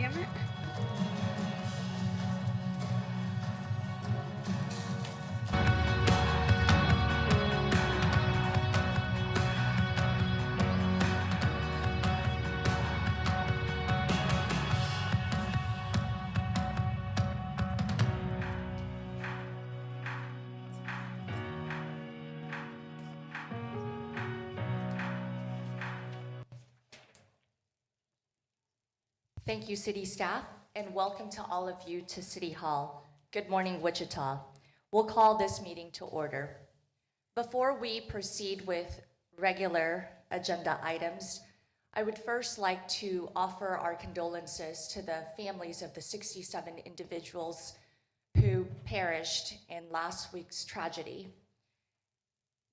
Emmett. Thank you, City staff, and welcome to all of you to City Hall. Good morning, Wichita. We'll call this meeting to order. Before we proceed with regular agenda items, I would first like to offer our condolences to the families of the 67 individuals who perished in last week's tragedy.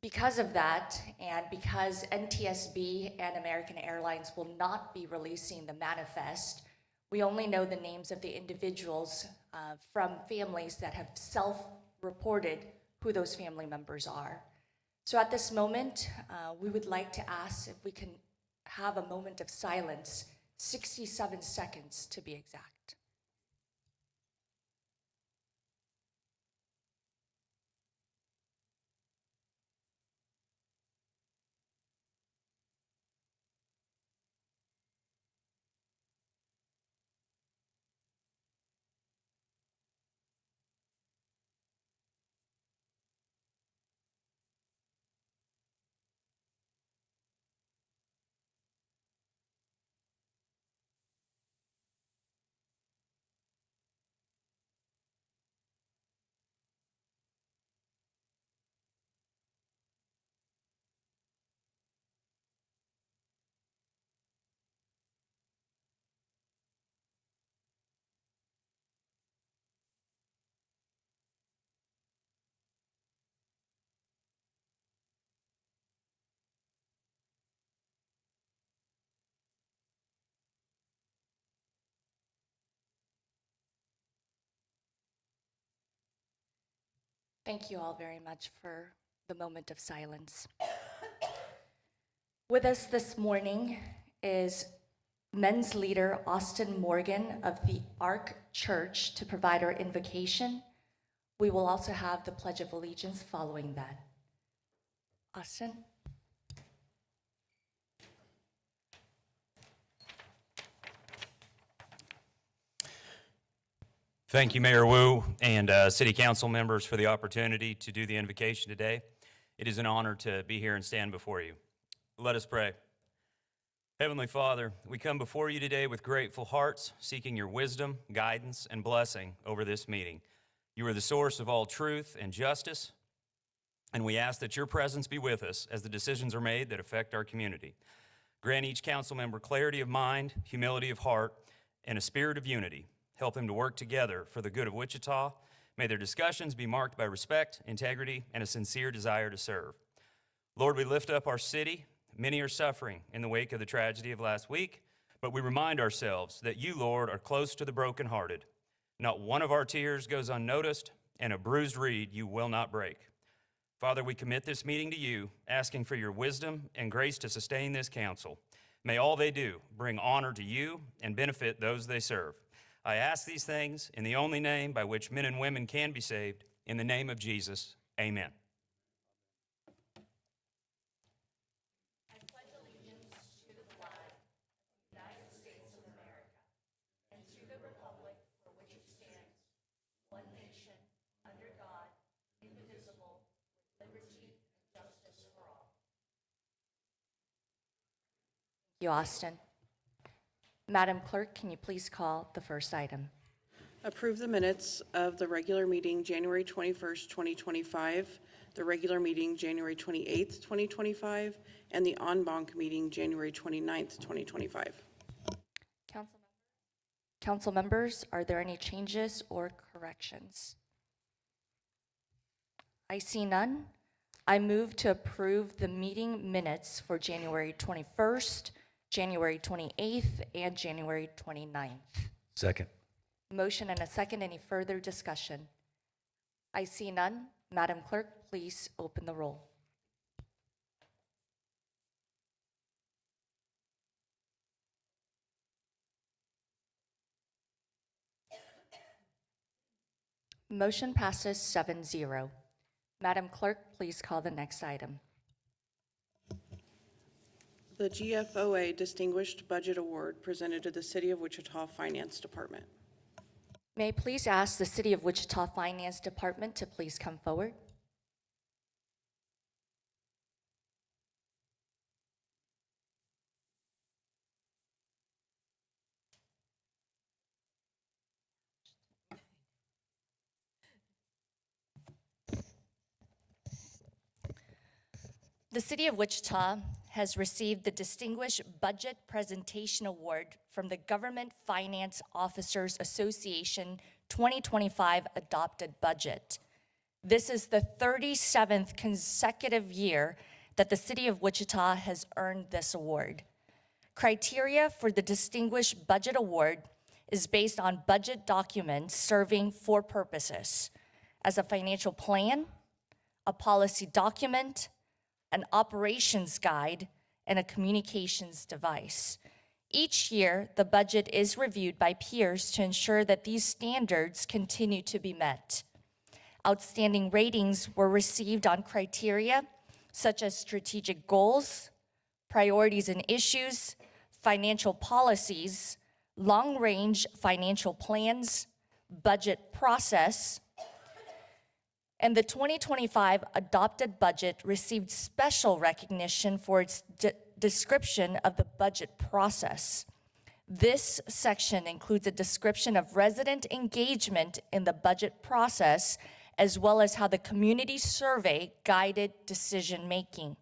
Because of that, and because NTSB and American Airlines will not be releasing the manifest, we only know the names of the individuals from families that have self-reported who those family members are. So at this moment, we would like to ask if we can have a moment of silence, 67 seconds to be exact. Thank you all very much for the moment of silence. With us this morning is men's leader Austin Morgan of the Ark Church to provide our invocation. We will also have the Pledge of Allegiance following that. Austin? Thank you, Mayor Wu, and City Council members for the opportunity to do the invocation today. It is an honor to be here and stand before you. Let us pray. Heavenly Father, we come before you today with grateful hearts, seeking your wisdom, guidance, and blessing over this meeting. You are the source of all truth and justice, and we ask that your presence be with us as the decisions are made that affect our community. Grant each council member clarity of mind, humility of heart, and a spirit of unity. Help them to work together for the good of Wichita. May their discussions be marked by respect, integrity, and a sincere desire to serve. Lord, we lift up our city. Many are suffering in the wake of the tragedy of last week, but we remind ourselves that you, Lord, are close to the brokenhearted. Not one of our tears goes unnoticed, and a bruised reed you will not break. Father, we commit this meeting to you, asking for your wisdom and grace to sustain this council. May all they do bring honor to you and benefit those they serve. I ask these things in the only name by which men and women can be saved, in the name of Jesus, amen. I pledge allegiance to the flag of the United States of America and to the republic for which it stands, one nation, under God, indivisible, with liberty and justice for all. Thank you, Austin. Madam Clerk, can you please call the first item? Approve the minutes of the regular meeting January 21st, 2025, the regular meeting January 28th, 2025, and the en banc meeting January 29th, 2025. Council members, are there any changes or corrections? I see none. I move to approve the meeting minutes for January 21st, January 28th, and January 29th. Second. Motion and a second. Any further discussion? I see none. Madam Clerk, please open the roll. Motion passes 7-0. Madam Clerk, please call the next item. The GFOA Distinguished Budget Award presented to the City of Wichita Finance Department. May I please ask the City of Wichita Finance Department to please come forward? The City of Wichita has received the Distinguished Budget Presentation Award from the Government Finance Officers Association 2025 Adopted Budget. This is the 37th consecutive year that the City of Wichita has earned this award. Criteria for the Distinguished Budget Award is based on budget documents serving four purposes: as a financial plan, a policy document, an operations guide, and a communications device. Each year, the budget is reviewed by peers to ensure that these standards continue to be met. Outstanding ratings were received on criteria such as strategic goals, priorities and issues, financial policies, long-range financial plans, budget process, and the 2025 adopted budget received special recognition for its description of the budget process. This section includes a description of resident engagement in the budget process, as well as how the community survey guided decision-making.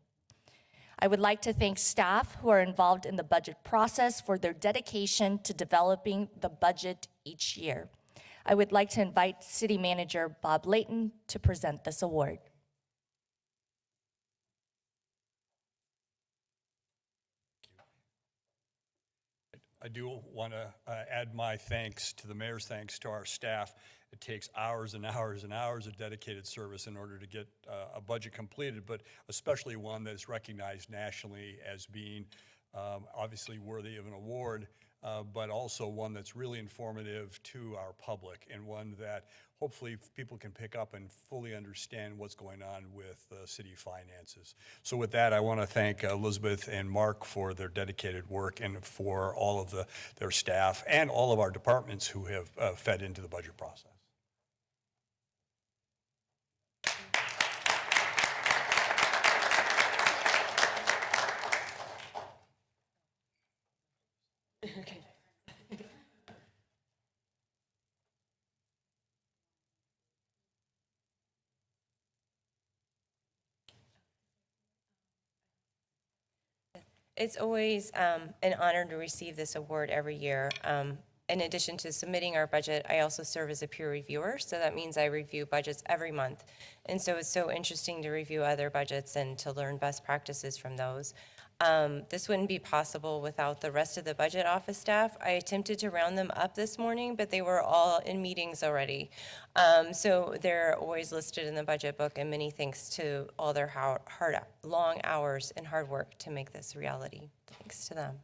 I would like to thank staff who are involved in the budget process for their dedication to developing the budget each year. I would like to invite City Manager Bob Layton to present this award. I do want to add my thanks to the mayor's thanks to our staff. It takes hours and hours and hours of dedicated service in order to get a budget completed, but especially one that is recognized nationally as being obviously worthy of an award, but also one that's really informative to our public and one that hopefully people can pick up and fully understand what's going on with city finances. So with that, I want to thank Elizabeth and Mark for their dedicated work and for all of their staff and all of our departments who have fed into the budget process. Okay. It's always an honor to receive this award every year. In addition to submitting our budget, I also serve as a peer reviewer, so that means I review budgets every month. And so it's so interesting to review other budgets and to learn best practices from those. This wouldn't be possible without the rest of the budget office staff. I attempted to round them up this morning, but they were all in meetings already. So they're always listed in the budget book, and many thanks to all their long hours and hard work to make this reality. Thanks to them.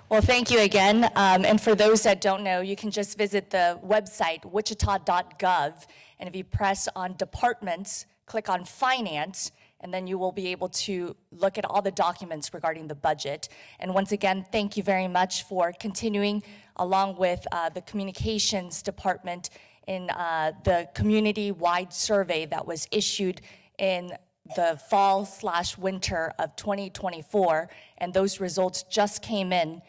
Well, thank you again. And for those that don't know, you can just visit the website, wichita.gov. And if you press on departments, click on finance, and then you will be able to look at all the documents regarding the budget. And once again, thank you very much for continuing along with the communications department in the community-wide survey that was issued in the fall/winter of 2024. And those results just came in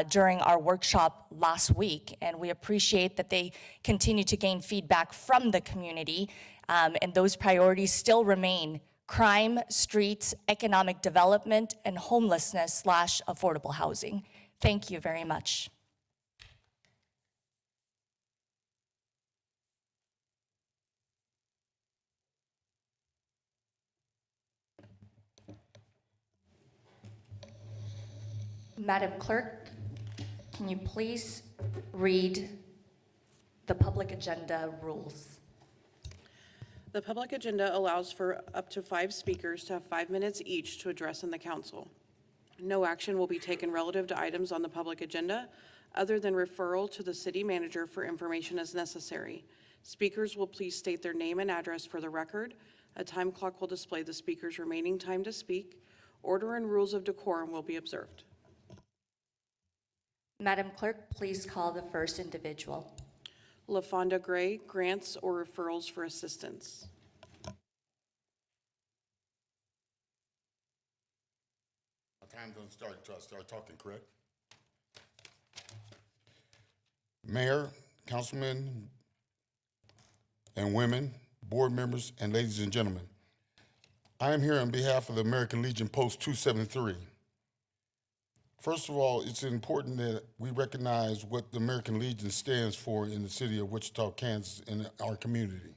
during our workshop last week, and we appreciate that they continue to gain feedback from the community, and those priorities still remain: crime, streets, economic development, and homelessness/affordable housing. Thank you very much. Madam Clerk, can you please read the public agenda rules? The public agenda allows for up to 5 speakers to have 5 minutes each to address in the council. No action will be taken relative to items on the public agenda other than referral to the city manager for information as necessary. Speakers will please state their name and address for the record. A time clock will display the speaker's remaining time to speak. Order and rules of decorum will be observed. Madam Clerk, please call the first individual. Lafonda Gray, grants or referrals for assistance. My time doesn't start until I start talking, correct? Mayor, councilmen, and women, board members, and ladies and gentlemen, I am here on behalf of the American Legion Post 273. First of all, it's important that we recognize what the American Legion stands for in the city of Wichita, Kansas, in our community.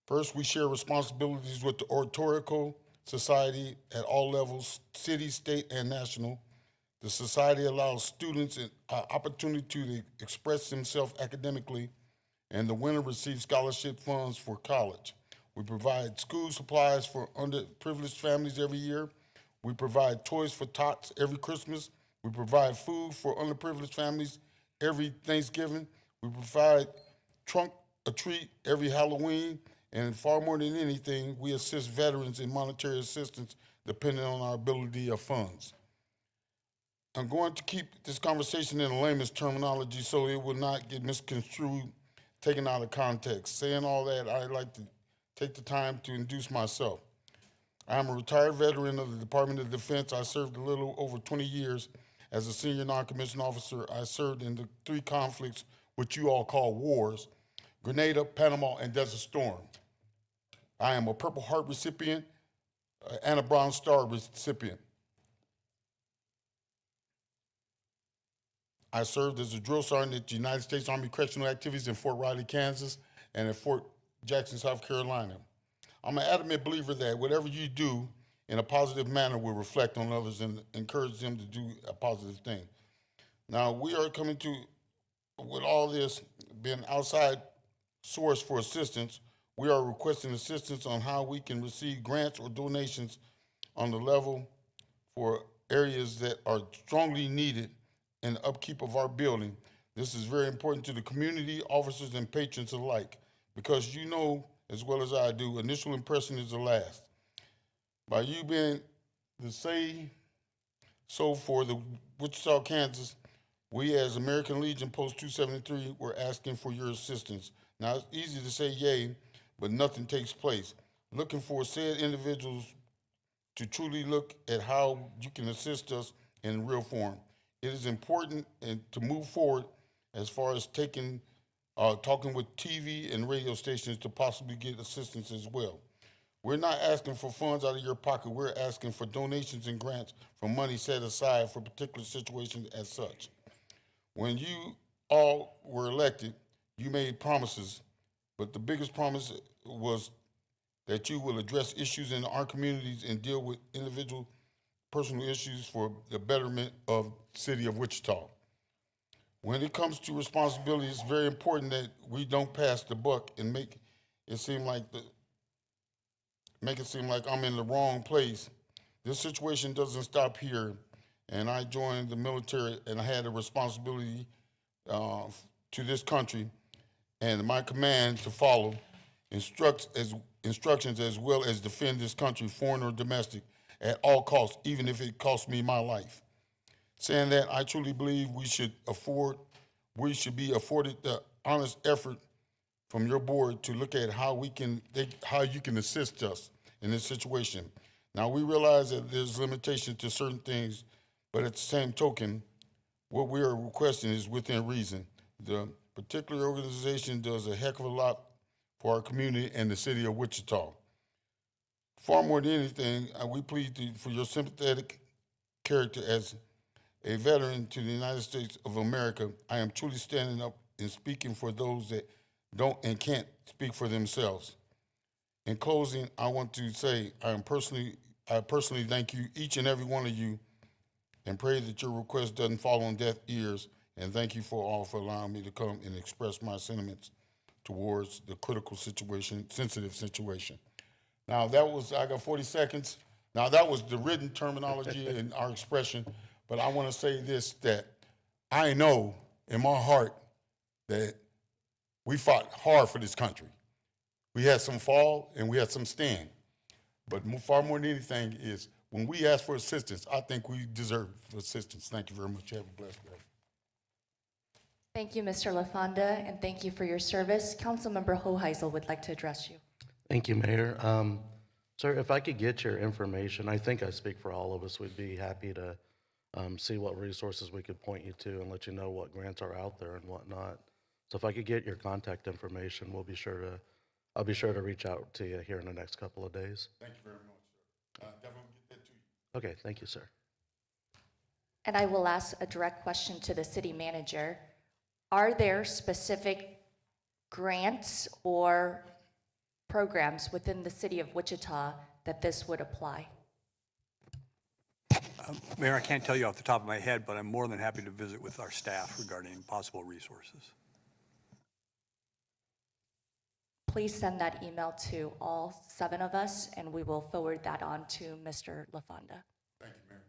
First, we share responsibilities with the Oratorical Society at all levels, city, state, and national. The society allows students an opportunity to express themselves academically, and the winner receives scholarship funds for college. We provide school supplies for underprivileged families every year. We provide toys for tots every Christmas. We provide food for underprivileged families every Thanksgiving. We provide trunk or treat every Halloween. And far more than anything, we assist veterans in monetary assistance depending on our ability of funds. I'm going to keep this conversation in a layman's terminology so it will not get misconstrued, taken out of context. Saying all that, I'd like to take the time to introduce myself. I'm a retired veteran of the Department of Defense. I served a little over 20 years as a senior non-commissioned officer. I served in the 3 conflicts, which you all call wars: Grenada, Panama, and Desert Storm. I am a Purple Heart recipient and a Bronze Star recipient. I served as a drill sergeant at the United States Army Correctional Activities in Fort Riley, Kansas, and at Fort Jackson, South Carolina. I'm an adamant believer that whatever you do in a positive manner will reflect on others and encourage them to do a positive thing. Now, we are coming to, with all this being outside source for assistance, we are requesting assistance on how we can receive grants or donations on the level for areas that are strongly needed in the upkeep of our building. This is very important to the community, officers, and patrons alike, because you know as well as I do, initial impression is the last. By you being the say-so for the Wichita, Kansas, we as American Legion Post 273, we're asking for your assistance. Now, it's easy to say yay, but nothing takes place. Looking for said individuals to truly look at how you can assist us in real form. It is important to move forward as far as talking with TV and radio stations to possibly get assistance as well. We're not asking for funds out of your pocket. We're asking for donations and grants from money set aside for particular situations as such. When you all were elected, you made promises, but the biggest promise was that you will address issues in our communities and deal with individual personal issues for the betterment of the city of Wichita. When it comes to responsibility, it's very important that we don't pass the buck and make it seem like I'm in the wrong place. This situation doesn't stop here, and I joined the military and I had a responsibility to this country and my command to follow instructions as well as defend this country, foreign or domestic, at all costs, even if it costs me my life. Saying that, I truly believe we should be afforded the honest effort from your board to look at how you can assist us in this situation. Now, we realize that there's limitations to certain things, but at the same token, what we are requesting is within reason. The particular organization does a heck of a lot for our community and the city of Wichita. Far more than anything, we plead for your sympathetic character as a veteran to the United States of America. I am truly standing up and speaking for those that don't and can't speak for themselves. In closing, I want to say I personally thank you, each and every one of you, and pray that your request doesn't fall on deaf ears. And thank you for allowing me to come and express my sentiments towards the critical situation, sensitive situation. Now, I got 40 seconds. Now, that was the written terminology and our expression, but I want to say this, that I know in my heart that we fought hard for this country. We had some fall and we had some stand. But far more than anything is when we ask for assistance, I think we deserve assistance. Thank you very much. Have a blessed day. Thank you, Mr. Lafonda, and thank you for your service. Councilmember Hoheisel would like to address you. Thank you, Mayor. Sir, if I could get your information, I think I speak for all of us. We'd be happy to see what resources we could point you to and let you know what grants are out there and whatnot. So if I could get your contact information, I'll be sure to reach out to you here in the next couple of days. Thank you very much, sir. Definitely get that to you. Okay, thank you, sir. And I will ask a direct question to the city manager. Are there specific grants or programs within the city of Wichita that this would apply? Mayor, I can't tell you off the top of my head, but I'm more than happy to visit with our staff regarding possible resources. Please send that email to all 7 of us, and we will forward that on to Mr. Lafonda. Thank you, Mayor.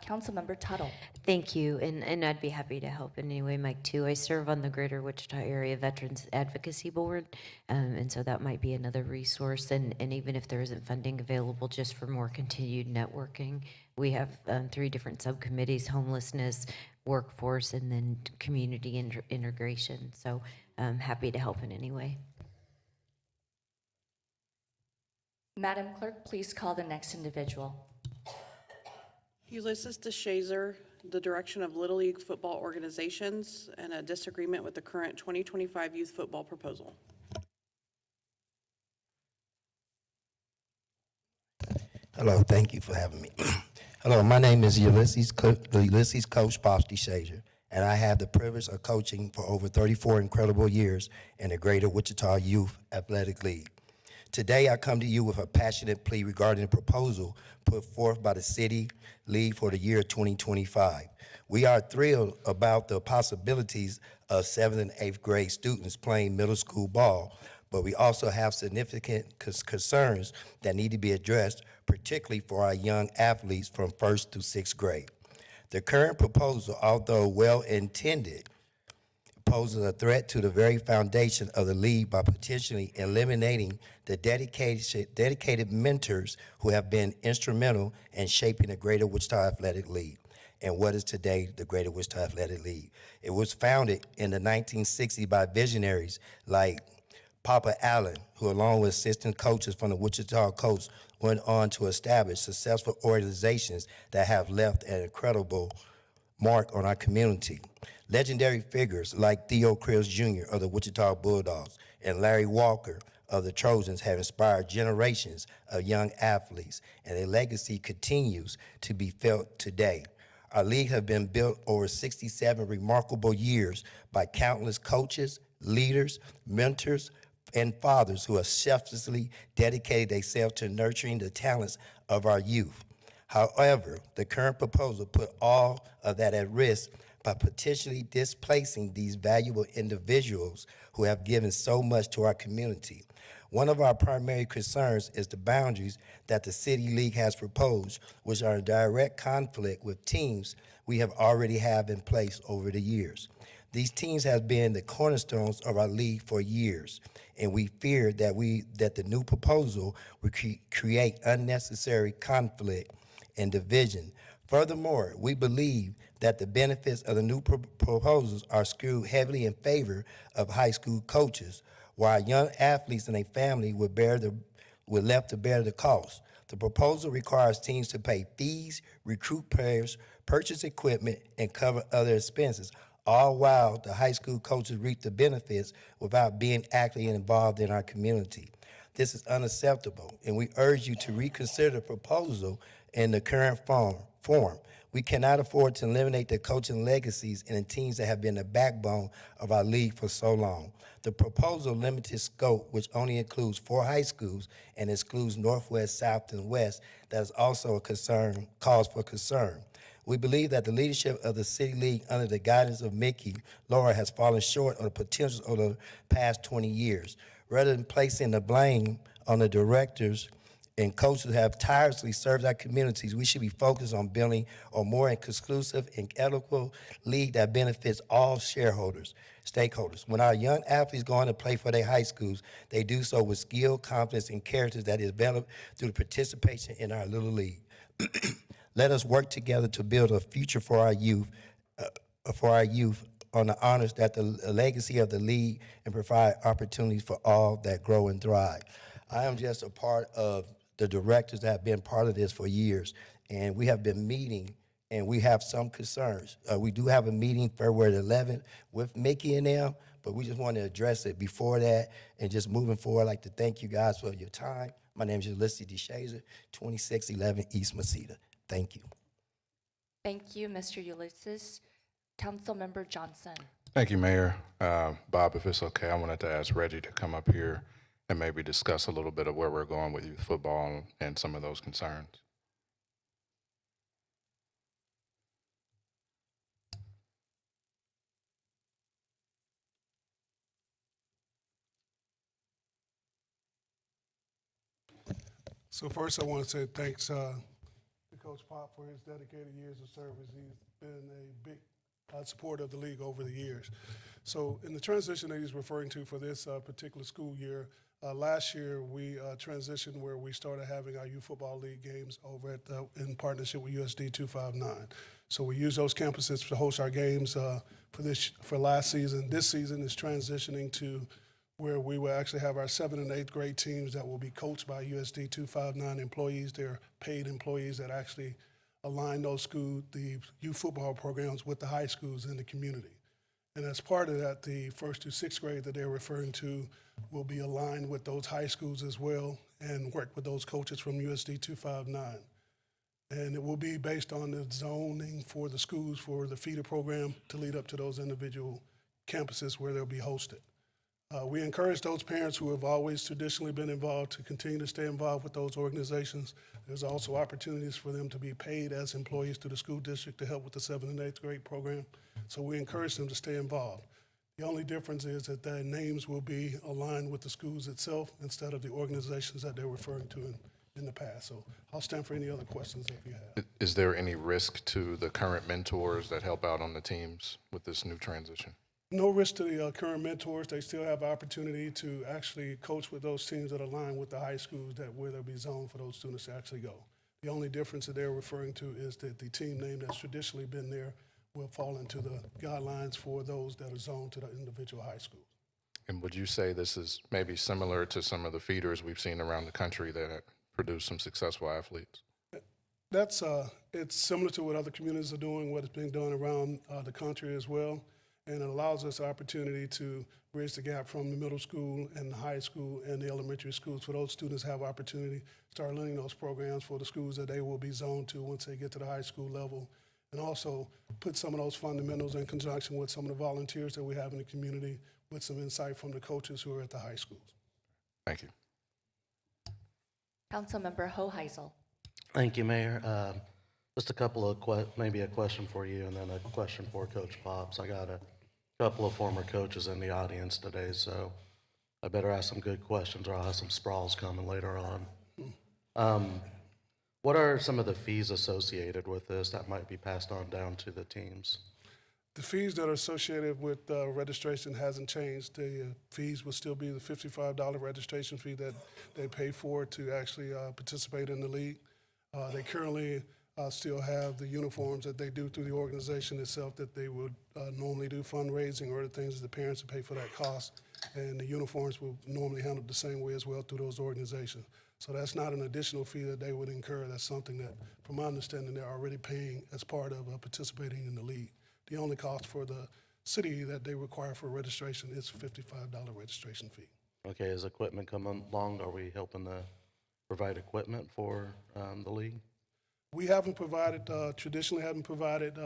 Councilmember Tuttle. Thank you, and I'd be happy to help in any way, Mike, too. I serve on the Greater Wichita Area Veterans Advocacy Board, and so that might be another resource. And even if there isn't funding available just for more continued networking, we have 3 different subcommittees: homelessness, workforce, and then community integration. So I'm happy to help in any way. Madam Clerk, please call the next individual. Uylesses Deshazer, the direction of Little League football organizations, and a disagreement with the current 2025 youth football proposal. Hello, thank you for having me. Hello, my name is Uylesses Coach Bob Deshazer, and I have the privilege of coaching for over 34 incredible years in the Greater Wichita Youth Athletic League. Today, I come to you with a passionate plea regarding the proposal put forth by the City League for the year 2025. We are thrilled about the possibilities of 7th and 8th grade students playing middle school ball, but we also have significant concerns that need to be addressed, particularly for our young athletes from 1st to 6th grade. The current proposal, although well-intended, poses a threat to the very foundation of the league by potentially eliminating the dedicated mentors who have been instrumental in shaping the Greater Wichita Athletic League and what is today the Greater Wichita Athletic League. It was founded in the 1960s by visionaries like Papa Allen, who along with assistant coaches from the Wichita Coast went on to establish successful organizations that have left an incredible mark on our community. Legendary figures like Theo Cribs Jr. of the Wichita Bulldogs and Larry Walker of the Trojans have inspired generations of young athletes, and their legacy continues to be felt today. Our league has been built over 67 remarkable years by countless coaches, leaders, mentors, and fathers who have selflessly dedicated themselves to nurturing the talents of our youth. However, the current proposal put all of that at risk by potentially displacing these valuable individuals who have given so much to our community. One of our primary concerns is the boundaries that the City League has proposed, which are in direct conflict with teams we have already have in place over the years. These teams have been the cornerstones of our league for years, and we fear that the new proposal will create unnecessary conflict and division. Furthermore, we believe that the benefits of the new proposals are skewed heavily in favor of high school coaches, while young athletes and their family will left to bear the cost. The proposal requires teams to pay fees, recruit players, purchase equipment, and cover other expenses, all while the high school coaches reap the benefits without being actively involved in our community. This is unacceptable, and we urge you to reconsider the proposal in the current form. We cannot afford to eliminate the coaching legacies and the teams that have been the backbone of our league for so long. The proposal limited scope, which only includes 4 high schools and excludes Northwest, South, and West, that is also a cause for concern. We believe that the leadership of the City League under the guidance of Mickey Laura has fallen short of the potential over the past 20 years. Rather than placing the blame on the directors and coaches have tirelessly served our communities, we should be focused on building a more inclusive and equitable league that benefits all stakeholders. When our young athletes go on to play for their high schools, they do so with skill, confidence, and characters that is developed through the participation in our little league. Let us work together to build a future for our youth, on the honors that the legacy of the league and provide opportunities for all that grow and thrive. I am just a part of the directors that have been part of this for years, and we have been meeting, and we have some concerns. We do have a meeting February 11th with Mickey and them, but we just want to address it before that. And just moving forward, I'd like to thank you guys for your time. My name is Uylesses Deshazer, 2611 East Mesita. Thank you. Thank you, Mr. Uylesses. Councilmember Johnson. Thank you, Mayor. Bob, if it's okay, I wanted to ask Reggie to come up here and maybe discuss a little bit of where we're going with youth football and some of those concerns. So first, I want to say thanks to Coach Pop for his dedicated years of service. He's been a big supporter of the league over the years. So in the transition that he's referring to for this particular school year, last year we transitioned where we started having our youth football league games over at in partnership with USD 259. So we use those campuses to host our games for last season. This season is transitioning to where we will actually have our 7th and 8th grade teams that will be coached by USD 259 employees. They're paid employees that actually align those schools, the youth football programs, with the high schools in the community. And as part of that, the 1st through 6th grade that they're referring to will be aligned with those high schools as well and work with those coaches from USD 259. And it will be based on the zoning for the schools for the feeder program to lead up to those individual campuses where they'll be hosted. We encourage those parents who have always traditionally been involved to continue to stay involved with those organizations. There's also opportunities for them to be paid as employees through the school district to help with the 7th and 8th grade program. So we encourage them to stay involved. The only difference is that their names will be aligned with the schools itself instead of the organizations that they're referring to in the past. So I'll stand for any other questions if you have. Is there any risk to the current mentors that help out on the teams with this new transition? No risk to the current mentors. They still have opportunity to actually coach with those teams that align with the high schools where there'll be zone for those students to actually go. The only difference that they're referring to is that the team name that's traditionally been there will fall into the guidelines for those that are zoned to the individual high schools. And would you say this is maybe similar to some of the feeders we've seen around the country that produce some successful athletes? That's it's similar to what other communities are doing, what is being done around the country as well. And it allows us the opportunity to bridge the gap from the middle school and the high school and the elementary schools for those students have opportunity to start learning those programs for the schools that they will be zoned to once they get to the high school level. And also put some of those fundamentals in conjunction with some of the volunteers that we have in the community with some insight from the coaches who are at the high schools. Thank you. Councilmember Hoheisel. Thank you, Mayor. Just a couple of maybe a question for you and then a question for Coach Pops. I got a couple of former coaches in the audience today, so I better ask some good questions or I'll have some sprawls coming later on. What are some of the fees associated with this that might be passed on down to the teams? The fees that are associated with registration hasn't changed. The fees will still be the $55 registration fee that they pay for to actually participate in the league. They currently still have the uniforms that they do through the organization itself that they would normally do fundraising or the things that the parents would pay for that cost. And the uniforms will normally handle the same way as well through those organizations. So that's not an additional fee that they would incur. That's something that, from my understanding, they're already paying as part of participating in the league. The only cost for the city that they require for registration is $55 registration fee. Okay, as equipment come along, are we helping to provide equipment for the league? We haven't provided, traditionally haven't provided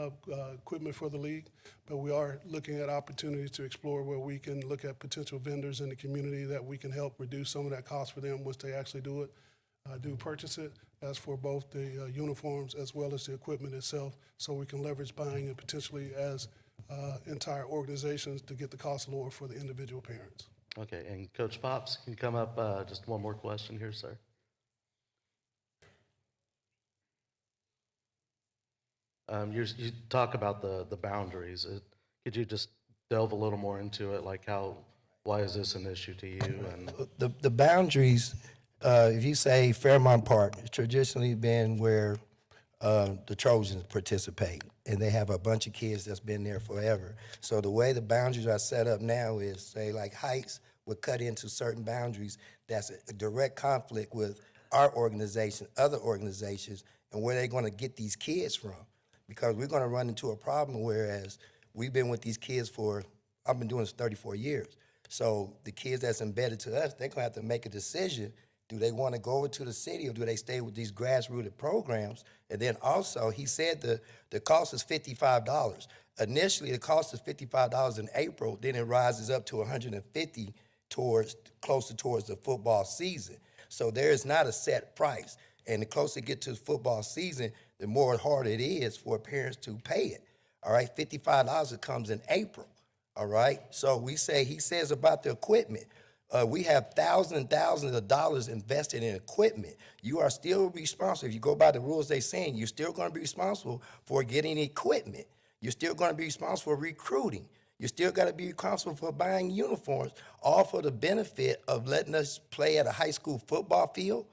equipment for the league, but we are looking at opportunities to explore where we can look at potential vendors in the community that we can help reduce some of that cost for them once they actually do purchase it, as for both the uniforms as well as the equipment itself, so we can leverage buying it potentially as entire organizations to get the cost lower for the individual parents. Okay, and Coach Pops, can you come up, just one more question here, sir? You talk about the boundaries. Could you just delve a little more into it? Like why is this an issue to you? And The boundaries, if you say Fairmont Park, it's traditionally been where the Trojans participate, and they have a bunch of kids that's been there forever. So the way the boundaries are set up now is, say, like Heights would cut into certain boundaries that's a direct conflict with our organization, other organizations, and where they're going to get these kids from. Because we're going to run into a problem, whereas we've been with these kids I've been doing this 34 years. So the kids that's embedded to us, they're going to have to make a decision. Do they want to go over to the city, or do they stay with these grassrooted programs? And then also, he said the cost is $55. Initially, the cost is $55 in April. Then it rises up to $150 closer towards the football season. So there is not a set price. And the closer you get to the football season, the more harder it is for parents to pay it. All right, $55, it comes in April. All right, so he says about the equipment. We have thousands and thousands of dollars invested in equipment. You are still responsible. If you go by the rules they're saying, you're still going to be responsible for getting equipment. You're still going to be responsible for recruiting. You still got to be responsible for buying uniforms, all for the benefit of letting us play at a high school football field.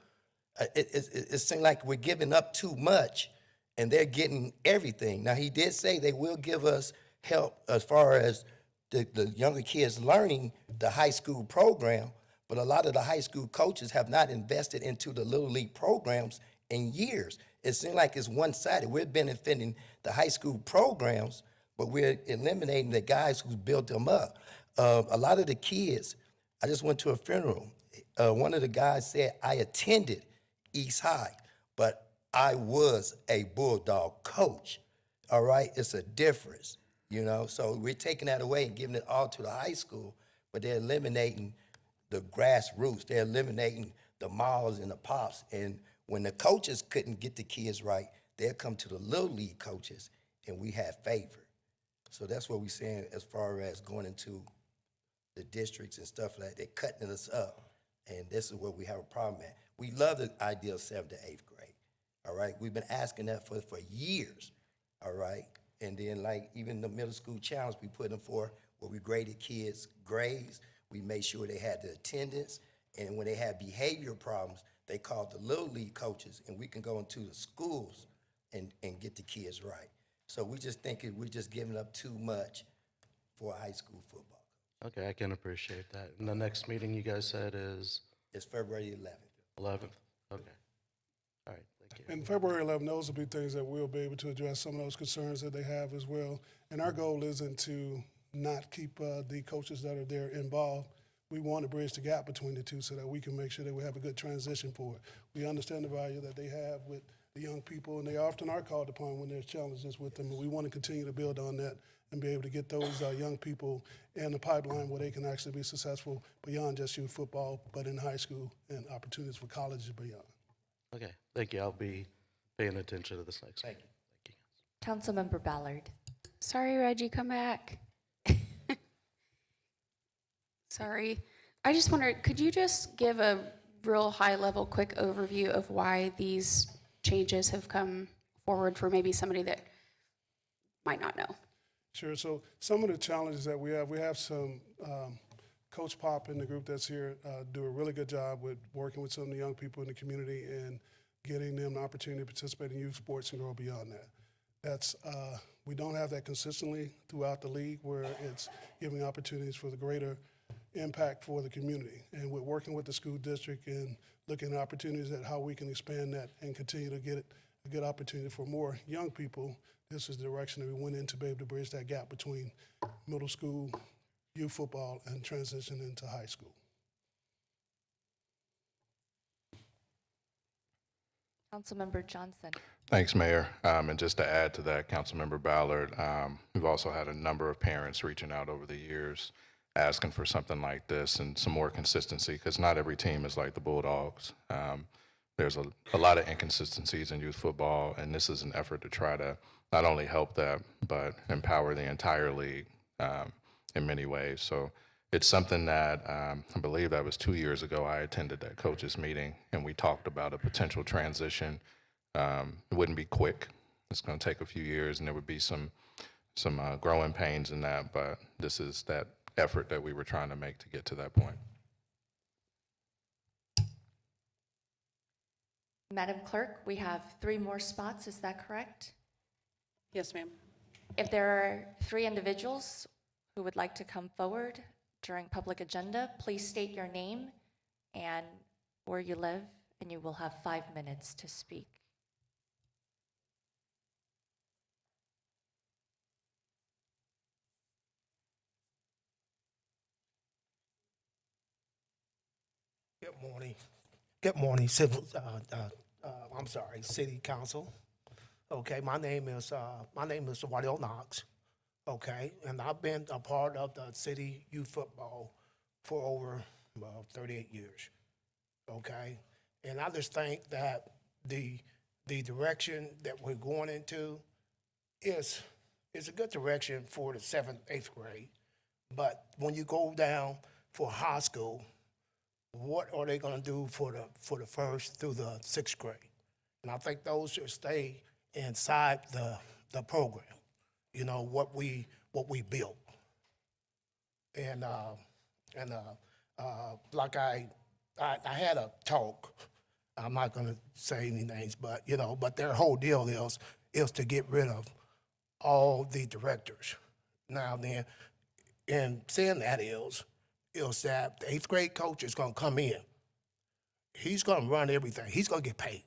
It seems like we're giving up too much, and they're getting everything. Now, he did say they will give us help as far as the younger kids learning the high school program, but a lot of the high school coaches have not invested into the Little League programs in years. It seems like it's one-sided. We're benefiting the high school programs, but we're eliminating the guys who built them up. A lot of the kids, I just went to a funeral. One of the guys said, I attended East High, but I was a Bulldog coach. All right, it's a difference. You know, so we're taking that away and giving it all to the high school, but they're eliminating the grassroots. They're eliminating the malls and the pops. And when the coaches couldn't get the kids right, they'll come to the Little League coaches, and we have favor. So that's what we're saying as far as going into the districts and stuff like that. They're cutting us up, and this is where we have a problem at. We love the idea of 7th to 8th grade, all right? We've been asking that for years, all right? And then, like, even the middle school challenge we put them for, where we graded kids' grades, we made sure they had the attendance, and when they had behavior problems, they called the Little League coaches, and we can go into the schools and get the kids right. So we just think we're just giving up too much for high school football. okay, I can appreciate that. And the next meeting you guys said is It's February 11th. 11th? Okay. All right, thank you. And February 11, those will be things that we'll be able to address some of those concerns that they have as well. And our goal isn't to not keep the coaches that are there involved. We want to bridge the gap between the two so that we can make sure that we have a good transition for it. We understand the value that they have with the young people, and they often are called upon when there's challenges with them. And we want to continue to build on that and be able to get those young people in the pipeline where they can actually be successful beyond just youth football, but in high school and opportunities for colleges beyond. Okay, thank you. I'll be paying attention to this next Thank meeting. you. Thank you. Councilmember Ballard. Sorry, Reggie, come back. Sorry. I just wondered, could you just give a real high-level, quick overview of why these changes have come forward for maybe somebody that might not know? Sure. So some of the challenges that we have some Coach Pop in the group that's here do a really good job with working with some of the young people in the community and getting them the opportunity to participate in youth sports and grow beyond that. That's we don't have that consistently throughout the league where it's giving opportunities for the greater impact for the community. And we're working with the school district and looking at opportunities at how we can expand that and continue to get a good opportunity for more young people. This is the direction that we went in to be able to bridge that gap between middle school, youth football, and transition into high school. Councilmember Johnson. Thanks, Mayor. And just to add to that, Councilmember Ballard, we've also had a number of parents reaching out over the years asking for something like this and some more consistency, because not every team is like the Bulldogs. There's a lot of inconsistencies in youth football, and this is an effort to try to not only help that, but empower the entire league in many ways. So it's something that I believe that was 2 years ago I attended that coaches meeting, and we talked about a potential transition. It wouldn't be quick. It's going to take a few years, and there would be some growing pains in that, but this is that effort that we were trying to make to get to that point. Madam Clerk, we have 3 more spots, is that correct? Yes, ma'am. If there are 3 individuals who would like to come forward during public agenda, please state your name and where you live, and you will have 5 minutes to speak. Good morning. Good morning, civil, I'm sorry, City Council. Okay, my name is Waddell Knox. Okay, and I've been a part of the city youth football for over 38 years. Okay, and I just think that the direction that we're going into is a good direction for the 7th, 8th grade. But when you go down for high school, what are they going to do for the 1st through the 6th grade? And I think those should stay inside the program. You know what we built. And like I had a talk. I'm not going to say any names, but but their whole deal is to get rid of all the directors. Now then, and saying that is that the 8th grade coach is going to come in. He's going to run everything. He's going to get paid.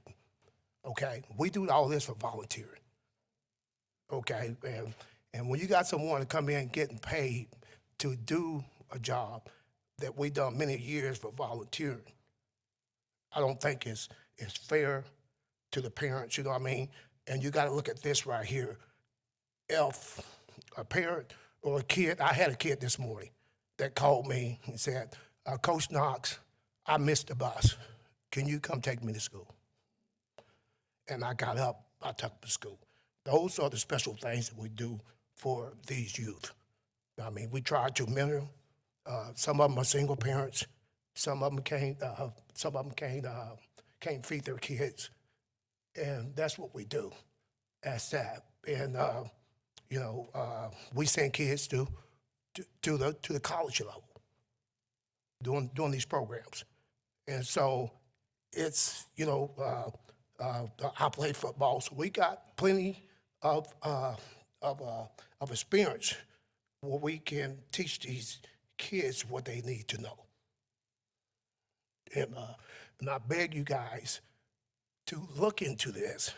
Okay, we do all this for volunteering. Okay, and when you got someone to come in getting paid to do a job that we done many years for volunteering, I don't think it's fair to the parents. You know what I mean? And you got to look at this right here. If a parent or a kid, I had a kid this morning that called me and said, Coach Knox, I missed the bus. Can you come take me to school? And I got up, I took him to school. Those are the special things that we do for these youth. I mean, we try to mentor them. Some of them are single parents. Some of them can't feed their kids. And that's what we do as staff. And, we send kids to the college level doing these programs. And so it's, I play football, so we got plenty of experience where we can teach these kids what they need to know. And I beg you guys to look into this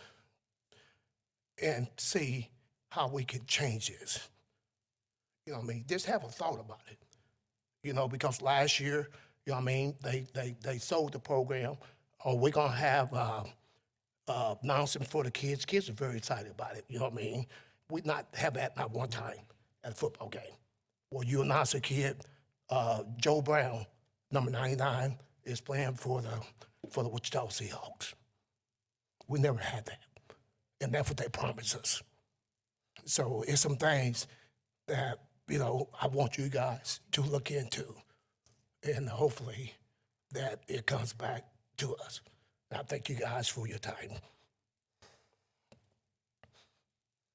and see how we can change this. You know what I mean? Just have a thought about it. Because last year, they sold the program. Or we're gonna have announcement for the kids. Kids are very excited about it. You know what I mean? We not have that not one time at a football game. Well, you announce a kid, Joe Brown, number 99, is playing for the Wichita Seahawks. We never had that, and that's what they promised us. So it's some things that I want you guys to look into, and hopefully that it comes back to us. I thank you guys for your time.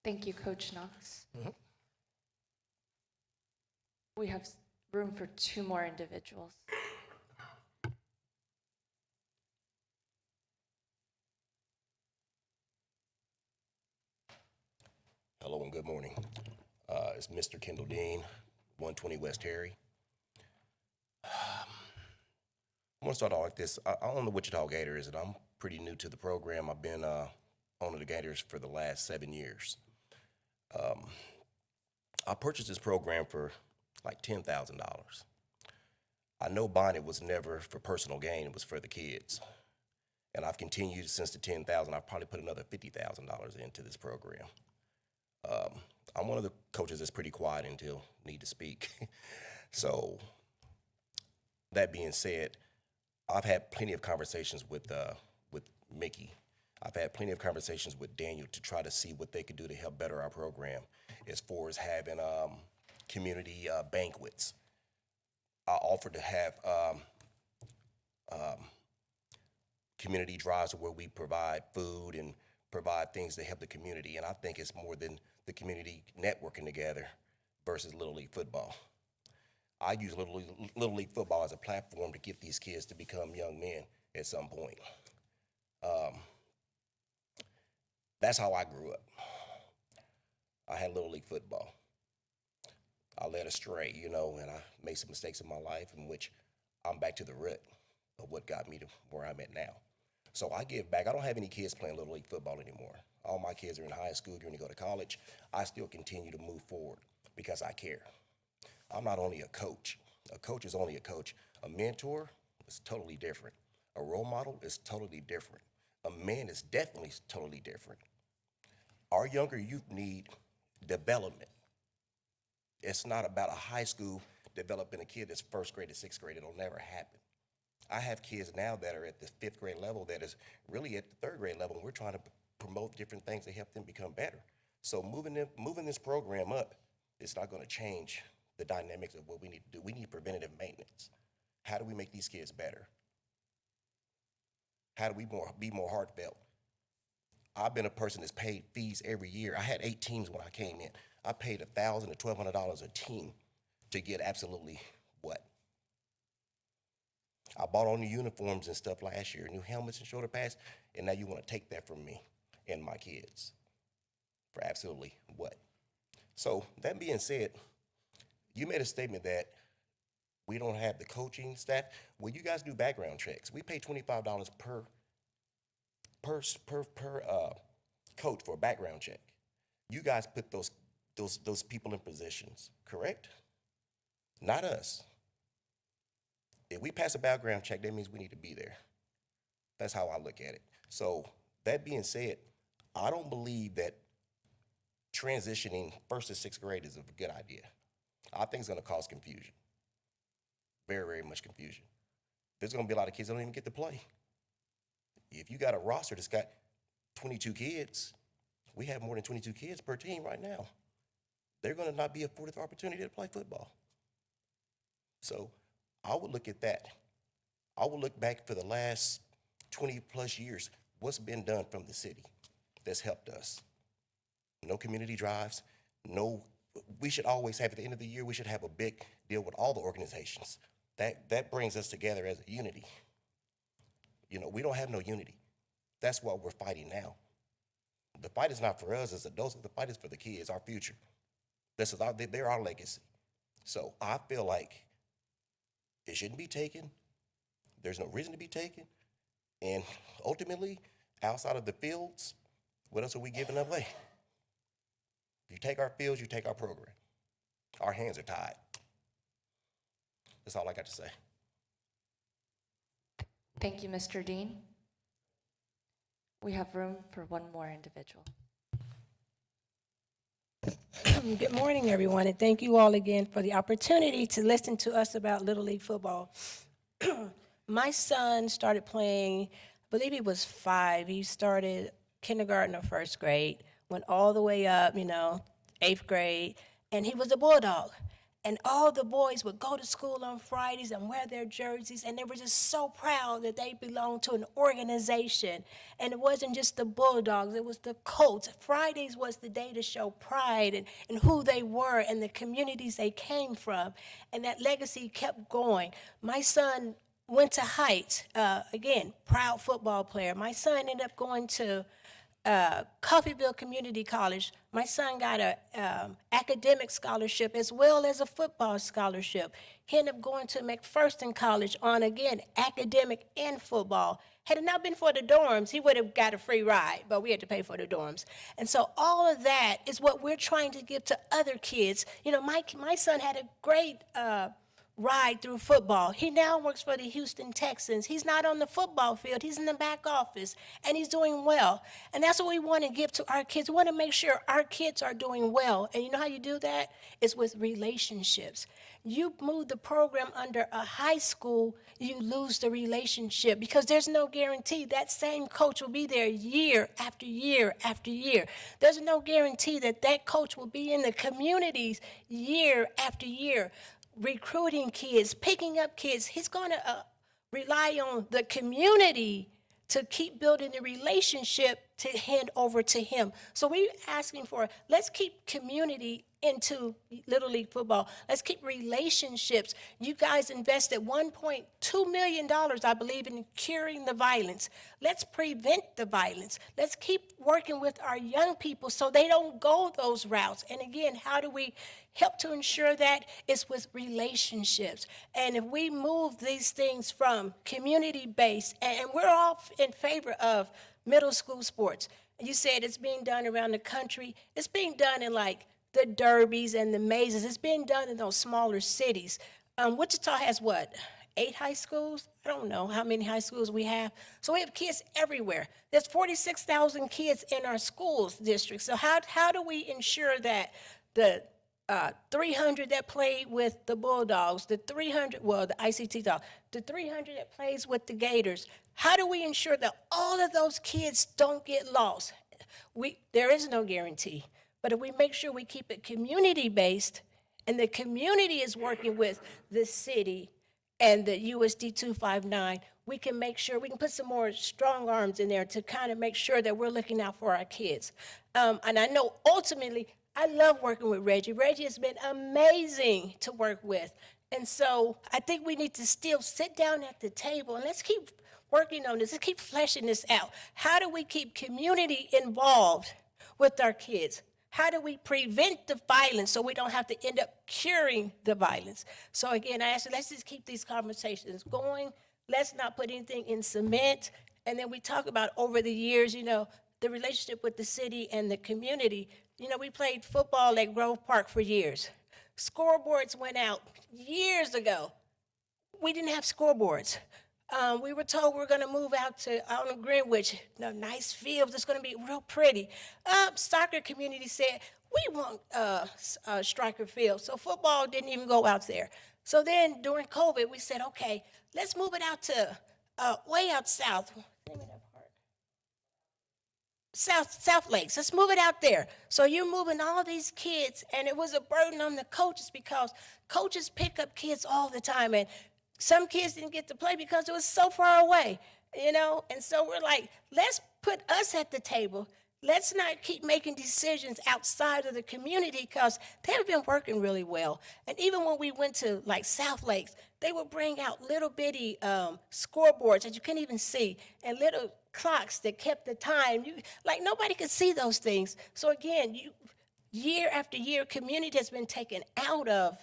Thank you, Coach Knox. We have room for 2 more individuals. Hello and good morning. It's Mr. Kendall Dean, 120 West Harry. I want to start off like this. I own the Wichita Gators, and I'm pretty new to the program. I've been owning the Gators for the last 7 years. I purchased this program for like $10,000. I know buying it was never for personal gain, it was for the kids. And I've continued since the $10,000. I've probably put another $50,000 into this program. I'm one of the coaches that's pretty quiet until need to speak. So that being said, I've had plenty of conversations with Mickey. I've had plenty of conversations with Daniel to try to see what they could do to help better our program as far as having community banquets. I offered to have community drives where we provide food and provide things to help the community. And I think it's more than the community networking together versus Little League football. I use Little League football as a platform to get these kids to become young men at some point. That's how I grew up. I had Little League football. I led astray, you know, and I made some mistakes in my life in which I'm back to the root of what got me to where I'm at now. So I give back. I don't have any kids playing Little League football anymore. All my kids are in high school, going to go to college. I still continue to move forward because I care. I'm not only a coach. A coach is only a coach. A mentor is totally different. A role model is totally different. A man is definitely totally different. Our younger youth need development. It's not about a high school developing a kid that's first grade to sixth grade. It'll never happen. I have kids now that are at the fifth grade level that is really at the third grade level, and we're trying to promote different things to help them become better. So moving this program up, it's not going to change the dynamics of what we need to do. We need preventative maintenance. How do we make these kids better? How do we be more heartfelt? I've been a person that's paid fees every year. I had 8 teams when I came in. I paid $1,000 to $1,200 a team to get absolutely what? I bought all new uniforms and stuff last year, new helmets and shoulder pads, and now you want to take that from me and my kids for absolutely what? So that being said, you made a statement that we don't have the coaching staff. Well, you guys do background checks. We pay $25 per coach for a background check. You guys put those people in positions, correct? Not us. If we pass a background check, that means we need to be there. That's how I look at it. So that being said, I don't believe that transitioning first to sixth grade is a good idea. I think it's going to cause confusion. Very, very much confusion. There's going to be a lot of kids that don't even get to play. If you got a roster that's got 22 kids, we have more than 22 kids per team right now. They're going to not be afforded the opportunity to play football. So I would look at that. I would look back for the last 20 plus years, what's been done from the city that's helped us. No community drives, we should always have, at the end of the year, we should have a big deal with all the organizations. That brings us together as a unity. You know, we don't have no unity. That's what we're fighting now. The fight is not for us as adults, the fight is for the kids, our future. They're our legacy. So I feel like it shouldn't be taken. There's no reason to be taken. And ultimately, outside of the fields, what else are we giving away? You take our fields, you take our program. Our hands are tied. That's all I got to say. Thank you, Mr. Dean. We have room for one more individual. Good morning, everyone, and thank you all again for the opportunity to listen to us about Little League football. My son started playing, I believe he was 5. He started kindergarten or first grade, went all the way up, 8th grade, and he was a Bulldog. And all the boys would go to school on Fridays and wear their jerseys, and they were just so proud that they belonged to an organization. And it wasn't just the Bulldogs, it was the Colts. Fridays was the day to show pride and who they were and the communities they came from. And that legacy kept going. My son went to Heights, again, proud football player. My son ended up going to Coffeyville Community College. My son got an academic scholarship as well as a football scholarship. He ended up going to McPherson College on, again, academic and football. Had it not been for the dorms, he would have got a free ride, but we had to pay for the dorms. And so all of that is what we're trying to give to other kids. My son had a great ride through football. He now works for the Houston Texans. He's not on the football field. He's in the back office, and he's doing well. And that's what we want to give to our kids. We want to make sure our kids are doing well. And you know how you do that? It's with relationships. You move the program under a high school, you lose the relationship because there's no guarantee that same coach will be there year after year after year. There's no guarantee that that coach will be in the communities year after year, recruiting kids, picking up kids. He's going to rely on the community to keep building the relationship to hand over to him. So we're asking for, let's keep community into Little League football. Let's keep relationships. You guys invested $1.2 million, I believe, in curing the violence. Let's prevent the violence. Let's keep working with our young people so they don't go those routes. And again, how do we help to ensure that? It's with relationships. And if we move these things from community-based, and we're all in favor of middle school sports. You said it's being done around the country. It's being done in like the derbies and the mazes. It's being done in those smaller cities. Wichita has what, 8 high schools? I don't know how many high schools we have. So we have kids everywhere. There's 46,000 kids in our schools district. So how do we ensure that the 300 that played with the Bulldogs, the 300, well, the ICT Dogs, the 300 that plays with the Gators, how do we ensure that all of those kids don't get lost? There is no guarantee. But if we make sure we keep it community-based, and the community is working with the city and the USD 259, we can make sure, we can put some more strong arms in there to kind of make sure that we're looking out for our kids. And I know ultimately, I love working with Reggie. Reggie has been amazing to work with. And so I think we need to still sit down at the table and let's keep working on this. Let's keep fleshing this out. How do we keep community involved with our kids? How do we prevent the violence so we don't have to end up curing the violence? So again, I ask you, let's just keep these conversations going. Let's not put anything in cement. And then we talk about over the years, you know, the relationship with the city and the community. You know, we played football at Grove Park for years. Scoreboards went out years ago. We didn't have scoreboards. We were told we were going to move out on Greenwich, a nice field that's going to be real pretty. Soccer community said, we want striker field. So football didn't even go out there. So then during COVID, we said, okay, let's move it out to way out south. South Lakes. Let's move it out there. So you're moving all these kids, and it was a burden on the coaches because coaches pick up kids all the time, and some kids didn't get to play because it was so far away, you know? And so we're like, let's put us at the table. Let's not keep making decisions outside of the community because they've been working really well. And even when we went to like South Lakes, they would bring out little bitty scoreboards that you couldn't even see and little clocks that kept the time. Like nobody could see those things. So again, year after year, community has been taken out of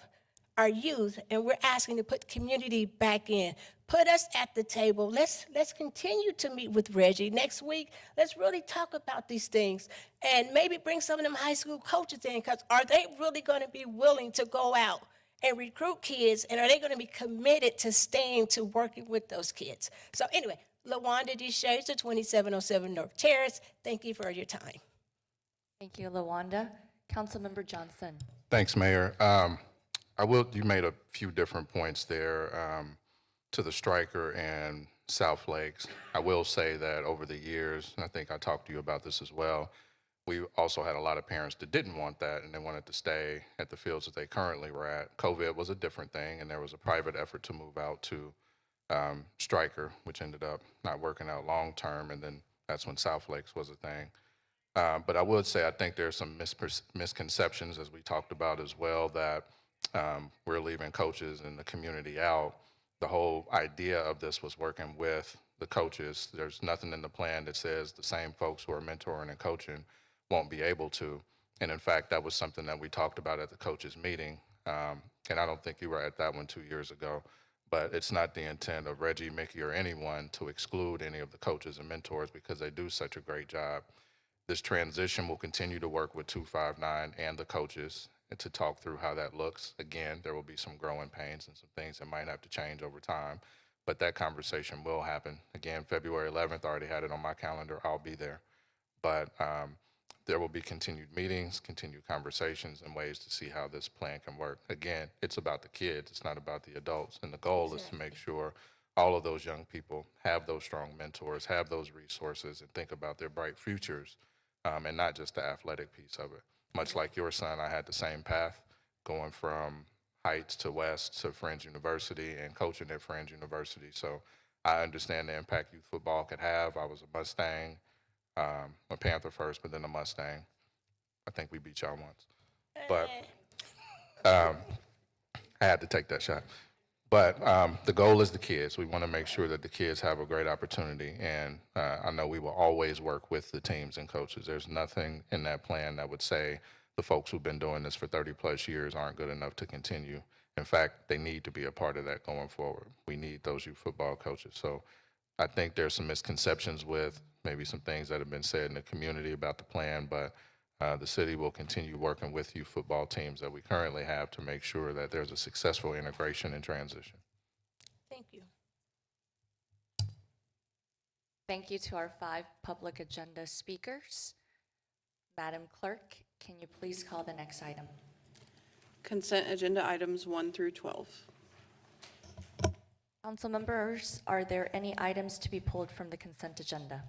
our youth, and we're asking to put community back in. Put us at the table. Let's continue to meet with Reggie. Next week, let's really talk about these things and maybe bring some of them high school coaches in, because are they really going to be willing to go out and recruit kids, and are they going to be committed to staying to working with those kids? So anyway, LaWanda Deshazer, 2707 North Terrace, thank you for your time. Thank you, LaWanda. Councilmember Johnson. Thanks, Mayor. You made a few different points there to the striker and South Lakes. I will say that over the years, and I think I talked to you about this as well, we also had a lot of parents that didn't want that and they wanted to stay at the fields that they currently were at. COVID was a different thing, and there was a private effort to move out to striker, which ended up not working out long term, and then that's when South Lakes was a thing. But I would say I think there's some misconceptions, as we talked about as well, that we're leaving coaches and the community out. The whole idea of this was working with the coaches. There's nothing in the plan that says the same folks who are mentoring and coaching won't be able to. And in fact, that was something that we talked about at the coaches meeting. And I don't think you were at that one 2 years ago, but it's not the intent of Reggie, Mickey, or anyone to exclude any of the coaches and mentors because they do such a great job. This transition will continue to work with 259 and the coaches and to talk through how that looks. Again, there will be some growing pains and some things that might have to change over time, but that conversation will happen. Again, February 11th, I already had it on my calendar. I'll be there. But there will be continued meetings, continued conversations, and ways to see how this plan can work. Again, it's about the kids. It's not about the adults. And the goal is to make sure all of those young people have those strong mentors, have those resources, and think about their bright futures, and not just the athletic piece of it. Much like your son, I had the same path, going from Heights to West to Friends University and coaching at Friends University. So I understand the impact youth football could have. I was a Mustang A Panther first, but then a Mustang. I think we beat y'all once. But I had to take that shot. But the goal is the kids. We want to make sure that the kids have a great opportunity. And I know we will always work with the teams and coaches. There's nothing in that plan that would say the folks who've been doing this for 30 plus years aren't good enough to continue. In fact, they need to be a part of that going forward. We need those youth football coaches. So I think there's some misconceptions with maybe some things that have been said in the community about the plan, but the city will continue working with youth football teams that we currently have to make sure that there's a successful integration and transition. Thank you. Thank you to our 5 public agenda speakers. Madam Clerk, can you please call the next item? Consent agenda items 1 through 12. Council members, are there any items to be pulled from the consent agenda?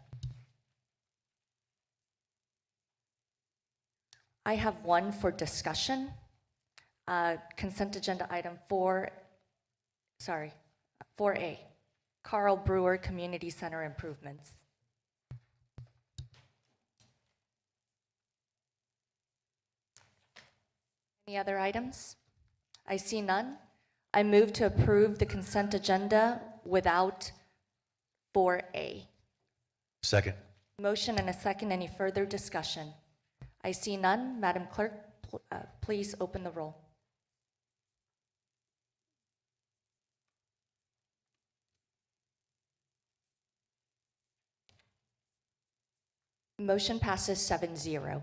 I have one for discussion. Consent agenda item 4A, Carl Brewer Community Center improvements. Any other items? I see none. I move to approve the consent agenda without 4A. Second. Motion and a second. Any further discussion? I see none. Madam Clerk, please open the roll. Motion passes 7-0.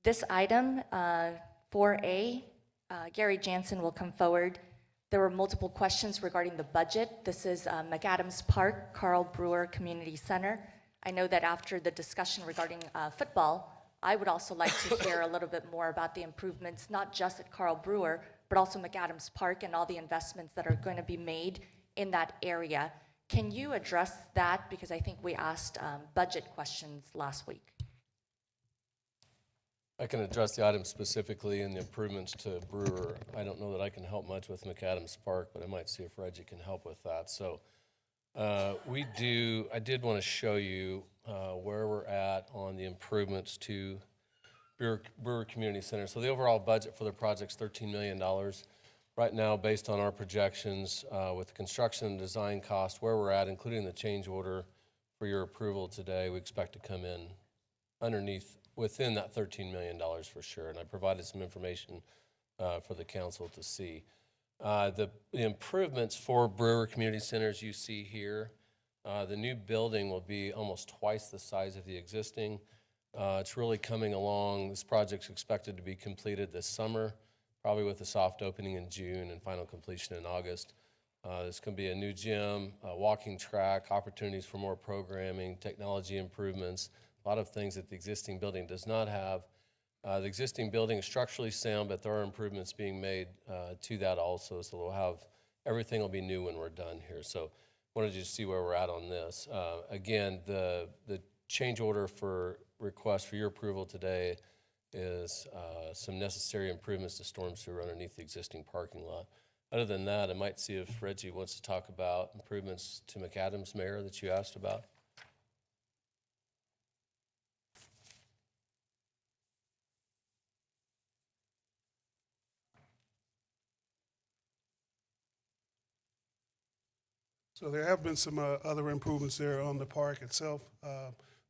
This item, 4A, Gary Jansen will come forward. There were multiple questions regarding the budget. This is McAdams Park, Carl Brewer Community Center. I know that after the discussion regarding football, I would also like to hear a little bit more about the improvements, not just at Carl Brewer, but also McAdams Park and all the investments that are going to be made in that area. Can you address that? Because I think we asked budget questions last week. I can address the item specifically and the improvements to Brewer. I don't know that I can help much with McAdams Park, but I might see if Reggie can help with that. So I did want to show you where we're at on the improvements to Brewer Community Center. So the overall budget for the project's $13 million. Right now, based on our projections with the construction and design cost, where we're at, including the change order for your approval today, we expect to come in within that $13 million for sure. And I provided some information for the council to see. The improvements for Brewer Community Centers you see here, the new building will be almost twice the size of the existing. It's really coming along. This project's expected to be completed this summer, probably with a soft opening in June and final completion in August. There's going to be a new gym, a walking track, opportunities for more programming, technology improvements, a lot of things that the existing building does not have. The existing building is structurally sound, but there are improvements being made to that also. So everything will be new when we're done here. So wanted you to see where we're at on this. Again, the change order for request for your approval today is some necessary improvements to storm sewer underneath the existing parking lot. Other than that, I might see if Reggie wants to talk about improvements to McAdams, Mayor, that you asked about. So there have been some other improvements there on the park itself.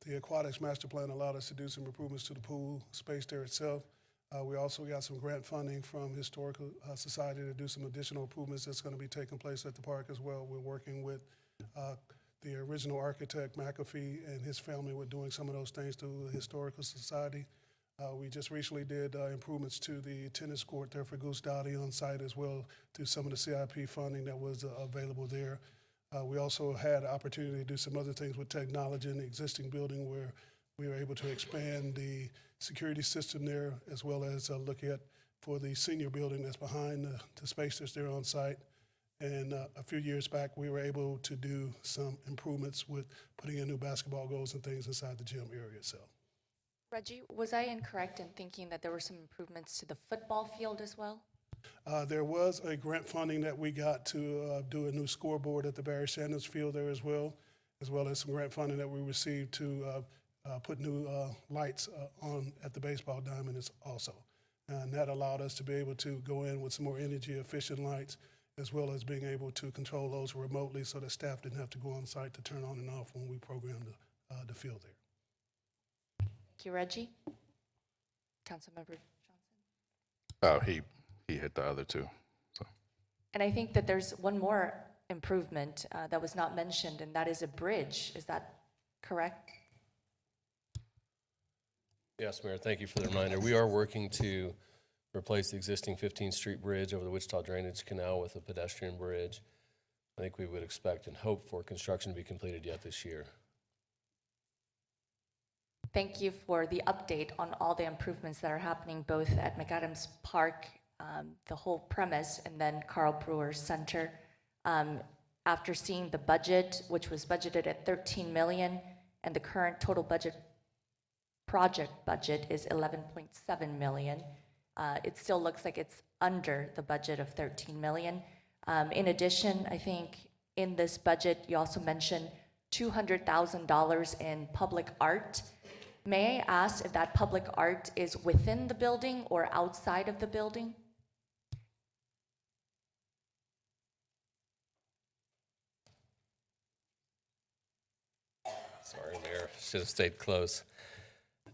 The aquatics master plan allowed us to do some improvements to the pool space there itself. We also got some grant funding from Historical Society to do some additional improvements that's going to be taking place at the park as well. We're working with the original architect, McAfee, and his family with doing some of those things through the Historical Society. We just recently did improvements to the tennis court there for Goose Dowdy on site as well through some of the CIP funding that was available there. We also had an opportunity to do some other things with technology in the existing building where we were able to expand the security system there as well as look at for the senior building that's behind the space that's there on site. And a few years back, we were able to do some improvements with putting in new basketball goals and things inside the gym area itself. Reggie, was I incorrect in thinking that there were some improvements to the football field as well? There was a grant funding that we got to do a new scoreboard at the Barry Sanders Field there as well as some grant funding that we received to put new lights on at the baseball diamonds also. And that allowed us to be able to go in with some more energy efficient lights, as well as being able to control those remotely so that staff didn't have to go on site to turn on and off when we programmed the field there. Thank you, Reggie. Councilmember Johnson. Oh, he hit the other two. So. And I think that there's one more improvement that was not mentioned, and that is a bridge. Is that correct? Yes, Mayor, thank you for the reminder. We are working to replace the existing 15th Street Bridge over the Wichita Drainage Canal with a pedestrian bridge. I think we would expect and hope for construction to be completed yet this year. Thank you for the update on all the improvements that are happening both at McAdams Park, the whole premise, and then Carl Brewer Center. After seeing the budget, which was budgeted at $13 million, and the current total project budget is $11.7 million, it still looks like it's under the budget of $13 million. In addition, I think in this budget, you also mentioned $200,000 in public art. May I ask if that public art is within the building or outside of the building? Sorry, Mayor, should have stayed close.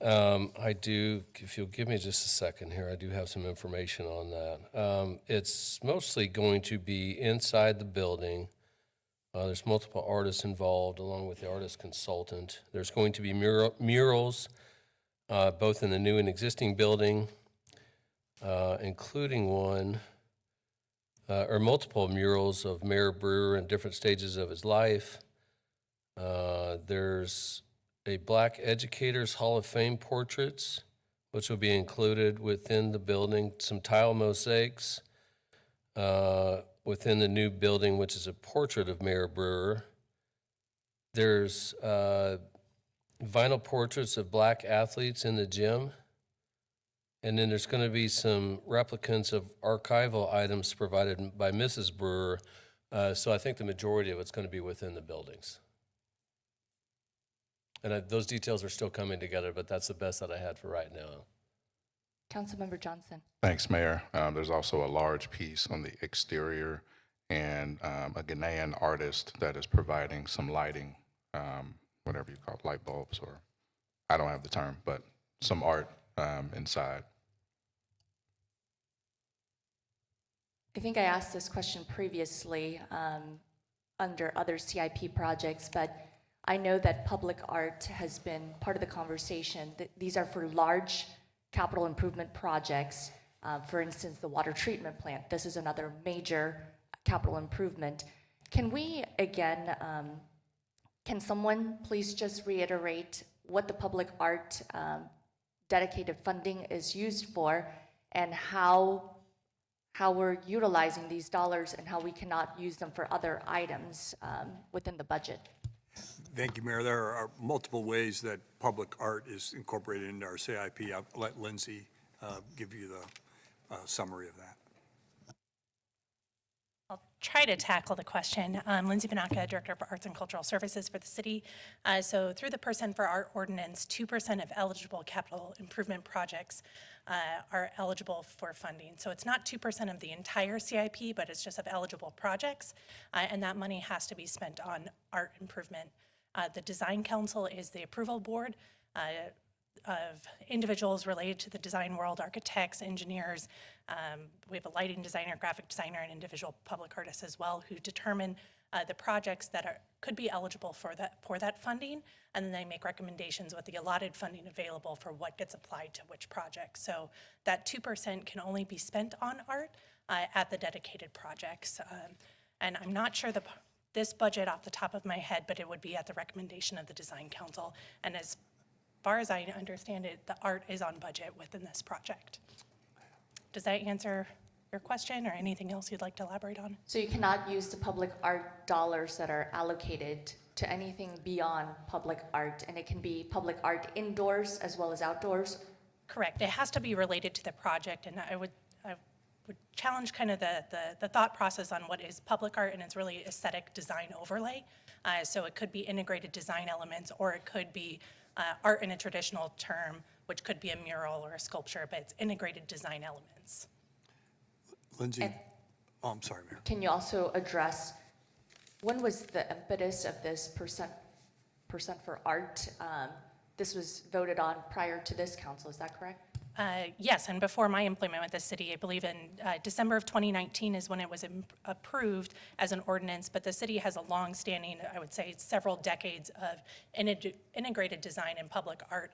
I do, if you'll give me just a second here, I do have some information on that. It's mostly going to be inside the building. There's multiple artists involved along with the artist consultant. There's going to be murals both in the new and existing building, including one or multiple murals of Mayor Brewer in different stages of his life. There's a Black Educators Hall of Fame portraits, which will be included within the building, some tile mosaics within the new building, which is a portrait of Mayor Brewer. There's vinyl portraits of Black athletes in the gym. And then there's going to be some replicants of archival items provided by Mrs. Brewer. So I think the majority of it's going to be within the buildings. And those details are still coming together, but that's the best that I had for right now. Councilmember Johnson. Thanks, Mayor. There's also a large piece on the exterior and a Ghanaian artist that is providing some lighting, whatever you call it, light bulbs, or I don't have the term, but some art inside. I think I asked this question previously under other CIP projects, but I know that public art has been part of the conversation. These are for large capital improvement projects. For instance, the water treatment plant. This is another major capital improvement. Can we, again, can someone please just reiterate what the public art dedicated funding is used for and how we're utilizing these dollars and how we cannot use them for other items within the budget? Thank you, Mayor. There are multiple ways that public art is incorporated into our CIP. I'll let Lindsay give you the summary of that. I'll try to tackle the question. Lindsay Panaka, Director for Arts and Cultural Services for the city. So through the Percent for Art Ordinance, 2% of eligible capital improvement projects are eligible for funding. So it's not 2% of the entire CIP, but it's just of eligible projects. And that money has to be spent on art improvement. The Design Council is the approval board of individuals related to the design world, architects, engineers. We have a lighting designer, graphic designer, and individual public artists as well who determine the projects that could be eligible for that funding, and then they make recommendations with the allotted funding available for what gets applied to which project. So that 2% can only be spent on art at the dedicated projects. And I'm not sure this budget off the top of my head, but it would be at the recommendation of the Design Council. And as far as I understand it, the art is on budget within this project. Does that answer your question or anything else you'd like to elaborate on? So you cannot use the public art dollars that are allocated to anything beyond public art, and it can be public art indoors as well as outdoors? Correct. It has to be related to the project, and I would challenge kind of the thought process on what is public art, and it's really aesthetic design overlay. So it could be integrated design elements, or it could be art in a traditional term, which could be a mural or a sculpture, but it's integrated design elements. Lindsay, oh, I'm sorry, Mayor. Can you also address, when was the impetus of this percent for art? This was voted on prior to this council, is that correct? Yes, and before my employment with the city, I believe in December of 2019 is when it was approved as an ordinance, but the city has a long-standing, I would say, several decades of integrated design and public art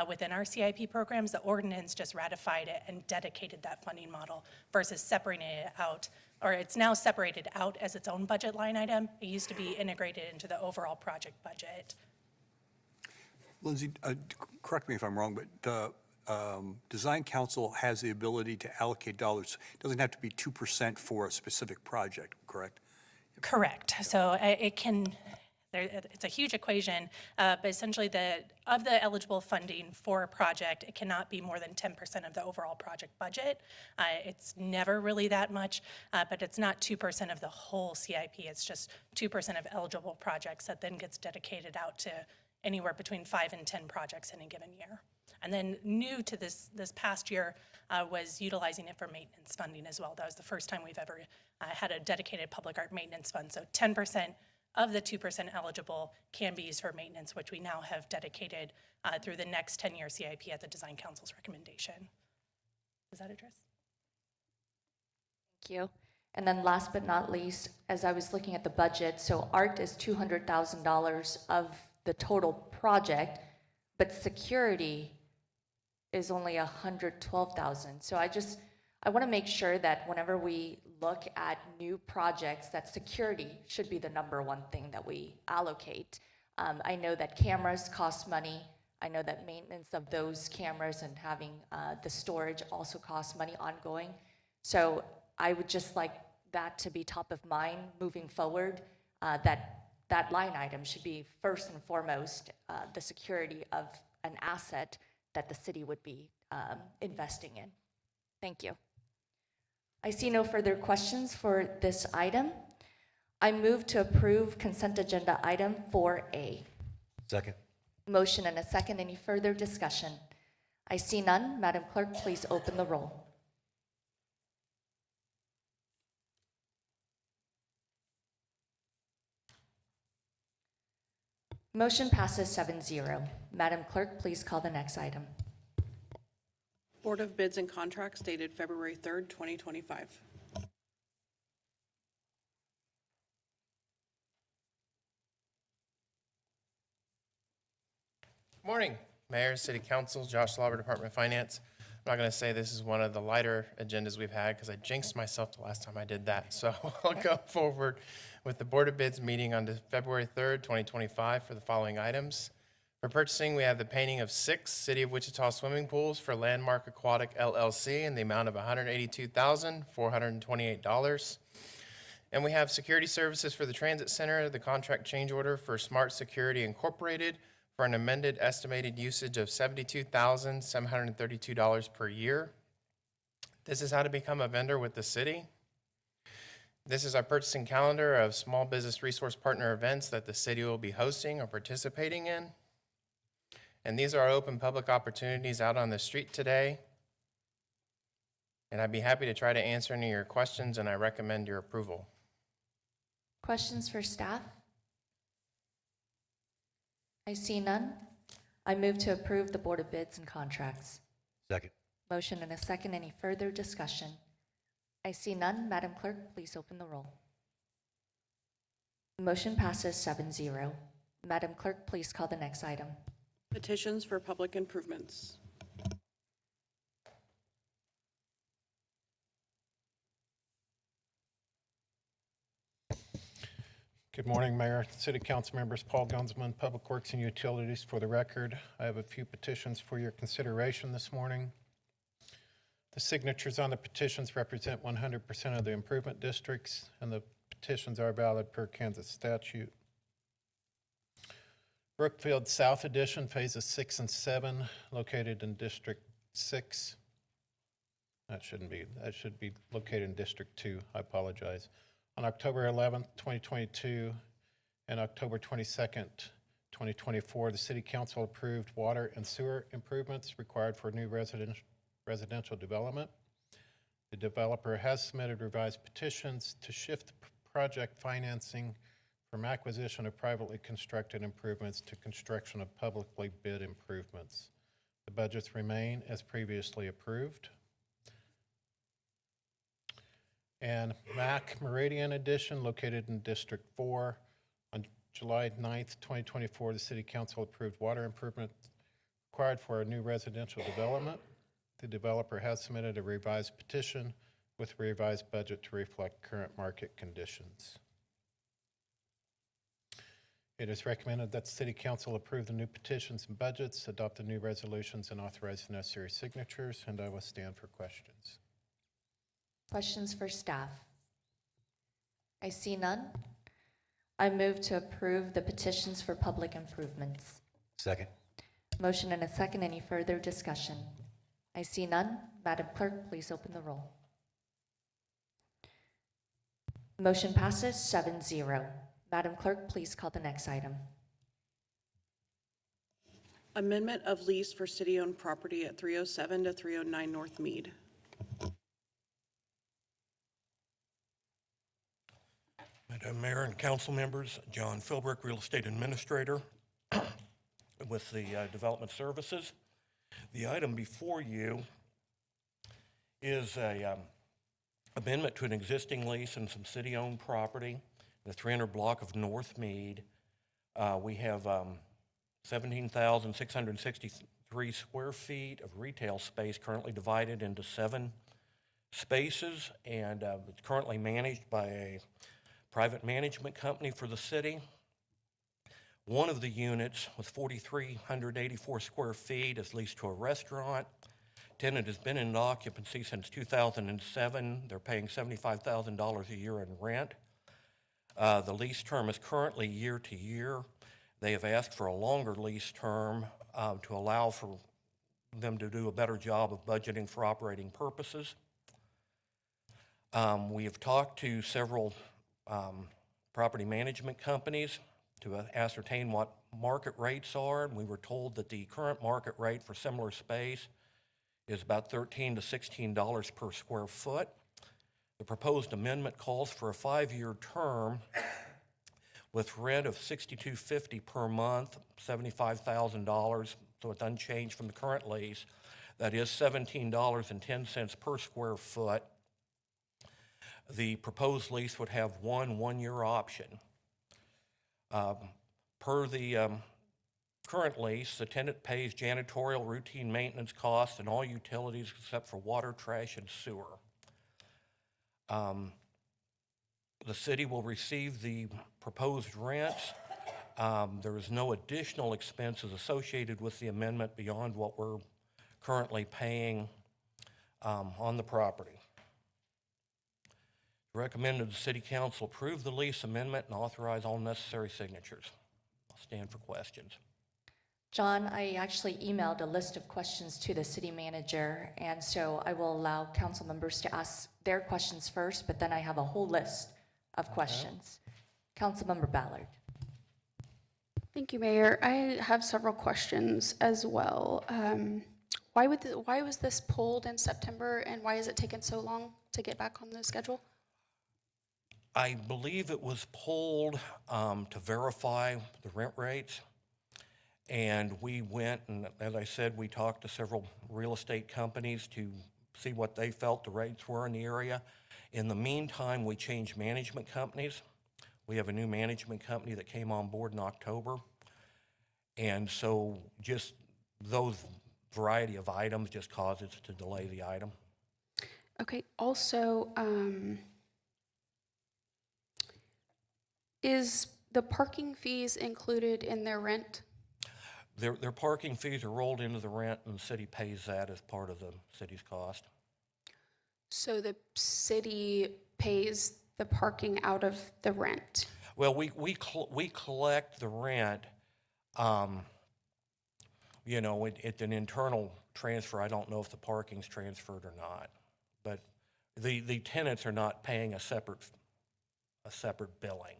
within our CIP programs. The ordinance just ratified it and dedicated that funding model versus separating it out, or it's now separated out as its own budget line item. It used to be integrated into the overall project budget. Lindsay, correct me if I'm wrong, but the Design Council has the ability to allocate dollars. It doesn't have to be 2% for a specific project, correct? Correct. So it can, it's a huge equation, but essentially of the eligible funding for a project, it cannot be more than 10% of the overall project budget. It's never really that much, but it's not 2% of the whole CIP. It's just 2% of eligible projects that then gets dedicated out to anywhere between 5 and 10 projects in a given year. And then new to this past year was utilizing it for maintenance funding as well. That was the first time we've ever had a dedicated public art maintenance fund. So 10% of the 2% eligible can be used for maintenance, which we now have dedicated through the next 10-year CIP at the Design Council's recommendation. Does that address? Thank you. And then last but not least, as I was looking at the budget, so art is $200,000 of the total project, but security is only $112,000. So I want to make sure that whenever we look at new projects, that security should be the number one thing that we allocate. I know that cameras cost money. I know that maintenance of those cameras and having the storage also costs money ongoing. So I would just like that to be top of mind moving forward, that line item should be first and foremost the security of an asset that the city would be investing in. Thank you. I see no further questions for this item. I move to approve consent agenda item 4A. Second. Motion and a second. Any further discussion? I see none. Madam Clerk, please open the roll. Motion passes 7-0. Madam Clerk, please call the next item. Board of Bids and Contracts dated February 3rd, 2025. Morning, Mayor, City Council, Josh Slauber, Department of Finance. I'm not going to say this is one of the lighter agendas we've had because I jinxed myself the last time I did that. So I'll go forward with the Board of Bids meeting on February 3rd, 2025 for the following items. For purchasing, we have the painting of 6 City of Wichita swimming pools for Landmark Aquatic LLC in the amount of $182,428. And we have security services for the Transit Center, the contract change order for Smart Security Incorporated for an amended estimated usage of $72,732 per year. This is how to become a vendor with the city. This is our purchasing calendar of small business resource partner events that the city will be hosting or participating in. And these are our open public opportunities out on the street today. And I'd be happy to try to answer any of your questions, and I recommend your approval. Questions for staff? I see none. I move to approve the Board of Bids and Contracts. Second. Motion and a second. Any further discussion? I see none. Madam Clerk, please open the roll. Motion passes 7-0. Madam Clerk, please call the next item. Petitions for public improvements. Good morning, Mayor, City Council members, Paul Gunsman, Public Works and Utilities. For the record, I have a few petitions for your consideration this morning. The signatures on the petitions represent 100% of the improvement districts, and the petitions are valid per Kansas statute. Brookfield South Edition, Phases 6 and 7, located in District 6. That should be located in District 2, I apologize. On October 11th, 2022, and October 22nd, 2024, the City Council approved water and sewer improvements required for new residential development. The developer has submitted revised petitions to shift the project financing from acquisition of privately constructed improvements to construction of publicly bid improvements. The budgets remain as previously approved. And Mac Meridian Edition, located in District 4. On July 9th, 2024, the City Council approved water improvements required for a new residential development. The developer has submitted a revised petition with a revised budget to reflect current market conditions. It is recommended that the City Council approve the new petitions and budgets, adopt the new resolutions, and authorize the necessary signatures, and I will stand for questions. Questions for staff? I see none. I move to approve the petitions for public improvements. Second. Motion and a second. Any further discussion? I see none. Madam Clerk, please open the roll. Motion passes 7-0. Madam Clerk, please call the next item. Amendment of lease for city-owned property at 307 to 309 North Mead. Madam Mayor and council members, John Philbrick, Real Estate Administrator with the Development Services. The item before you is a amendment to an existing lease and some city-owned property, the 300 block of North Mead. We have 17,663 square feet of retail space currently divided into 7 spaces, and it's currently managed by a private management company for the city. One of the units with 4,384 square feet is leased to a restaurant. Tenant has been in occupancy since 2007. They're paying $75,000 a year in rent. The lease term is currently year to year. They have asked for a longer lease term to allow for them to do a better job of budgeting for operating purposes. We have talked to several property management companies to ascertain what market rates are, and we were told that the current market rate for similar space is about $13 to $16 per square foot. The proposed amendment calls for a 5-year term with rent of $62.50 per month, $75,000, so it's unchanged from the current lease. That is $17.10 per square foot. The proposed lease would have one 1-year option. Per the current lease, the tenant pays janitorial routine maintenance costs and all utilities except for water, trash, and sewer. The city will receive the proposed rents. There is no additional expenses associated with the amendment beyond what we're currently paying on the property. Recommended the City Council approve the lease amendment and authorize all necessary signatures. I'll stand for questions. John, I actually emailed a list of questions to the city manager, and so I will allow council members to ask their questions first, but then I have a whole list of questions. Councilmember Ballard. Thank you, Mayor. I have several questions as well. Why was this pulled in September, and why has it taken so long to get back on the schedule? I believe it was pulled to verify the rent rates. And we went, and as I said, we talked to several real estate companies to see what they felt the rates were in the area. In the meantime, we changed management companies. We have a new management company that came on board in October. And so just those variety of items just caused us to delay the item. Okay, also, is the parking fees included in their rent? Their parking fees are rolled into the rent, and the city pays that as part of the city's cost. So the city pays the parking out of the rent? Well, we collect the rent. You know, it's an internal transfer. I don't know if the parking's transferred or not, but the tenants are not paying a separate billing,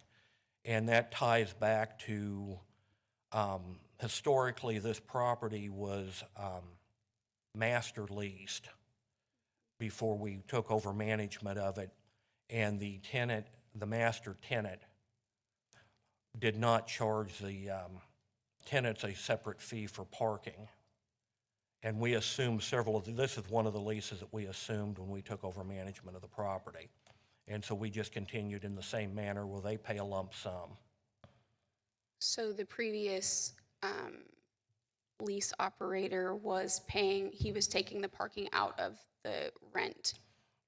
and that ties back to Historically, this property was master leased before we took over management of it, and the tenant, the master tenant, did not charge the tenants a separate fee for parking. And we assumed this is one of the leases that we assumed when we took over management of the property. And so we just continued in the same manner where they pay a lump sum. So the previous lease operator was taking the parking out of the rent.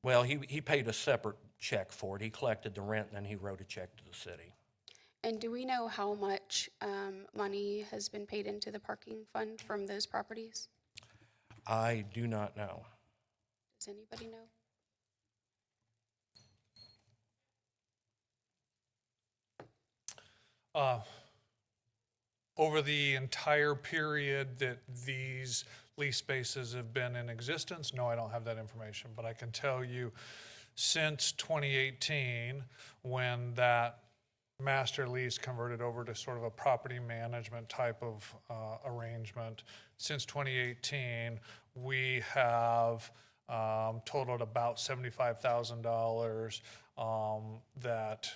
Well, he paid a separate check for it. He collected the rent and then he wrote a check to the city. And do we know how much money has been paid into the parking fund from those properties? I do not know. Does anybody know? Over the entire period that these lease spaces have been in existence, no, I don't have that information, but I can tell you since 2018, when that master lease converted over to sort of a property management type of arrangement, since 2018, we have totaled about $75,000 that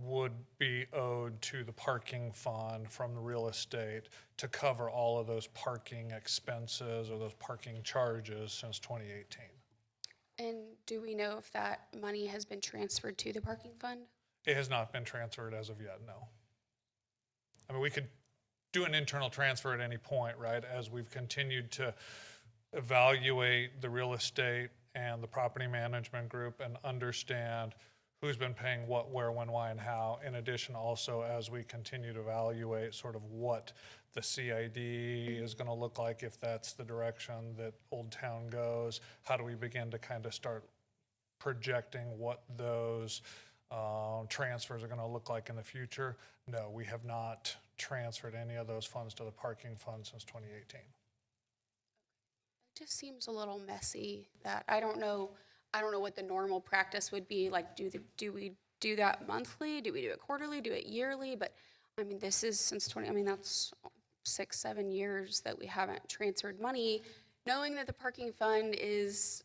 would be owed to the parking fund from the real estate to cover all of those parking expenses or those parking charges since 2018. And do we know if that money has been transferred to the parking fund? It has not been transferred as of yet, no. I mean, we could do an internal transfer at any point, right? As we've continued to evaluate the real estate and the property management group and understand who's been paying what, where, when, why, and how. In addition, also, as we continue to evaluate sort of what the CID is going to look like, if that's the direction that Old Town goes, how do we begin to kind of start projecting what those transfers are going to look like in the future? No, we have not transferred any of those funds to the parking fund since 2018. It just seems a little messy. That I don't know what the normal practice would be. Like, do we do that monthly? Do we do it quarterly? Do it yearly? But I mean, this is since that's 6-7 years that we haven't transferred money, knowing that the parking fund is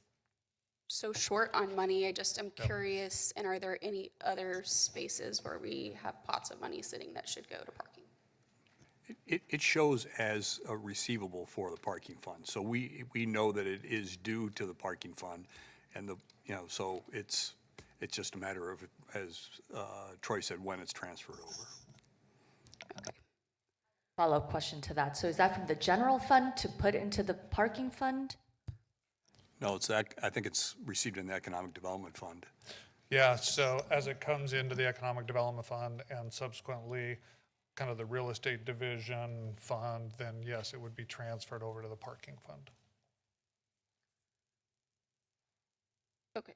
so short on money. I just am curious, and are there any other spaces where we have pots of money sitting that should go to parking? It shows as a receivable for the parking fund. So we know that it is due to the parking fund, and so it's just a matter of, as Troy said, when it's transferred over. Okay. Follow-up question to that. So is that from the general fund to put into the parking fund? No, I think it's received in the Economic Development Fund. Yeah, so as it comes into the Economic Development Fund and subsequently kind of the Real Estate Division Fund, then yes, it would be transferred over to the parking fund. Okay,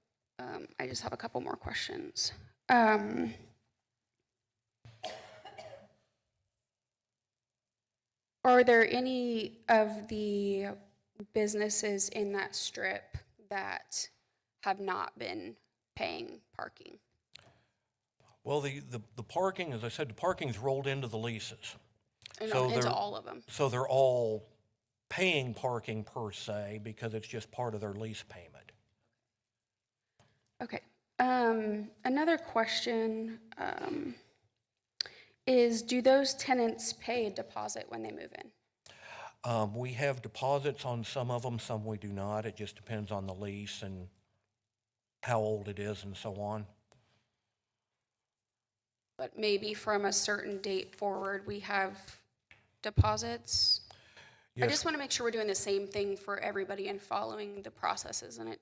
I just have a couple more questions. Are there any of the businesses in that strip that have not been paying parking? Well, the parking, as I said, the parking's rolled into the leases. Into all of them? So they're all paying parking per se because it's just part of their lease payment. Okay. Another question is, do those tenants pay a deposit when they move in? We have deposits on some of them, some we do not. It just depends on the lease and how old it is and so on. But maybe from a certain date forward, we have deposits? Yes. I just want to make sure we're doing the same thing for everybody and following the processes. And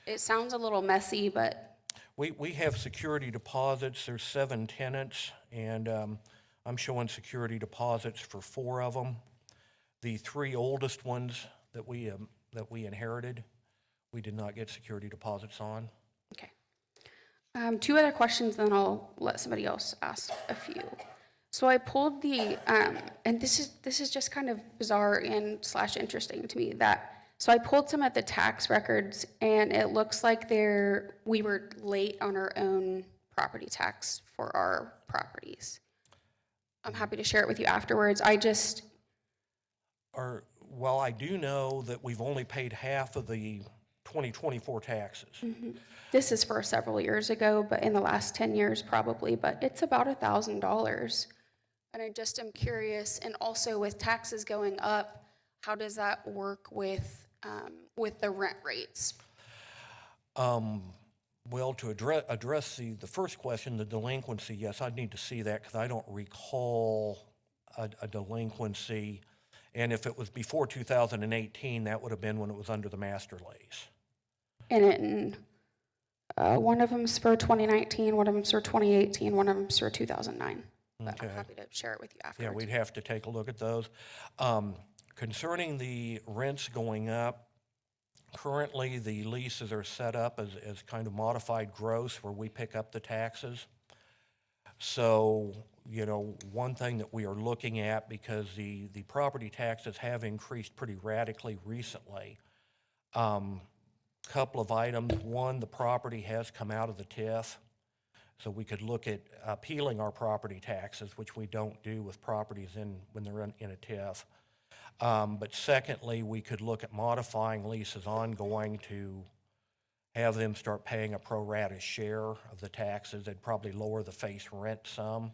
it sounds a little messy, but... We have security deposits. There's 7 tenants, and I'm showing security deposits for 4 of them. The 3 oldest ones that we inherited, we did not get security deposits on. Okay. 2 other questions, then I'll let somebody else ask a few. So I pulled the, and this is just kind of bizarre and / interesting to me, so I pulled some of the tax records, and it looks like we were late on our own property tax for our properties. I'm happy to share it with you afterwards. I just, Well, I do know that we've only paid half of the 2024 taxes. this is for several years ago, but in the last 10 years probably, but it's about $1,000. And I just am curious, and also with taxes going up, how does that work with the rent rates? Well, to address the first question, the delinquency, yes, I'd need to see that because I don't recall a delinquency. And if it was before 2018, that would have been when it was under the master lease. And one of them's for 2019, one of them's for 2018, one of them's for 2009. But I'm Okay. happy to share it with you Yeah, afterwards. we'd have to take a look at those. Concerning the rents going up, currently the leases are set up as kind of modified gross where we pick up the taxes. So, you know, one thing that we are looking at, because the property taxes have increased pretty radically recently, couple of items. One, the property has come out of the TIF. So we could look at appealing our property taxes, which we don't do with properties when they're in a TIF. But secondly, we could look at modifying leases ongoing to have them start paying a pro rata share of the taxes. They'd probably lower the face rent some,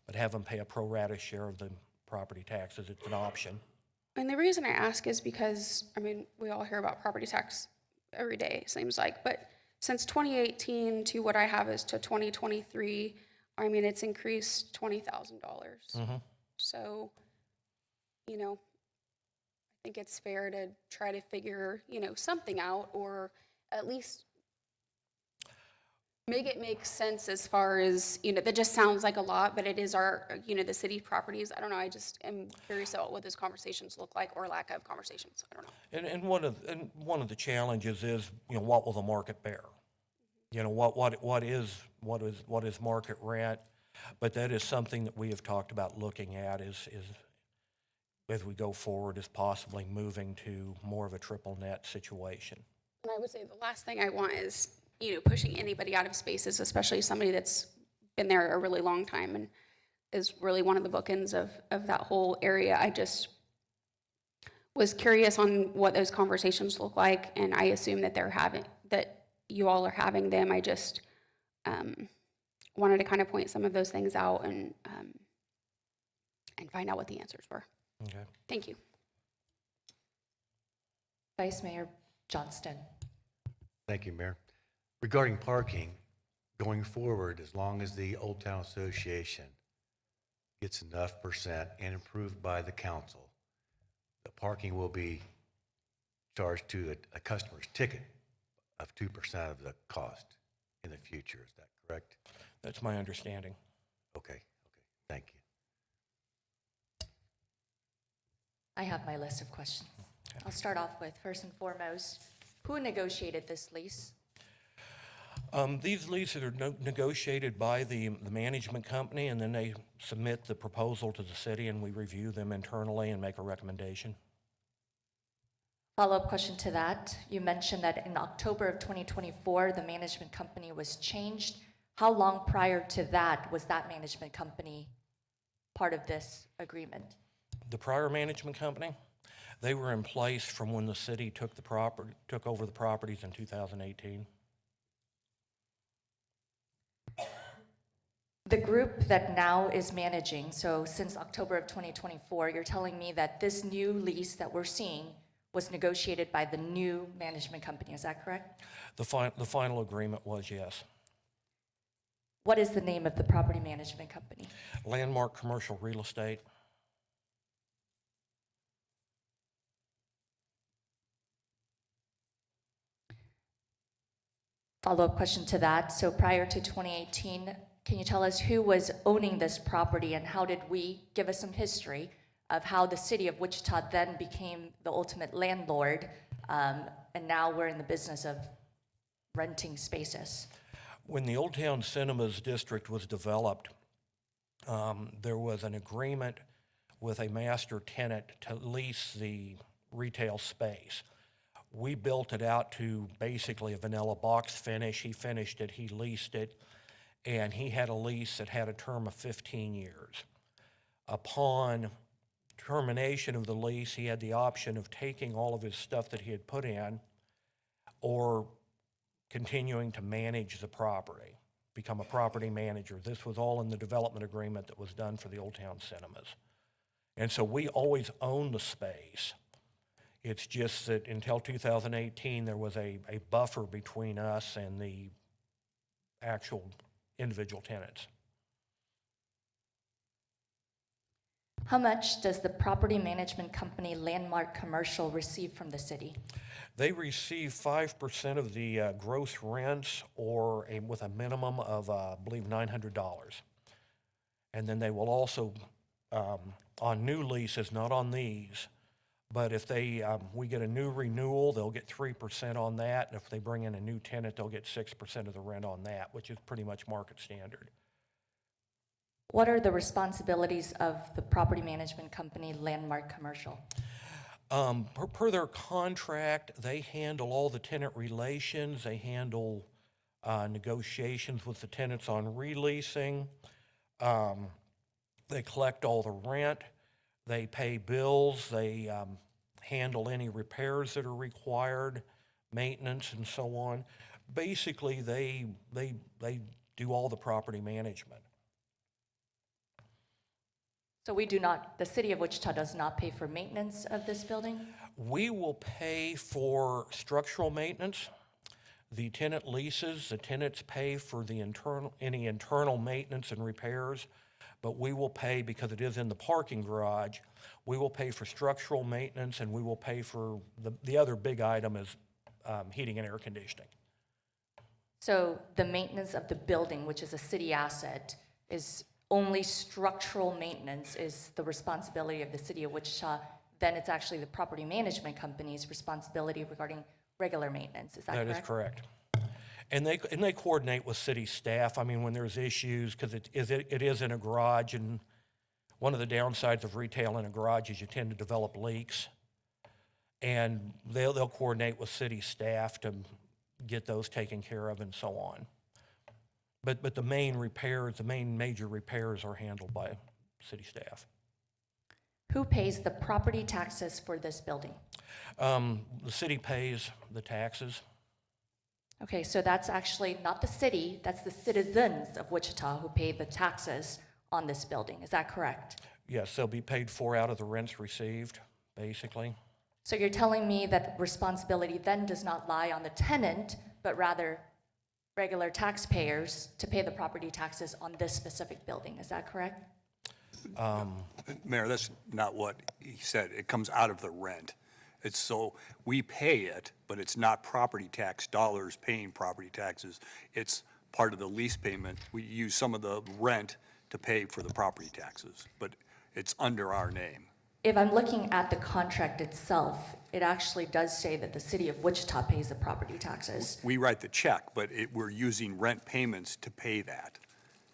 but have them pay a pro rata share of the property taxes. It's an option. And the reason I ask is because, I mean, we all hear about property tax every day, it seems like, but since 2018 to what I have is to 2023, I mean, it's increased $20,000. So, you know, I think it's fair to try to figure, you know, something out, or at least make it make sense as far as, you know, that just sounds like a lot, but it is our, you know, the city properties. I don't know, I just am curious about what those conversations look like, or lack of conversations. I don't know. And one of the challenges is, you know, what will the market bear? You know, what is market rent? But that is something that we have talked about looking at is as we go forward, is possibly moving to more of a triple net situation. And I would say the last thing I want is, you know, pushing anybody out of spaces, especially somebody that's been there a really long time and is really one of the bookends of that whole area. I just was curious on what those conversations look like, and I assume that that you all are having them. I just wanted to kind of point some of those things out and find out what the answers were. Okay. Thank you. Vice Mayor Johnston. Thank you, Mayor. Regarding parking, going forward, as long as the Old Town Association gets enough percent and approved by the council, the parking will be charged to a customer's ticket of 2% of the cost in the future. Is that correct? That's my understanding. Okay, thank you. I have my list of questions. I'll start off with, first and foremost, who negotiated this lease? These leases are negotiated by the management company, and then they submit the proposal to the city, and we review them internally and make a recommendation. Follow-up question to that. You mentioned that in October of 2024, the management company was changed. How long prior to that was that management company part of this agreement? The prior management company, they were in place from when the city took over the properties in 2018. The group that now is managing, so since October of 2024, you're telling me that this new lease that we're seeing was negotiated by the new management company, is that correct? The final agreement was yes. What is the name of the property management company? Landmark Commercial Real Estate. Follow-up question to that. So prior to 2018, can you tell us who was owning this property, and how did we give us some history of how the city of Wichita then became the ultimate landlord, and now we're in the business of renting spaces? When the Old Town Cinemas District was developed, there was an agreement with a master tenant to lease the retail space. We built it out to basically a vanilla box finish. He finished it, he leased it, and he had a lease that had a term of 15 years. upon termination of the lease, he had the option of taking all of his stuff that he had put in or continuing to manage the property, become a property manager. This was all in the development agreement that was done for the Old Town Cinemas. And so we always own the space. It's just that until 2018, there was a buffer between us and the actual individual tenants. How much does the property management company Landmark Commercial receive from the city? They receive 5% of the gross rents with a minimum of, I believe, $900. And then they will also, on new leases, not on these, but if we get a new renewal, they'll get 3% on that. And if they bring in a new tenant, they'll get 6% of the rent on that, which is pretty much market standard. What are the responsibilities of the property management company Landmark Commercial? Per their contract, they handle all the tenant relations. They handle negotiations with the tenants on releasing. They collect all the rent. They pay bills. They handle any repairs that are required, maintenance, and so on. Basically, they do all the property management. So the city of Wichita does not pay for maintenance of this building? We will pay for structural maintenance. The tenant leases, the tenants pay for any internal maintenance and repairs, but we will pay, because it is in the parking garage, we will pay for structural maintenance, and we will pay for the other big item is heating and air conditioning. So the maintenance of the building, which is a city asset, is only structural maintenance is the responsibility of the city of Wichita. Then it's actually the property management company's responsibility regarding regular maintenance. Is that correct? That is correct. And they coordinate with city staff. I mean, when there's issues, because it is in a garage, and one of the downsides of retail in a garage is you tend to develop leaks. And they'll coordinate with city staff to get those taken care of and so on. But the main major repairs are handled by city staff. Who pays the property taxes for this building? The city pays the taxes. Okay, so that's actually not the city, that's the citizens of Wichita who pay the taxes on this building. Is that correct? Yes, they'll be paid for out of the rents received, basically. So you're telling me that responsibility then does not lie on the tenant, but rather regular taxpayers to pay the property taxes on this specific building. Is that correct? Mayor, that's not what he said. It comes out of the rent. It's so we pay it, but it's not property tax dollars paying property taxes. It's part of the lease payment. We use some of the rent to pay for the property taxes, but it's under our name. If I'm looking at the contract itself, it actually does say that the city of Wichita pays the property taxes. We write the check, but we're using rent payments to pay that.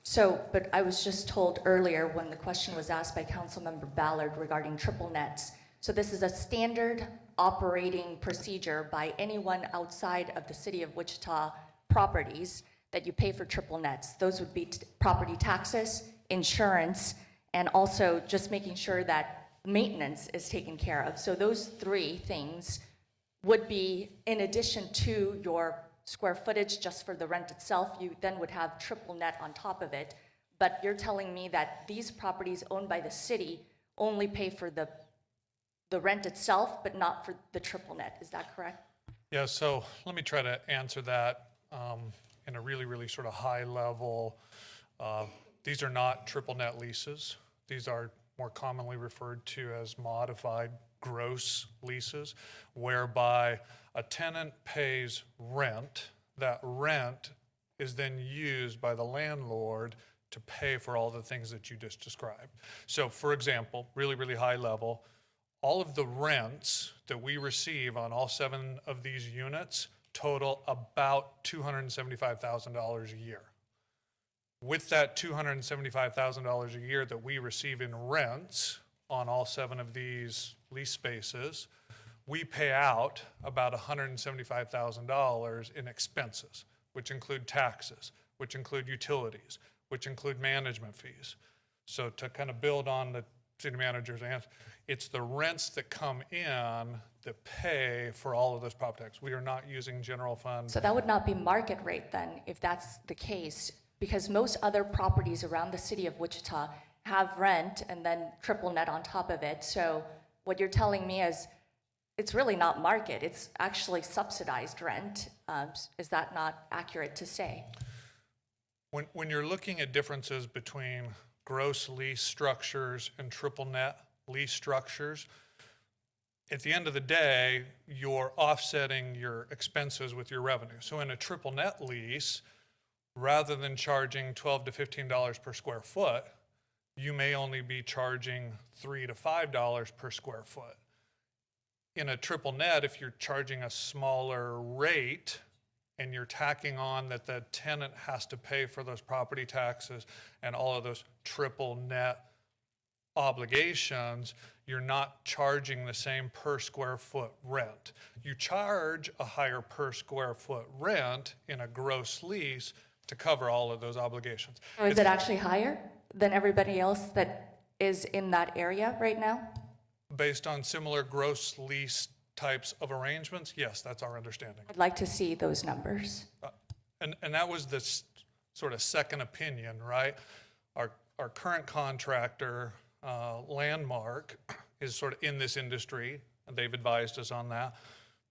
So, but I was just told earlier when the question was asked by Councilmember Ballard regarding triple nets. So this is a standard operating procedure by anyone outside of the city of Wichita properties that you pay for triple nets. Those would be property taxes, insurance, and also just making sure that maintenance is taken care of. So those three things would be in addition to your square footage just for the rent itself. You then would have triple net on top of it. But you're telling me that these properties owned by the city only pay for the rent itself, but not for the triple net. Is that correct? Yeah, so let me try to answer that in a really, really sort of high level. These are not triple net leases. These are more commonly referred to as modified gross leases, whereby a tenant pays rent. That rent is then used by the landlord to pay for all the things that you just described. So for example, really, really high level, all of the rents that we receive on all 7 of these units total about $275,000 a year. With that $275,000 a year that we receive in rents on all 7 of these lease spaces, we pay out about $175,000 in expenses, which include taxes, which include utilities, which include management fees. So to kind of build on the city manager's answer, it's the rents that come in that pay for all of those prop tax. We are not using general fund. So that would not be market rate then, if that's the case, because most other properties around the city of Wichita have rent and then triple net on top of it. So what you're telling me is it's really not market, it's actually subsidized rent. Is that not accurate to say? When you're looking at differences between gross lease structures and triple net lease structures, at the end of the day, you're offsetting your expenses with your revenue. So in a triple net lease, rather than charging $12 to $15 per square foot, you may only be charging $3 to $5 per square foot. In a triple net, if you're charging a smaller rate and you're tacking on that the tenant has to pay for those property taxes and all of those triple net obligations, you're not charging the same per square foot rent. You charge a higher per square foot rent in a gross lease to cover all of those obligations. So is it actually higher than everybody else that is in that area right now? Based on similar gross lease types of arrangements, yes, that's our understanding. I'd like to see those numbers. And that was the sort of second opinion, right? Our current contractor, Landmark, is sort of in this industry, and they've advised us on that.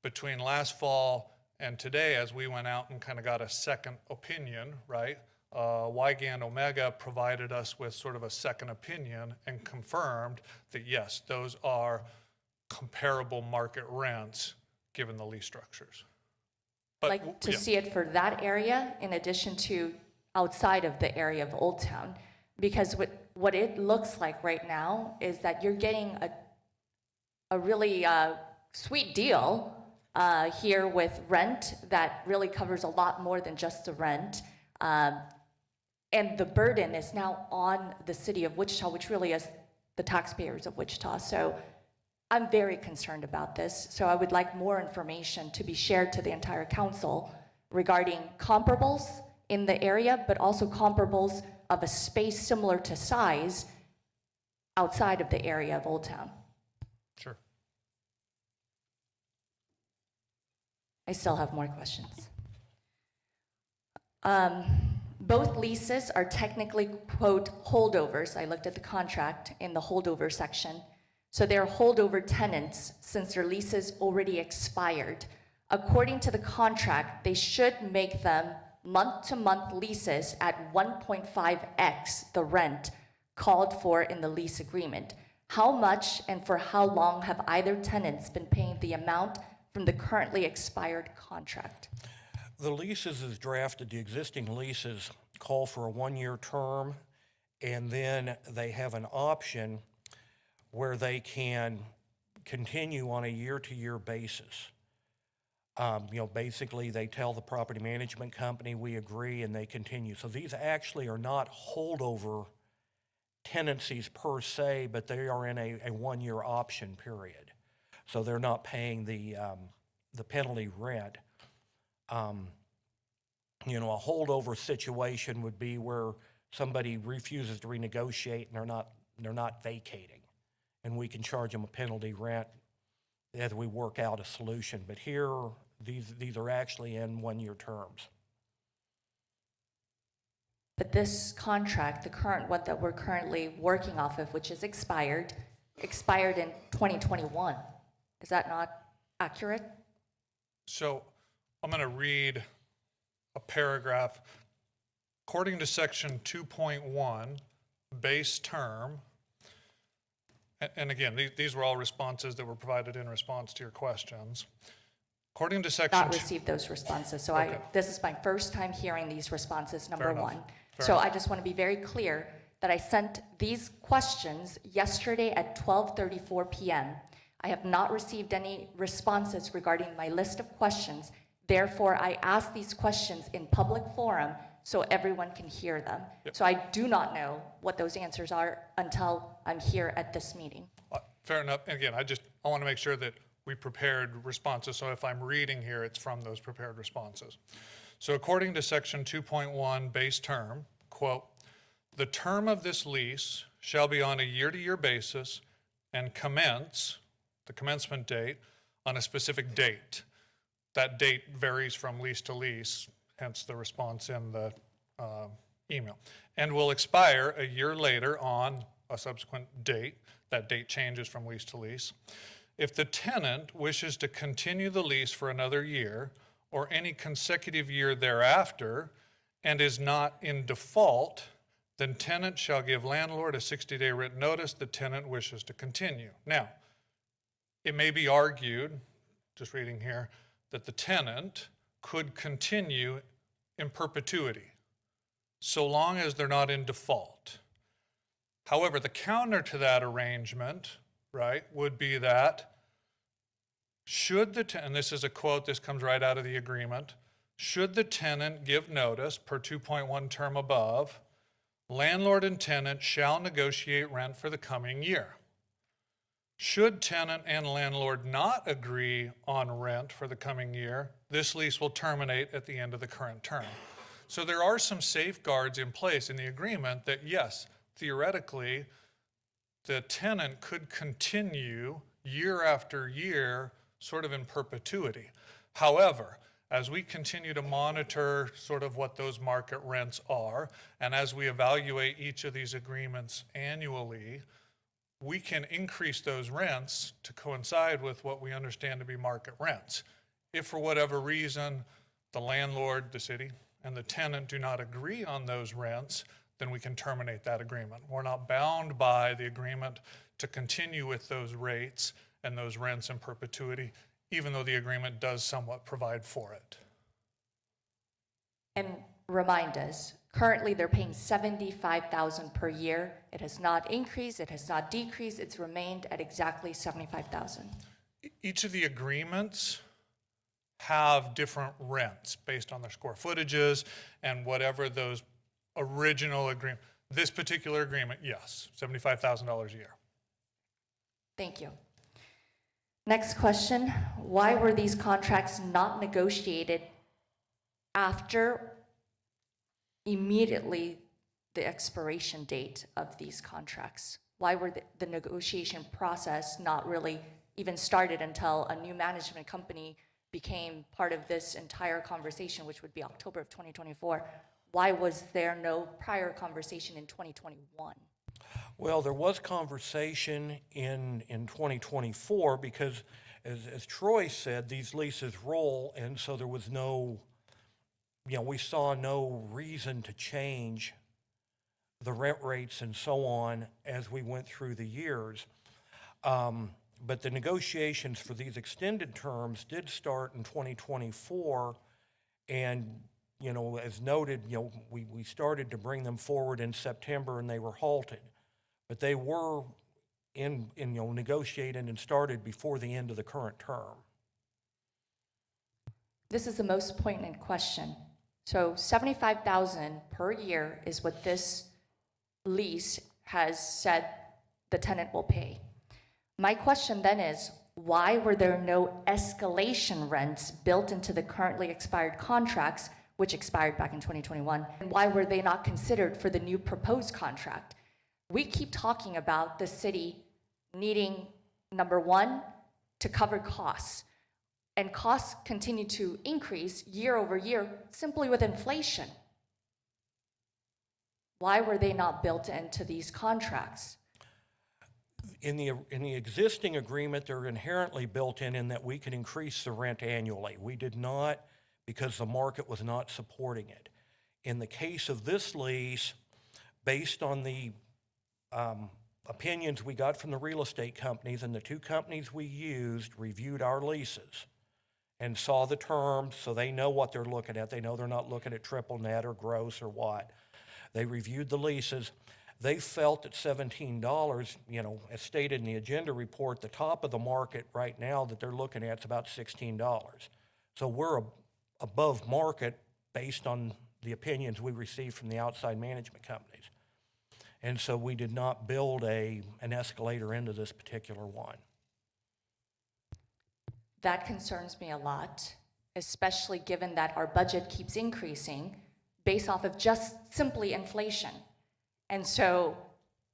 Between last fall and today, as we went out and kind of got a second opinion, right? Wygand Omega provided us with sort of a second opinion and confirmed that yes, those are comparable market rents given the lease structures. I'd like to see it for that area in addition to outside of the area of Old Town. Because what it looks like right now is that you're getting a really sweet deal here with rent that really covers a lot more than just the rent. And the burden is now on the city of Wichita, which really is the taxpayers of Wichita. So I'm very concerned about this. So I would like more information to be shared to the entire council regarding comparables in the area, but also comparables of a space similar to size outside of the area of Old Town. Sure. I still have more questions. Both leases are technically, quote, holdovers. I looked at the contract in the holdover section. So they're holdover tenants since their leases already expired. According to the contract, they should make them month-to-month leases at 1.5x the rent called for in the lease agreement. How much and for how long have either tenants been paying the amount from the currently expired contract? The leases as drafted, the existing leases call for a one-year term, and then they have an option where they can continue on a year-to-year basis. Basically they tell the property management company, we agree, and they continue. So these actually are not holdover tenancies per se, but they are in a one-year option period. So they're not paying the penalty rent. A holdover situation would be where somebody refuses to renegotiate and they're not vacating, and we can charge them a penalty rent as we work out a solution. But here, these are actually in one-year terms. But this contract, the current one that we're currently working off of, which is expired in 2021. Is that not accurate? So I'm going to read a paragraph. According to section 2.1, base term, and again, these were all responses that were provided in response to your questions. According to section... Not received those responses, so Okay. this is my first time hearing these responses, number one. Fair So enough. I just want to be very clear that I sent these questions yesterday at 12:34 p.m. I have not received any responses regarding my list of questions. Therefore, I asked these questions in public forum so everyone can hear them. So I do not know what those answers are until I'm here at this meeting. Fair enough. And again, I want to make sure that we prepared responses, so if I'm reading here, it's from those prepared responses. So according to section 2.1 base term, quote, The term of this lease shall be on a year-to-year basis and commence, the commencement date, on a specific date. That date varies from lease to lease, hence the response in the email, and will expire a year later on a subsequent date. That date changes from lease to lease. If the tenant wishes to continue the lease for another year or any consecutive year thereafter and is not in default, then tenant shall give landlord a 60-day written notice the tenant wishes to continue. Now, it may be argued, just reading here, that the tenant could continue in perpetuity, so long as they're not in default. However, the counter to that arrangement, right, would be that should the tenant, and this is a quote, this comes right out of the agreement, should the tenant give notice per 2.1 term above, landlord and tenant shall negotiate rent for the coming year. Should tenant and landlord not agree on rent for the coming year, this lease will terminate at the end of the current term. So there are some safeguards in place in the agreement that, yes, theoretically, the tenant could continue year after year, sort of in perpetuity. However, as we continue to monitor sort of what those market rents are, and as we evaluate each of these agreements annually, we can increase those rents to coincide with what we understand to be market rents. If for whatever reason the landlord, the city, and the tenant do not agree on those rents, then we can terminate that agreement. We're not bound by the agreement to continue with those rates and those rents in perpetuity, even though the agreement does somewhat provide for it. And remind us, currently they're paying $75,000 per year. It has not increased, it has not decreased, it's remained at exactly $75,000. Each of the agreements have different rents based on their square footages and whatever those original agreement. This particular agreement, yes, $75,000 a year. Thank you. Next question, why were these contracts not negotiated after immediately the expiration date of these contracts? Why were the negotiation process not really even started until a new management company became part of this entire conversation, which would be October of 2024? Why was there no prior conversation in 2021? Well, there was conversation in 2024 because, as Troy said, these leases roll, and so there was no, we saw no reason to change the rent rates and so on as we went through the years. But the negotiations for these extended terms did start in 2024, and as noted, we started to bring them forward in September, and they were halted. But they were negotiated and started before the end of the current term. This is the most poignant question. So $75,000 per year is what this lease has said the tenant will pay. My question then is, why were there no escalation rents built into the currently expired contracts, which expired back in 2021? And why were they not considered for the new proposed contract? We keep talking about the city needing, number one, to cover costs. And costs continue to increase year over year simply with inflation. Why were they not built into these contracts? In the existing agreement, they're inherently built in that we can increase the rent annually. We did not, because the market was not supporting it. In the case of this lease, based on the opinions we got from the real estate companies, and the two companies we used reviewed our leases and saw the terms, so they know what they're looking at. They know they're not looking at triple net or gross or what. They reviewed the leases. They felt that $17, as stated in the agenda report, the top of the market right now that they're looking at is about $16. So we're above market based on the opinions we received from the outside management companies. And so we did not build an escalator into this particular one. That concerns me a lot, especially given that our budget keeps increasing based off of just simply inflation. And so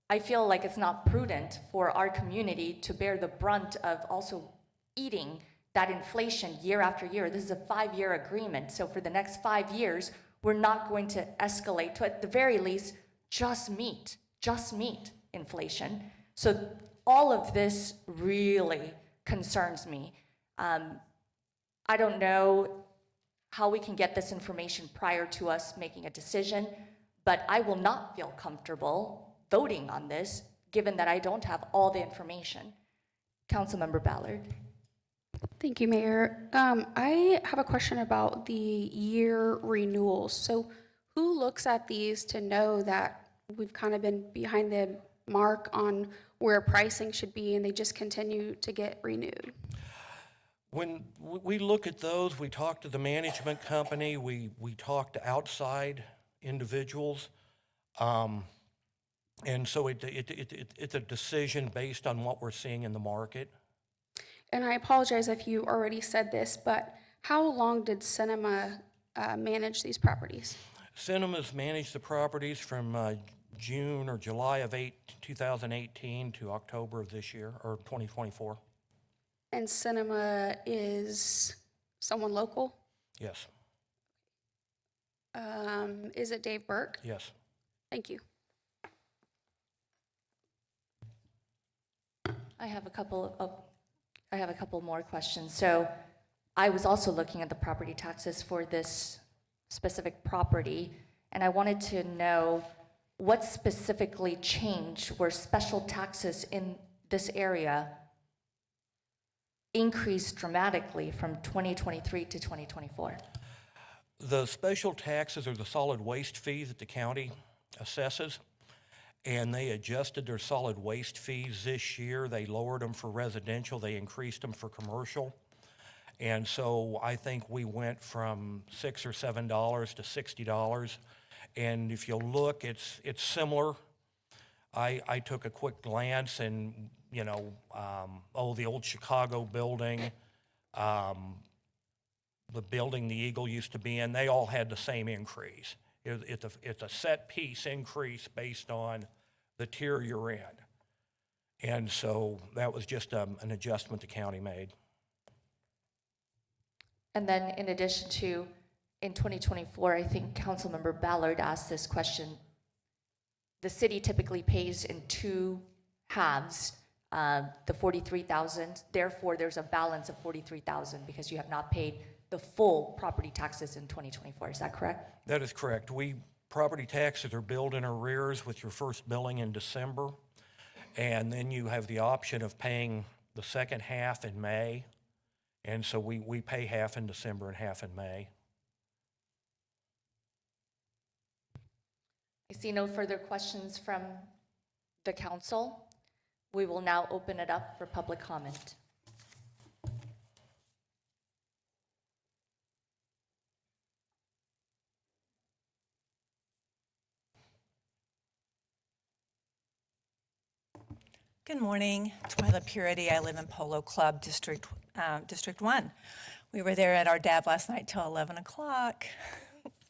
I feel like it's not prudent for our community to bear the brunt of also eating that inflation year after year. This is a 5-year agreement. So for the next 5 years, we're not going to escalate to, at the very least, just meet inflation. So all of this really concerns me. I don't know how we can get this information prior to us making a decision, but I will not feel comfortable voting on this, given that I don't have all the information. Councilmember Ballard. Thank you, Mayor. I have a question about the year renewals. So who looks at these to know that we've kind of been behind the mark on where pricing should be and they just continue to get renewed? When we look at those, we talk to the management company, we talk to outside individuals. And so it's a decision based on what we're seeing in the market. And I apologize if you already said this, but how long did Cinema manage these properties? Cinema's managed the properties from June or July of 2018 to October of this year, or 2024. And Cinema is someone local? Yes. Is it Dave Burke? Yes. Thank you. I have a couple more questions. So I was also looking at the property taxes for this specific property, and I wanted to know what specifically changed where special taxes in this area increased dramatically from 2023 to 2024. The special taxes are the solid waste fees that the county assesses, and they adjusted their solid waste fees this year. They lowered them for residential, they increased them for commercial. And so I think we went from $6 or $7 to $60. And if you look, it's similar. I took a quick glance and, you know, the old Chicago building, the building the Eagle used to be in, they all had the same increase. It's a set piece increase based on the tier you're in. And so that was just an adjustment the county made. And then in addition to, in 2024, I think Councilmember Ballard asked this question. The city typically pays in 2 halves, the $43,000. Therefore, there's a balance of $43,000 because you have not paid the full property taxes in 2024. Is that correct? That is correct. Property taxes are billed in arrears with your first billing in December, and then you have the option of paying the second half in May. And so we pay half in December and half in May. I see no further questions from the council. We will now open it up for public comment. Good morning, Twyla Purity. I live in Polo Club, District 1. We were there at our DAB last night till 11 o'clock.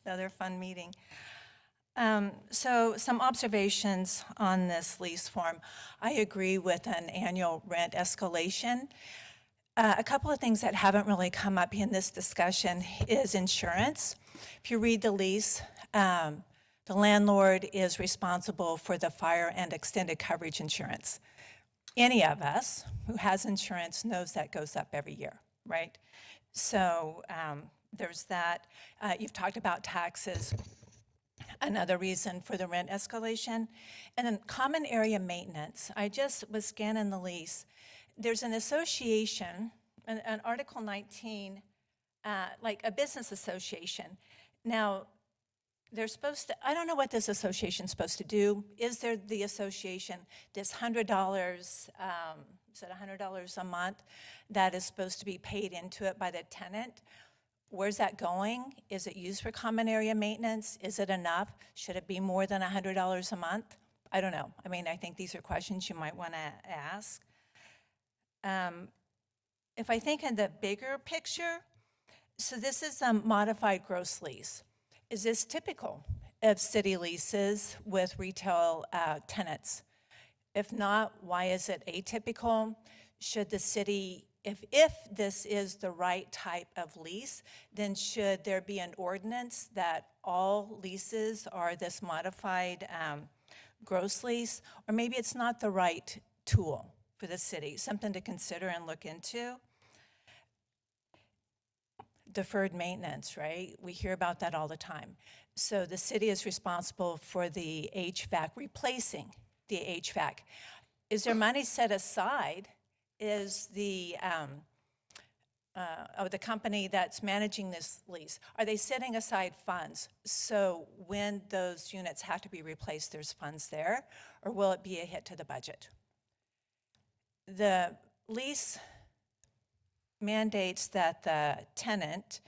Another fun meeting. So some observations on this lease form. I agree with an annual rent escalation. A couple of things that haven't really come up in this discussion is insurance. If you read the lease, the landlord is responsible for the fire and extended coverage insurance. Any of us who has insurance knows that goes up every year, right? So there's that. You've talked about taxes, another reason for the rent escalation. And then common area maintenance. I just was scanning the lease. There's an association, an Article 19, like a business association. Now, they're supposed to, I don't know what this association's supposed to do. Is there the association, this $100, is it $100 a month that is supposed to be paid into it by the tenant? Where's that going? Is it used for common area maintenance? Is it enough? Should it be more than $100 a month? I don't know. I mean, I think these are questions you might want to ask. If I think in the bigger picture, so this is a modified gross lease. Is this typical? of city leases with retail tenants? If not, why is it atypical? Should the city, if this is the right type of lease, then should there be an ordinance that all leases are this modified gross lease? Or maybe it's not the right tool for the city, something to consider and look into. Deferred maintenance, right? We hear about that all the time. So the city is responsible for the HVAC, replacing the HVAC. Is there money set aside? Is the company that's managing this lease, are they setting aside funds? So when those units have to be replaced, there's funds there, or will it be a hit to the budget? The lease mandates that the tenant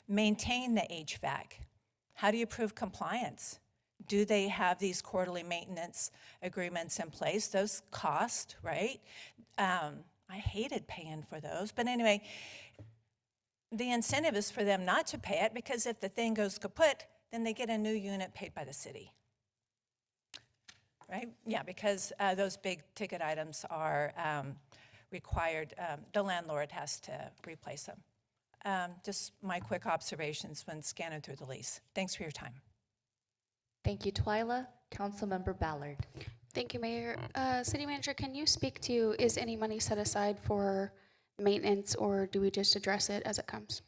maintain the HVAC. How do you prove compliance? Do they have these quarterly maintenance agreements in place? Those cost, right? I hated paying for those, but anyway, the incentive is for them not to pay it, because if the thing goes kaput, then they get a new unit paid by the city. Right? Yeah, because those big ticket items are required, the landlord has to replace them. Just my quick observations when scanning through the lease. Thanks for your time. Thank you, Twyla. Councilmember Ballard. Thank you, Mayor. City Manager, can you speak to, is any money set aside for maintenance, or do we just address it as it comes?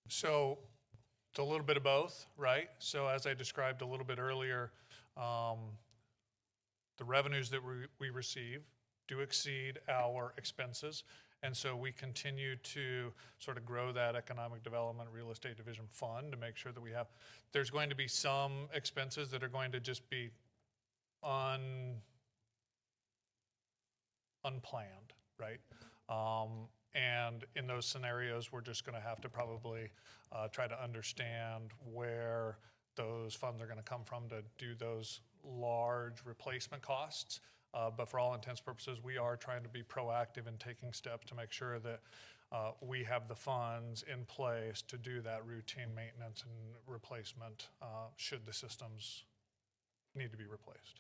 So it's a little bit of both, right? So as I described a little bit earlier, the revenues that we receive do exceed our expenses. And so we continue to sort of grow that economic development real estate division fund to make sure that we have, there's going to be some expenses that are going to just be unplanned, right? And in those scenarios, we're just going to have to probably try to understand where those funds are going to come from to do those large replacement costs. But for all intents and purposes, we are trying to be proactive in taking steps to make sure that we have the funds in place to do that routine maintenance and replacement should the systems need to be replaced.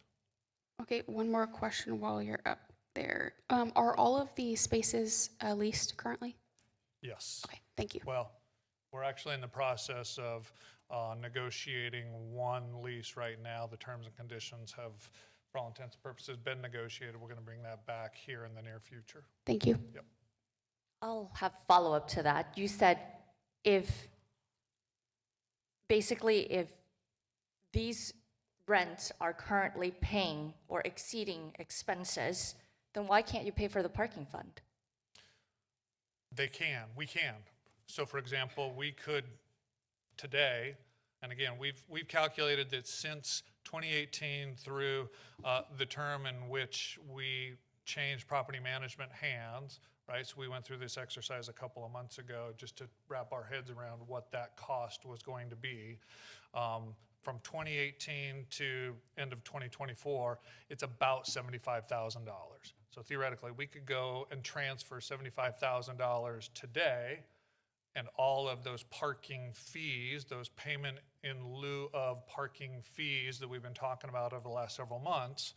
Okay, one more question while you're up there. Are all of the spaces leased currently? Yes. Okay, thank you. Well, we're actually in the process of negotiating one lease right now. The terms and conditions have, for all intents and purposes, been negotiated. We're going to bring that back here in the near future. Thank you. Yep. I'll have follow-up to that. You said if these rents are currently paying or exceeding expenses, then why can't you pay for the parking fund? They can. We can. So, for example, we could today, and again, we've calculated that since 2018 through the term in which we changed property management hands, right? So we went through this exercise a couple of months ago just to wrap our heads around what that cost was going to be. From 2018 to end of 2024, it's about $75,000. So theoretically, we could go and transfer $75,000 today, and all of those parking fees, those payment in lieu of parking fees that we've been talking about over the last several months,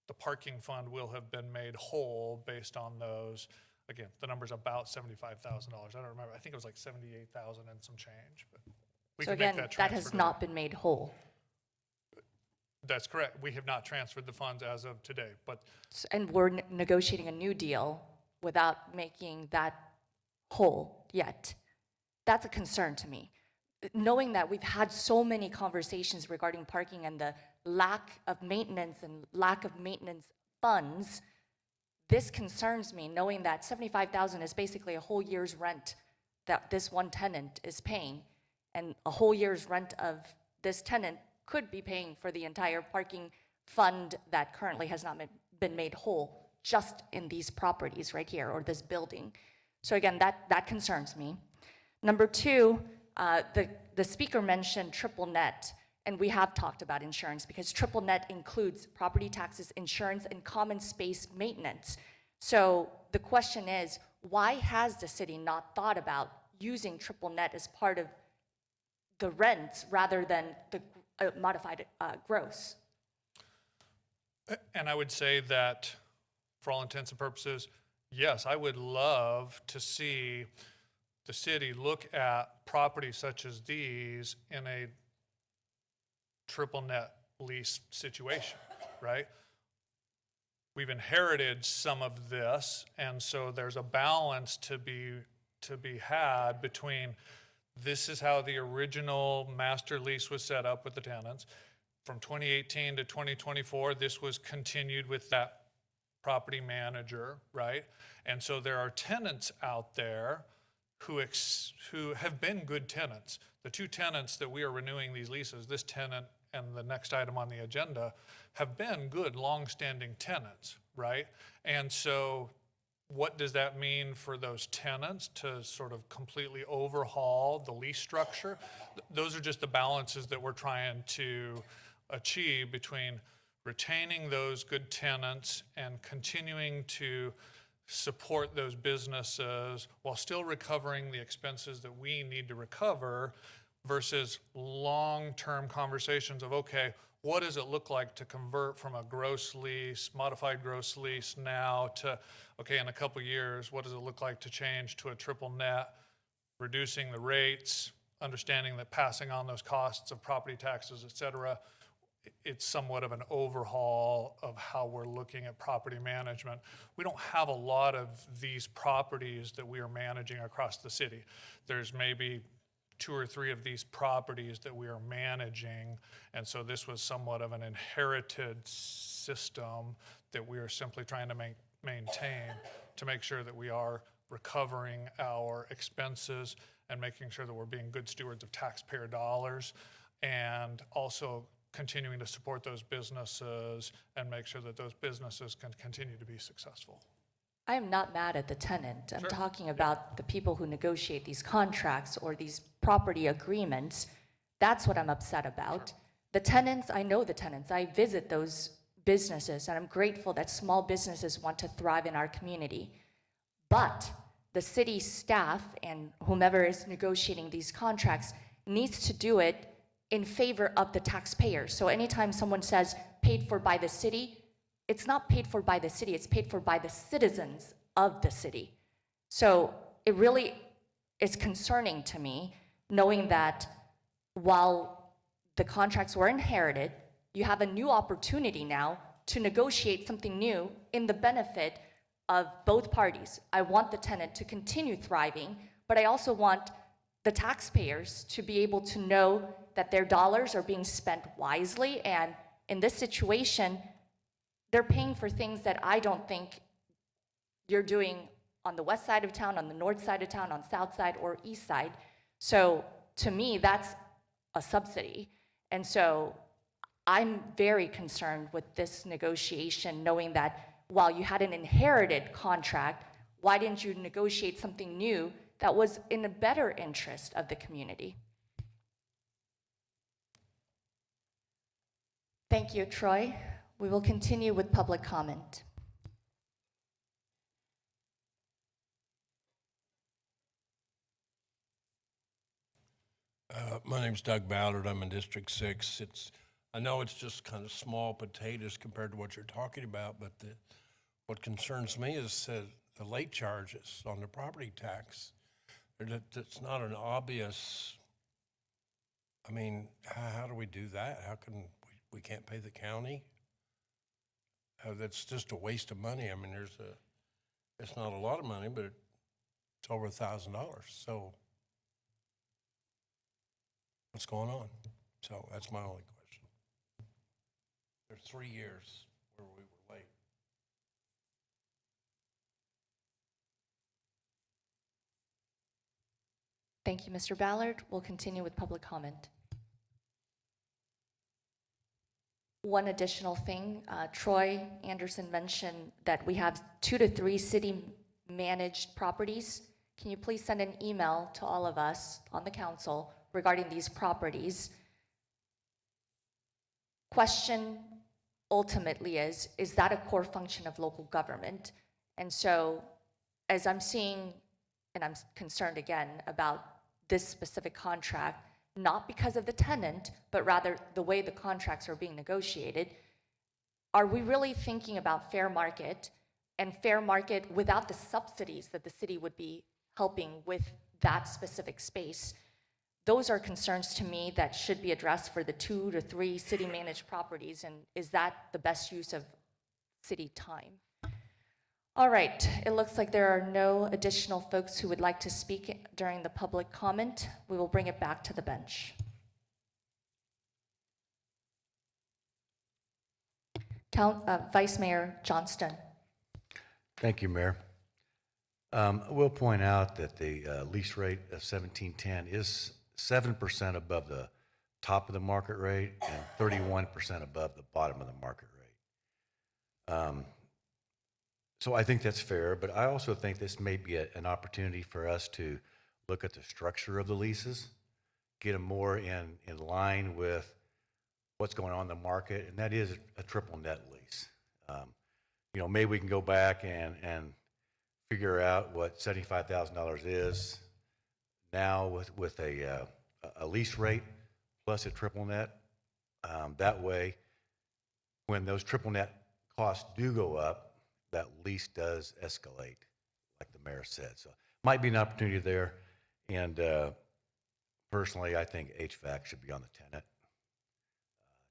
the parking fund will have been made whole based on those. Again, the number's about $75,000. I don't remember. I think it was like $78,000 and some change. But we So can make again, that transfer has today. not been made whole. That's correct. We have not transferred the funds as of today, but And we're negotiating a new deal without making that whole yet. That's a concern to me. Knowing that we've had so many conversations regarding parking and the lack of maintenance and lack of maintenance funds, this concerns me, knowing that $75,000 is basically a whole year's rent that this one tenant is paying, and a whole year's rent of this tenant could be paying for the entire parking fund that currently has not been made whole just in these properties right here, or this building. So again, that concerns me. Number two, the speaker mentioned triple net, and we have talked about insurance because triple net includes property taxes, insurance, and common space maintenance. So the question is, why has the city not thought about using triple net as part of the rent rather than the modified gross? And I would say that, for all intents and purposes, yes, I would love to see the city look at properties such as these in a triple net lease situation, right? We've inherited some of this, and so there's a balance to be had between this is how the original master lease was set up with the tenants. From 2018 to 2024, this was continued with that property manager, right? And so there are tenants out there who have been good tenants. The two tenants that we are renewing these leases, this tenant and the next item on the agenda, have been good, long-standing tenants, right? And so what does that mean for those tenants to sort of completely overhaul the lease structure? Those are just the balances that we're trying to achieve between retaining those good tenants and continuing to support those businesses while still recovering the expenses that we need to recover, versus long-term conversations of, okay, what does it look like to convert from a gross lease, modified gross lease now to, okay, in a couple years, what does it look like to change to a triple net, reducing the rates, understanding that passing on those costs of property taxes, et cetera. It's somewhat of an overhaul of how we're looking at property management. We don't have a lot of these properties that we are managing across the city. There's maybe 2 or 3 of these properties that we are managing, and so this was somewhat of an inherited system that we are simply trying to maintain to make sure that we are recovering our expenses and making sure that we're being good stewards of taxpayer dollars, and also continuing to support those businesses and make sure that those businesses can continue to be successful. I am not mad at the tenant. I'm talking about the people who negotiate these contracts or these property agreements. That's what I'm upset about. The tenants, I know the tenants. I visit those businesses, and I'm grateful that small businesses want to thrive in our community. But the city staff and whomever is negotiating these contracts needs to do it in favor of the taxpayers. So anytime someone says paid for by the city, it's not paid for by the city, it's paid for by the citizens of the city. So it really is concerning to me knowing that while the contracts were inherited, you have a new opportunity now to negotiate something new in the benefit of both parties. I want the tenant to continue thriving, but I also want the taxpayers to be able to know that their dollars are being spent wisely, and in this situation, they're paying for things that I don't think you're doing on the west side of town, on the north side of town, on south side or east side. So to me, that's a subsidy. And so I'm very concerned with this negotiation, knowing that while you had an inherited contract, why didn't you negotiate something new that was in the better interest of the community? Thank you, Troy. We will continue with public comment. My name's Doug Ballard. I'm in District 6. I know it's just kind of small potatoes compared to what you're talking about, but what concerns me is the late charges on the property tax. It's not an obvious, I mean, how do we do that? How can we can't pay the county? That's just a waste of money. I mean, it's not a lot of money, but it's over $1,000. So what's going on? So that's my only question. There's 3 years where we were late. Thank you, Mr. Ballard. We'll continue with public comment. One additional thing, Troy Anderson mentioned that we have 2 to 3 city-managed properties. Can you please send an email to all of us on the council regarding these properties? Question ultimately is that a core function of local government? And so as I'm seeing, and I'm concerned again about this specific contract, not because of the tenant, but rather the way the contracts are being negotiated, are we really thinking about fair market and fair market without the subsidies that the city would be helping with that specific space? Those are concerns to me that should be addressed for the 2 to 3 city-managed properties, and is that the best use of city time? All right, it looks like there are no additional folks who would like to speak during the public comment. We will bring it back to the bench. Vice Mayor Johnston. Thank you, Mayor. I will point out that the lease rate of 1710 is 7% above the top of the market rate and 31% above the bottom of the market rate. So I think that's fair, but I also think this may be an opportunity for us to look at the structure of the leases, get them more in line with what's going on in the market, and that is a triple net lease. Maybe we can go back and figure out what $75,000 is now with a lease rate plus a triple net. That way, when those triple net costs do go up, that lease does escalate, like the mayor said. So might be an opportunity there. And personally, I think HVAC should be on the tenant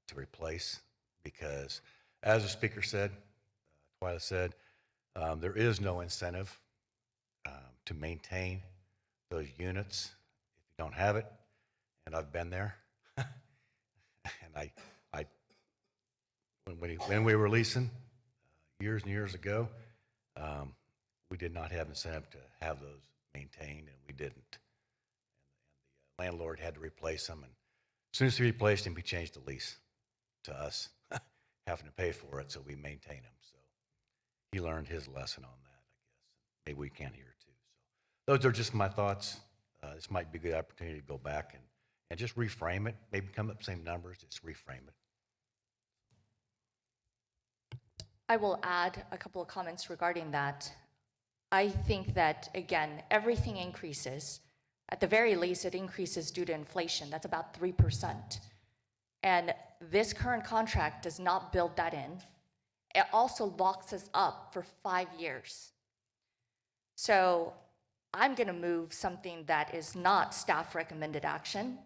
to replace, because as the speaker said, Twyla said, there is no incentive to maintain those units if you don't have it. And I've been there. And when we were leasing years and years ago, we did not have incentive to have those maintained, and we didn't. And the landlord had to replace them. And as soon as he replaced them, he changed the lease to us having to pay for it, so we maintain them. So he learned his lesson on that, I guess. Maybe we can here too. So those are just my thoughts. This might be a good opportunity to go back and just reframe it. Maybe come up with the same numbers, just reframe it. I will add a couple of comments regarding that. I think that, again, everything increases. At the very least, it increases due to inflation. That's about 3%. And this current contract does not build that in. It also locks us up for 5 years. So I'm going to move something that is not staff recommended action.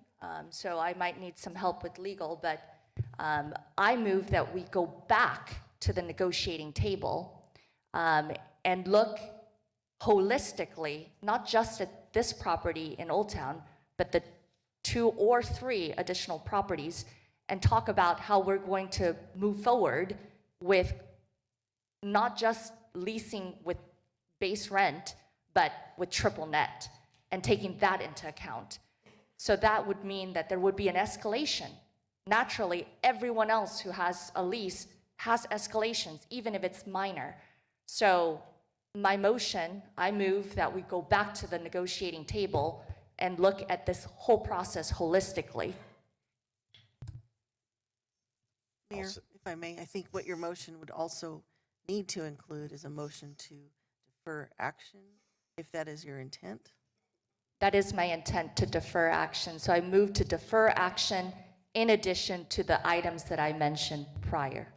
So I might need some help with legal, but I move that we go back to the negotiating table and look holistically, not just at this property in Old Town, but the 2 or 3 additional properties, and talk about how we're going to move forward with not just leasing with base rent, but with triple net, and taking that into account. So that would mean that there would be an escalation. Naturally, everyone else who has a lease has escalations, even if it's minor. So my motion, I move that we go back to the negotiating table and look at this whole process holistically. Mayor, if I may, I think what your motion would also need to include is a motion to defer action, if that is your intent. That is my intent, to defer action. So I move to defer action in addition to the items that I mentioned prior.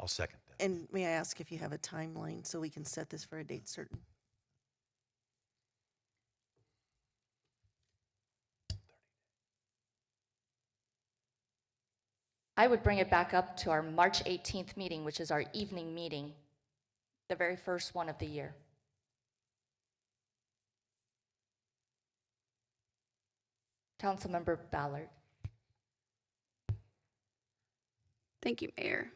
I'll second that. And may I ask if you have a timeline so we can set this for a date certain? I would bring it back up to our March 18th meeting, which is our evening meeting, the very first one of the year. Councilmember Ballard. Thank you, Mayor.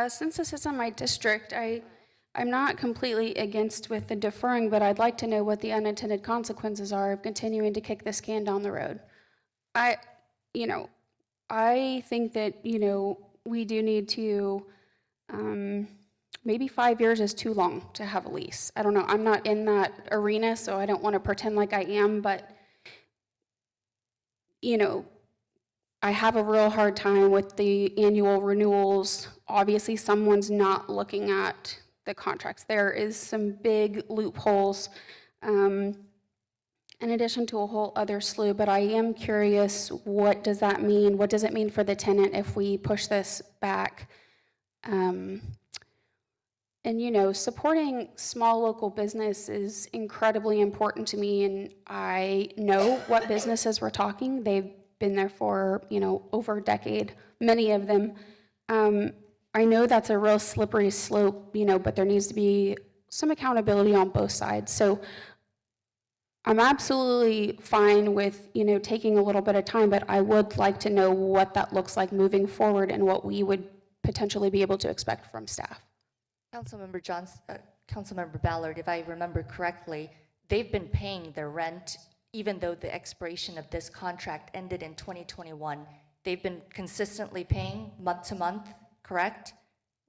Since this is in my district, I'm not completely against with the deferring, but I'd like to know what the unintended consequences are of continuing to kick this can down the road. I think that, we do need to, maybe 5 years is too long to have a lease. I don't know. I'm not in that arena, so I don't want to pretend like I am, but, I have a real hard time with the annual renewals. Obviously, someone's not looking at the contracts. There is some big loopholes in addition to a whole other slew, but I am curious, what does that mean? What does it mean for the tenant if we push this back? And, you know, supporting small local business is incredibly important to me, and I know what businesses we're talking. They've been there for, you know, over a decade, many of them. I know that's a real slippery slope, you know, but there needs to be some accountability on both sides. So I'm absolutely fine with, you know, taking a little bit of time, but I would like to know what that looks like moving forward and what we would potentially be able to expect from staff. Councilmember Ballard, if I remember correctly, they've been paying their rent even though the expiration of this contract ended in 2021. They've been consistently paying month to month, correct?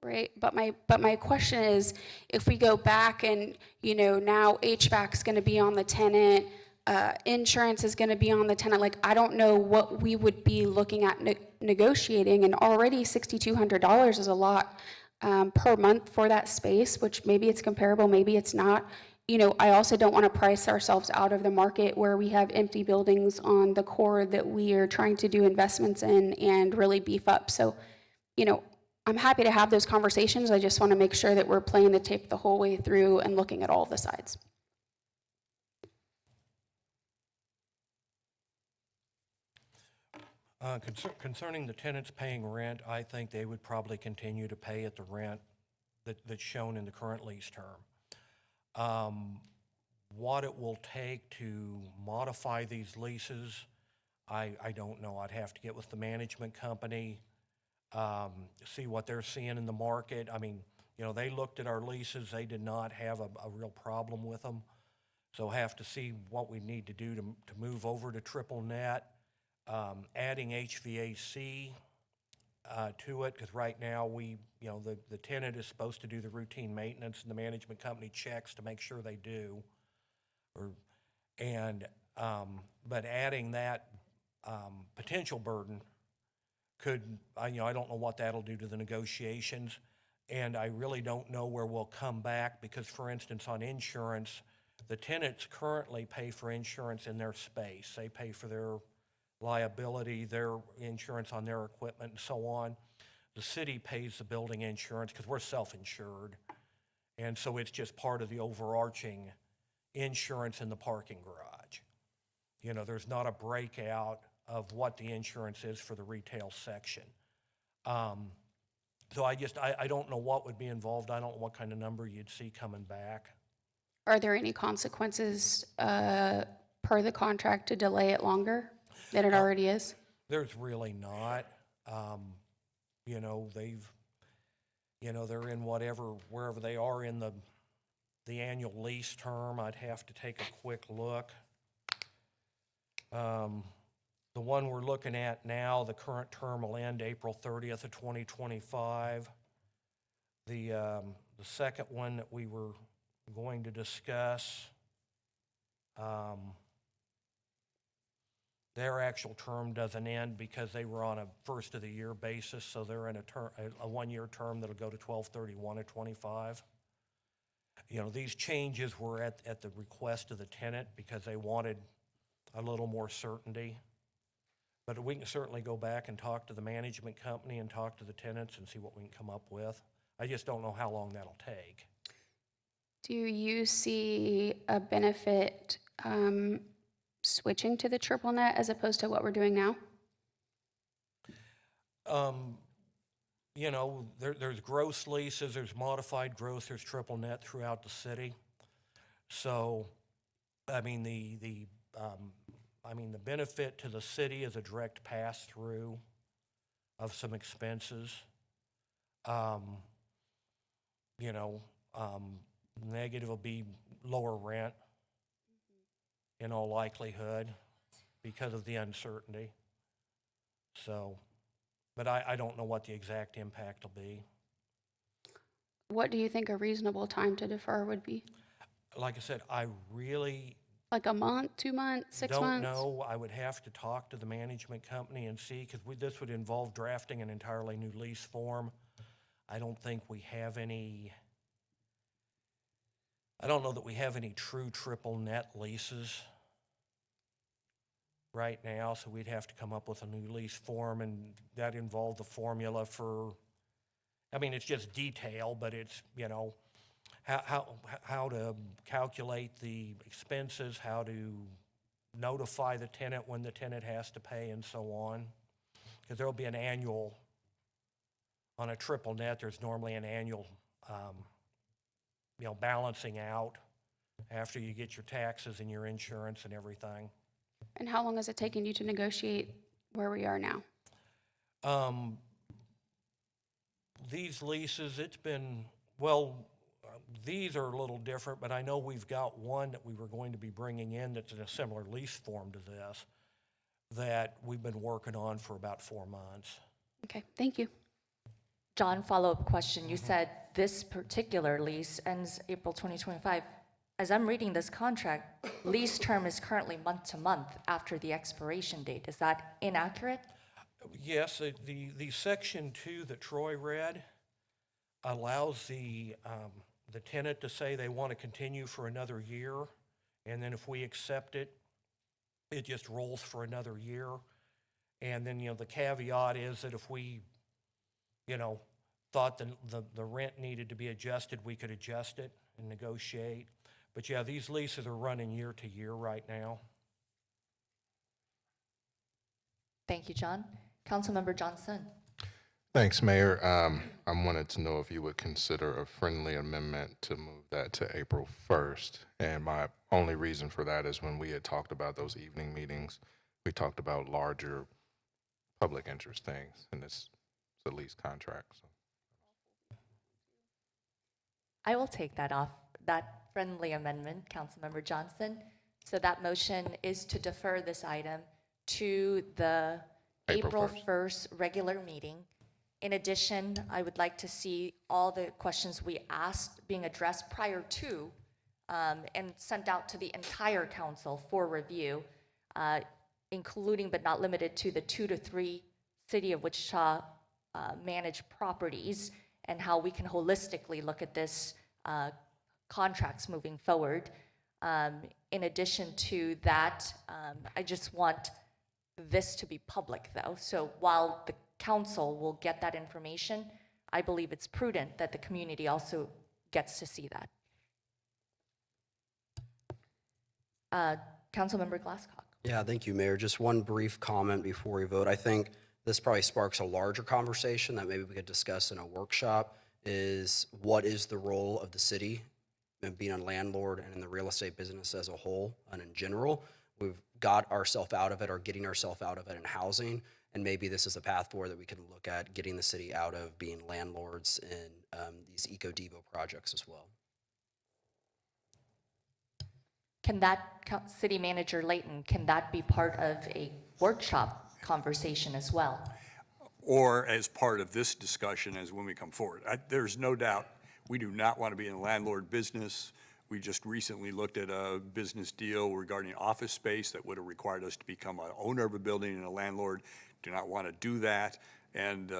Right, but my question is, if we go back and, you know, now HVAC's going to be on the tenant, insurance is going to be on the tenant, like, I don't know what we would be looking at negotiating, and already $6,200 is a lot per month for that space, which maybe it's comparable, maybe it's not. You know, I also don't want to price ourselves out of the market where we have empty buildings on the core that we are trying to do investments in and really beef up. So, you know, I'm happy to have those conversations. I just want to make sure that we're playing the tape the whole way through and looking at all the sides. Concerning the tenants paying rent, I think they would probably continue to pay at the rent that's shown in the current lease term. What it will take to modify these leases, I don't know. I'd have to get with the management company, see what they're seeing in the market. I mean, you know, they looked at our leases. They did not have a real problem with them. So have to see what we need to do to move over to triple net. Adding HVAC to it, because right now the tenant is supposed to do the routine maintenance, and the management company checks to make sure they do. But adding that potential burden could, I don't know what that'll do to the negotiations, and I really don't know where we'll come back, because, for instance, on insurance, the tenants currently pay for insurance in their space. They pay for their liability, their insurance on their equipment, and so on. The city pays the building insurance because we're self-insured, and so it's just part of the overarching insurance in the parking garage. You know, there's not a breakout of what the insurance is for the retail section. So I don't know what would be involved. I don't know what kind of number you'd see coming back. Are there any consequences per the contract to delay it longer than it already is? There's really not. You know, they're in wherever they are in the annual lease term. I'd have to take a quick look. The one we're looking at now, the current term will end April 30th of 2025. The second one that we were going to discuss, their actual term doesn't end because they were on a first of the year basis, so they're in a 1 year term that'll go to 12/31 of 25. You know, these changes were at the request of the tenant because they wanted a little more certainty. But we can certainly go back and talk to the management company and talk to the tenants and see what we can come up with. I just don't know how long that'll take. Do you see a benefit switching to the triple net as opposed to what we're doing now? You know, there's gross leases, there's modified gross, there's triple net throughout the city. So, I mean, the benefit to the city is a direct pass-through of some expenses. Negative will be lower rent in all likelihood because of the uncertainty. So, but I don't know what the exact impact will be. What do you think a reasonable time to defer would be? Like I said, I really Like a month, 2 months, 6 months? don't know. I would have to talk to the management company and see, because this would involve drafting an entirely new lease form. I don't think we have any I don't know that we have any true triple net leases right now, so we'd have to come up with a new lease form, and that involved the formula for, I mean, it's just detail, but it's, you know, how to calculate the expenses, how to notify the tenant when the tenant has to pay, and so on. Because there'll be an annual, on a triple net, there's normally an annual, you know, balancing out after you get your taxes and your insurance and everything. And how long has it taken you to negotiate where we are now? These leases, it's been, well, these are a little different, but I know we've got one that we were going to be bringing in that's in a similar lease form to this that we've been working on for about 4 months. Okay, thank you. John, follow-up question. You said this particular lease ends April 2025. As I'm reading this contract, lease term is currently month to month after the expiration date. Is that inaccurate? Yes, the section 2 that Troy read allows the tenant to say they want to continue for another year, and then if we accept it, it just rolls for another year. And then, you know, the caveat is that if we, you know, thought the rent needed to be adjusted, we could adjust it and negotiate. But yeah, these leases are running year to year right now. Thank you, John. Councilmember Johnson. Thanks, Mayor. I wanted to know if you would consider a friendly amendment to move that to April 1st. And my only reason for that is when we had talked about those evening meetings, we talked about larger public interest things, and it's a lease contract. So. I will take that off, that friendly amendment, Councilmember Johnson. So that motion is to defer this item to the April 1st regular meeting. In addition, I would like to see all the questions we asked being addressed prior to and sent out to the entire council for review, including but not limited to the 2 to 3 City of Wichita managed properties and how we can holistically look at this contracts moving forward. In addition to that, I just want this to be public though. So while the council will get that information, I believe it's prudent that the community also gets to see that. Councilmember Glasscock. Yeah, thank you, Mayor. Just one brief comment before we vote. I think this probably sparks a larger conversation that maybe we could discuss in a workshop, is what is the role of the city in being a landlord and in the real estate business as a whole and in general. We've got ourselves out of it or getting ourselves out of it in housing, and maybe this is a path forward that we can look at getting the city out of being landlords in these eco-devo projects as well. Can that, City Manager Layton, can that be part of a workshop conversation as well? Or as part of this discussion as when we come forward. There's no doubt we do not want to be in the landlord business. We just recently looked at a business deal regarding office space that would have required us to become an owner of a building and a landlord. Do not want to do that. And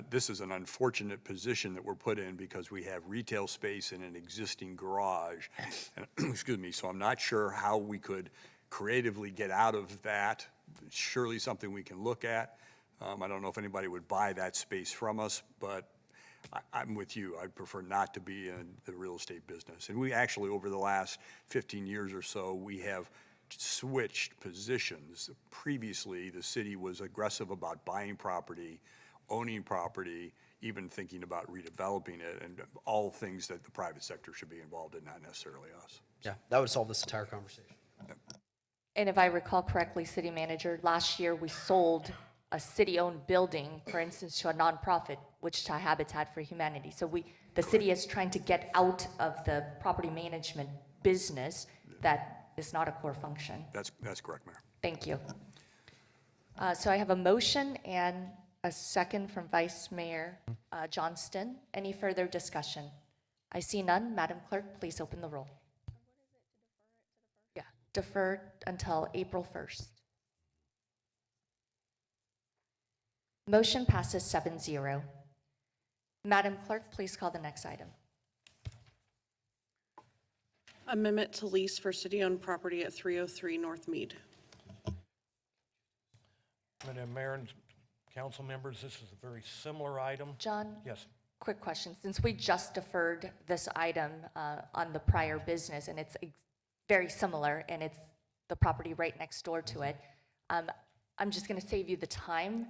this is an unfortunate position that we're put in because we have retail space in an existing garage. And, excuse me, so I'm not sure how we could creatively get out of that. Surely something we can look at. I don't know if anybody would buy that space from us, but I'm with you. I'd prefer not to be in the real estate business. And we actually, over the last 15 years or so, we have switched positions. Previously, the city was aggressive about buying property, owning property, even thinking about redeveloping it, and all things that the private sector should be involved in, not necessarily us. Yeah, that would solve this entire conversation. And if I recall correctly, City Manager, last year we sold a city-owned building, for instance, to a nonprofit, Wichita Habitat for Humanity. So the city is trying to get out of the property management business that is not a core function. That's correct, Mayor. Thank you. So I have a motion and a second from Vice Mayor Johnston. Any further discussion? I see none. Madam Clerk, please open the roll. Yeah, defer until April 1st. Motion passes 7-0. Madam Clerk, please call the next item. Amendment to lease for city-owned property at 303 North Mead. Madam Mayor and council members, this is a very similar item. John? Yes. Quick question. Since we just deferred this item on the prior business, and it's very similar, and it's the property right next door to it, I'm just going to save you the time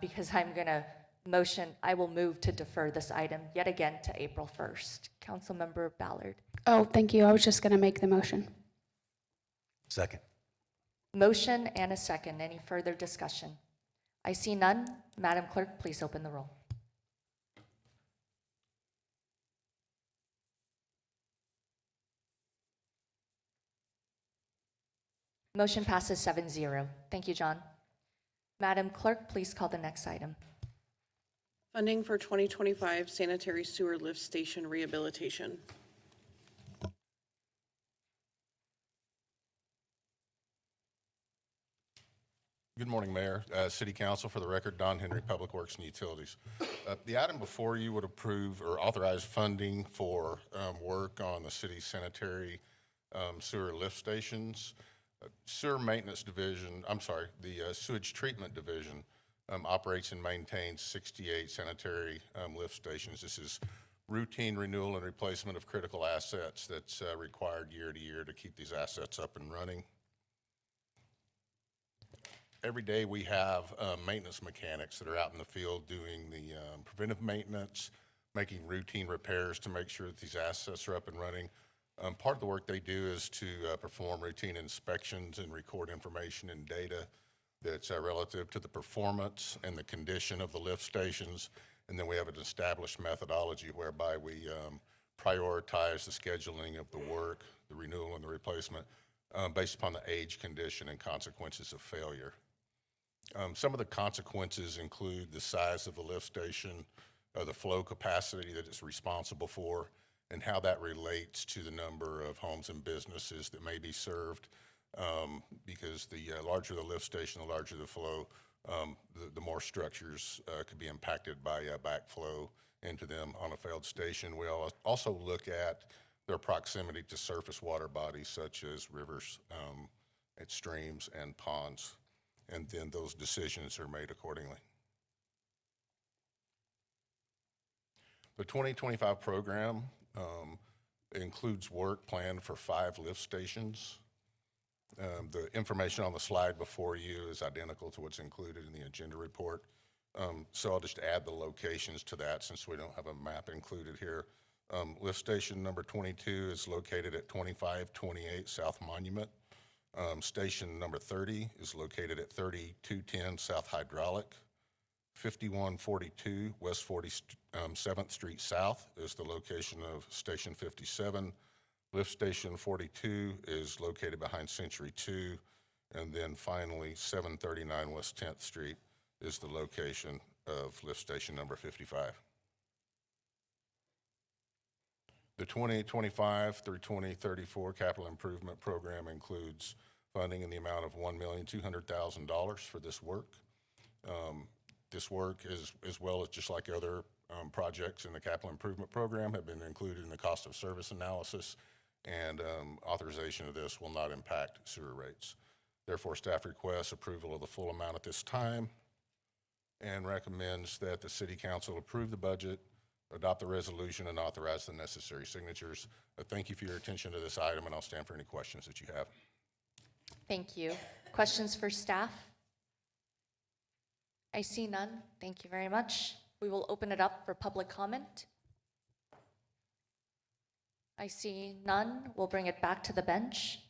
because I'm going to I will move to defer this item yet again to April 1st. Councilmember Ballard. Oh, thank you. I was just going to make the motion. Second. Motion and a second. Any further discussion? I see none. Madam Clerk, please open the roll. Motion passes 7-0. Thank you, John. Madam Clerk, please call the next item. Funding for 2025 sanitary sewer lift station rehabilitation. Good morning, Mayor, City Council. For the record, Don Henry, Public Works and Utilities. The item before you would approve or authorize funding for work on the city's sanitary sewer lift stations. Sewer Maintenance Division, the Sewage Treatment Division operates and maintains 68 sanitary lift stations. This is routine renewal and replacement of critical assets that's required year to year to keep these assets up and running. Every day we have maintenance mechanics that are out in the field doing the preventive maintenance, making routine repairs to make sure that these assets are up and running. Part of the work they do is to perform routine inspections and record information and data that's relative to the performance and the condition of the lift stations. And then we have an established methodology whereby we prioritize the scheduling of the work, the renewal and the replacement based upon the age, condition, and consequences of failure. Some of the consequences include the size of the lift station, the flow capacity that it's responsible for, and how that relates to the number of homes and businesses that may be served. Because the larger the lift station, the larger the flow, the more structures could be impacted by backflow into them on a failed station. We also look at their proximity to surface water bodies such as rivers, and streams, and ponds. And then those decisions are made accordingly. The 2025 program includes work planned for 5 lift stations. The information on the slide before you is identical to what's included in the agenda report. So I'll just add the locations to that since we don't have a map included here. Lift station number 22 is located at 2528 South Monument. Station number 30 is located at 3210 South Hydraulic. 5142 West 47th Street South is the location of Station 57. Lift Station 42 is located behind Century 2. And then finally, 739 West 10th Street is the location of Lift Station number 55. The 2025 through 2034 capital improvement program includes funding in the amount of $1,200,000 for this work. This work, as well as just like other projects in the capital improvement program, have been included in the cost of service analysis, and authorization of this will not impact sewer rates. Therefore, staff requests approval of the full amount at this time and recommends that the City Council approve the budget, adopt the resolution, and authorize the necessary signatures. Thank you for your attention to this item, and I'll stand for any questions that you have. Thank you. Questions for staff? I see none. Thank you very much. We will open it up for public comment. I see none. We'll bring it back to the bench.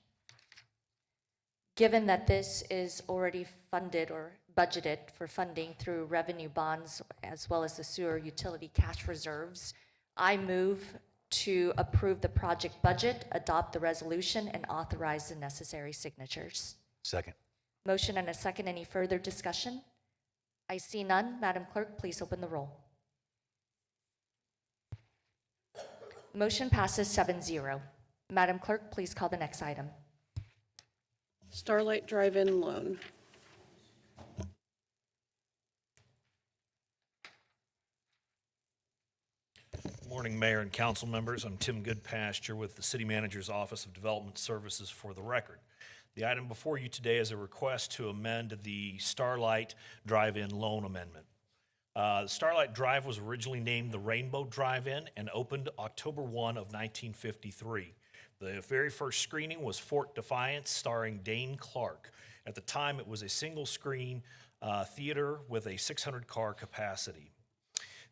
Given that this is already funded or budgeted for funding through revenue bonds as well as the sewer utility cash reserves, I move to approve the project budget, adopt the resolution, and authorize the necessary signatures. Second. Motion and a second. Any further discussion? I see none. Madam Clerk, please open the roll. Motion passes 7-0. Madam Clerk, please call the next item. Starlite Drive-In Loan. Morning, Mayor and council members. I'm Tim Goodpasture with the City Manager's Office of Development Services for the record. The item before you today is a request to amend the Starlite Drive-In Loan Amendment. Starlight Drive was originally named the Rainbow Drive-In and opened October 1 of 1953. The very first screening was Fort Defiance, starring Dane Clark. At the time, it was a single-screen theater with a 600-car capacity.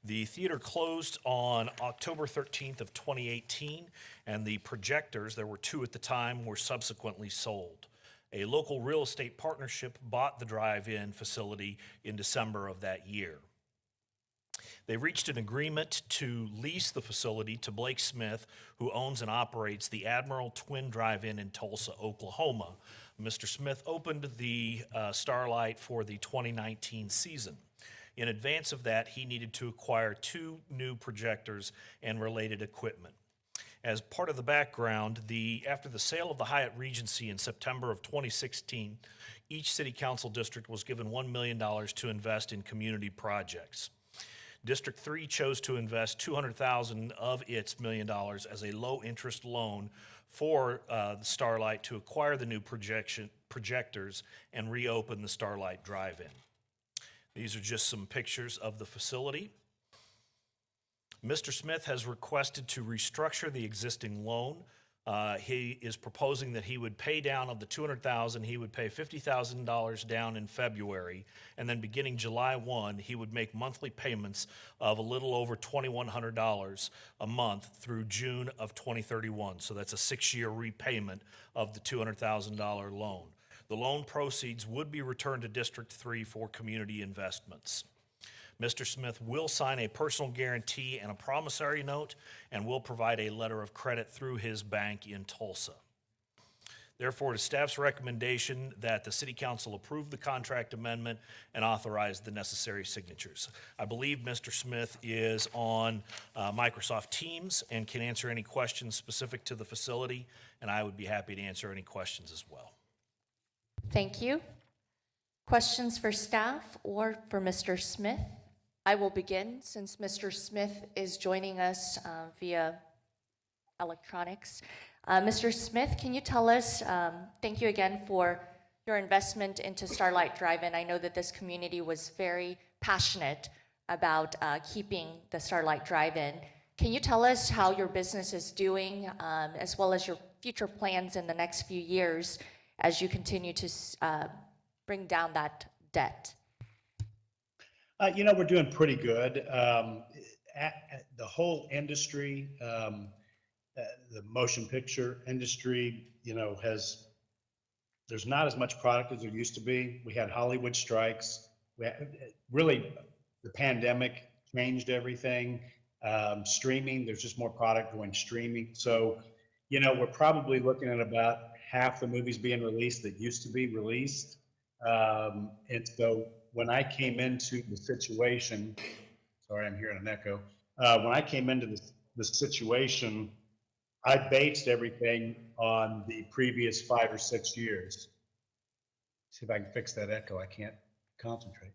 The theater closed on October 13th of 2018, and the projectors, there were 2 at the time, were subsequently sold. A local real estate partnership bought the drive-in facility in December of that year. They reached an agreement to lease the facility to Blake Smith, who owns and operates the Admiral Twin Drive-In in Tulsa, Oklahoma. Mr. Smith opened the Starlite for the 2019 season. In advance of that, he needed to acquire 2 new projectors and related equipment. As part of the background, after the sale of the Hyatt Regency in September of 2016, each city council district was given $1 million to invest in community projects. District 3 chose to invest $200,000 of its $1 million as a low-interest loan for the Starlite to acquire the new projectors and reopen the Starlite Drive-In. These are just some pictures of the facility. Mr. Smith has requested to restructure the existing loan. He is proposing that he would pay down of the $200,000, he would pay $50,000 down in February, and then beginning July 1, he would make monthly payments of a little over $2,100 a month through June of 2031. So that's a 6-year repayment of the $200,000 loan. The loan proceeds would be returned to District 3 for community investments. Mr. Smith will sign a personal guarantee and a promissory note and will provide a letter of credit through his bank in Tulsa. Therefore, it is staff's recommendation that the City Council approve the contract amendment and authorize the necessary signatures. I believe Mr. Smith is on Microsoft Teams and can answer any questions specific to the facility, and I would be happy to answer any questions as well. Thank you. Questions for staff or for Mr. Smith? I will begin since Mr. Smith is joining us via electronics. Mr. Smith, can you tell us, thank you again for your investment into Starlite Drive-In. I know that this community was very passionate about keeping the Starlite Drive-In. Can you tell us how your business is doing, as well as your future plans in the next few years as you continue to bring down that debt? We're doing pretty good. The whole industry, the motion picture industry, there's not as much product as there used to be. We had Hollywood strikes. Really, the pandemic changed everything. Streaming, there's just more product going streaming. So, we're probably looking at about half the movies being released that used to be released. And so when I came into the situation, sorry, I'm hearing an echo. When I came into the situation, I based everything on the previous 5 or 6 years. See if I can fix that echo. I can't concentrate.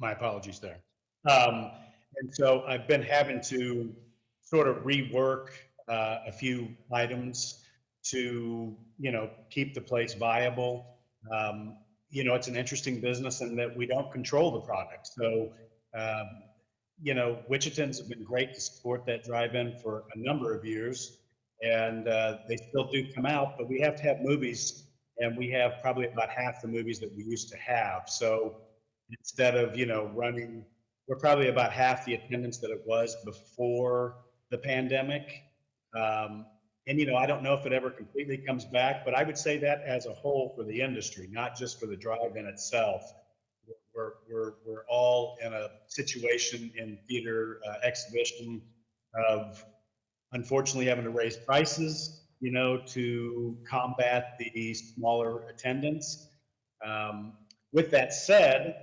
My apologies there. And so I've been having to sort of rework a few items to, keep the place viable. It's an interesting business in that we don't control the product. So, Wichitans have been great to support that drive-in for a number of years, and they still do come out, but we have to have movies, and we have probably about half the movies that we used to have. So instead of, running, we're probably about half the attendance that it was before the pandemic. And, I don't know if it ever completely comes back, but I would say that as a whole for the industry, not just for the drive-in itself. We're all in a situation in theater exhibition of unfortunately having to raise prices, to combat the smaller attendance. With that said,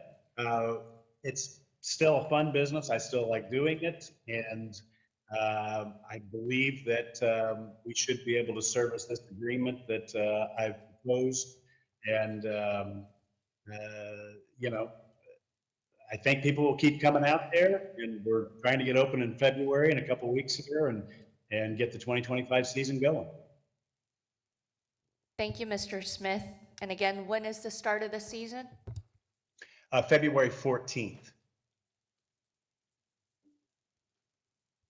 it's still a fun business. I still like doing it. And I believe that we should be able to service this agreement that I've proposed. And, I think people will keep coming out there, and we're trying to get open in February in a couple of weeks here and get the 2025 season going. Thank you, Mr. Smith. And again, when is the start of the season? February 14th.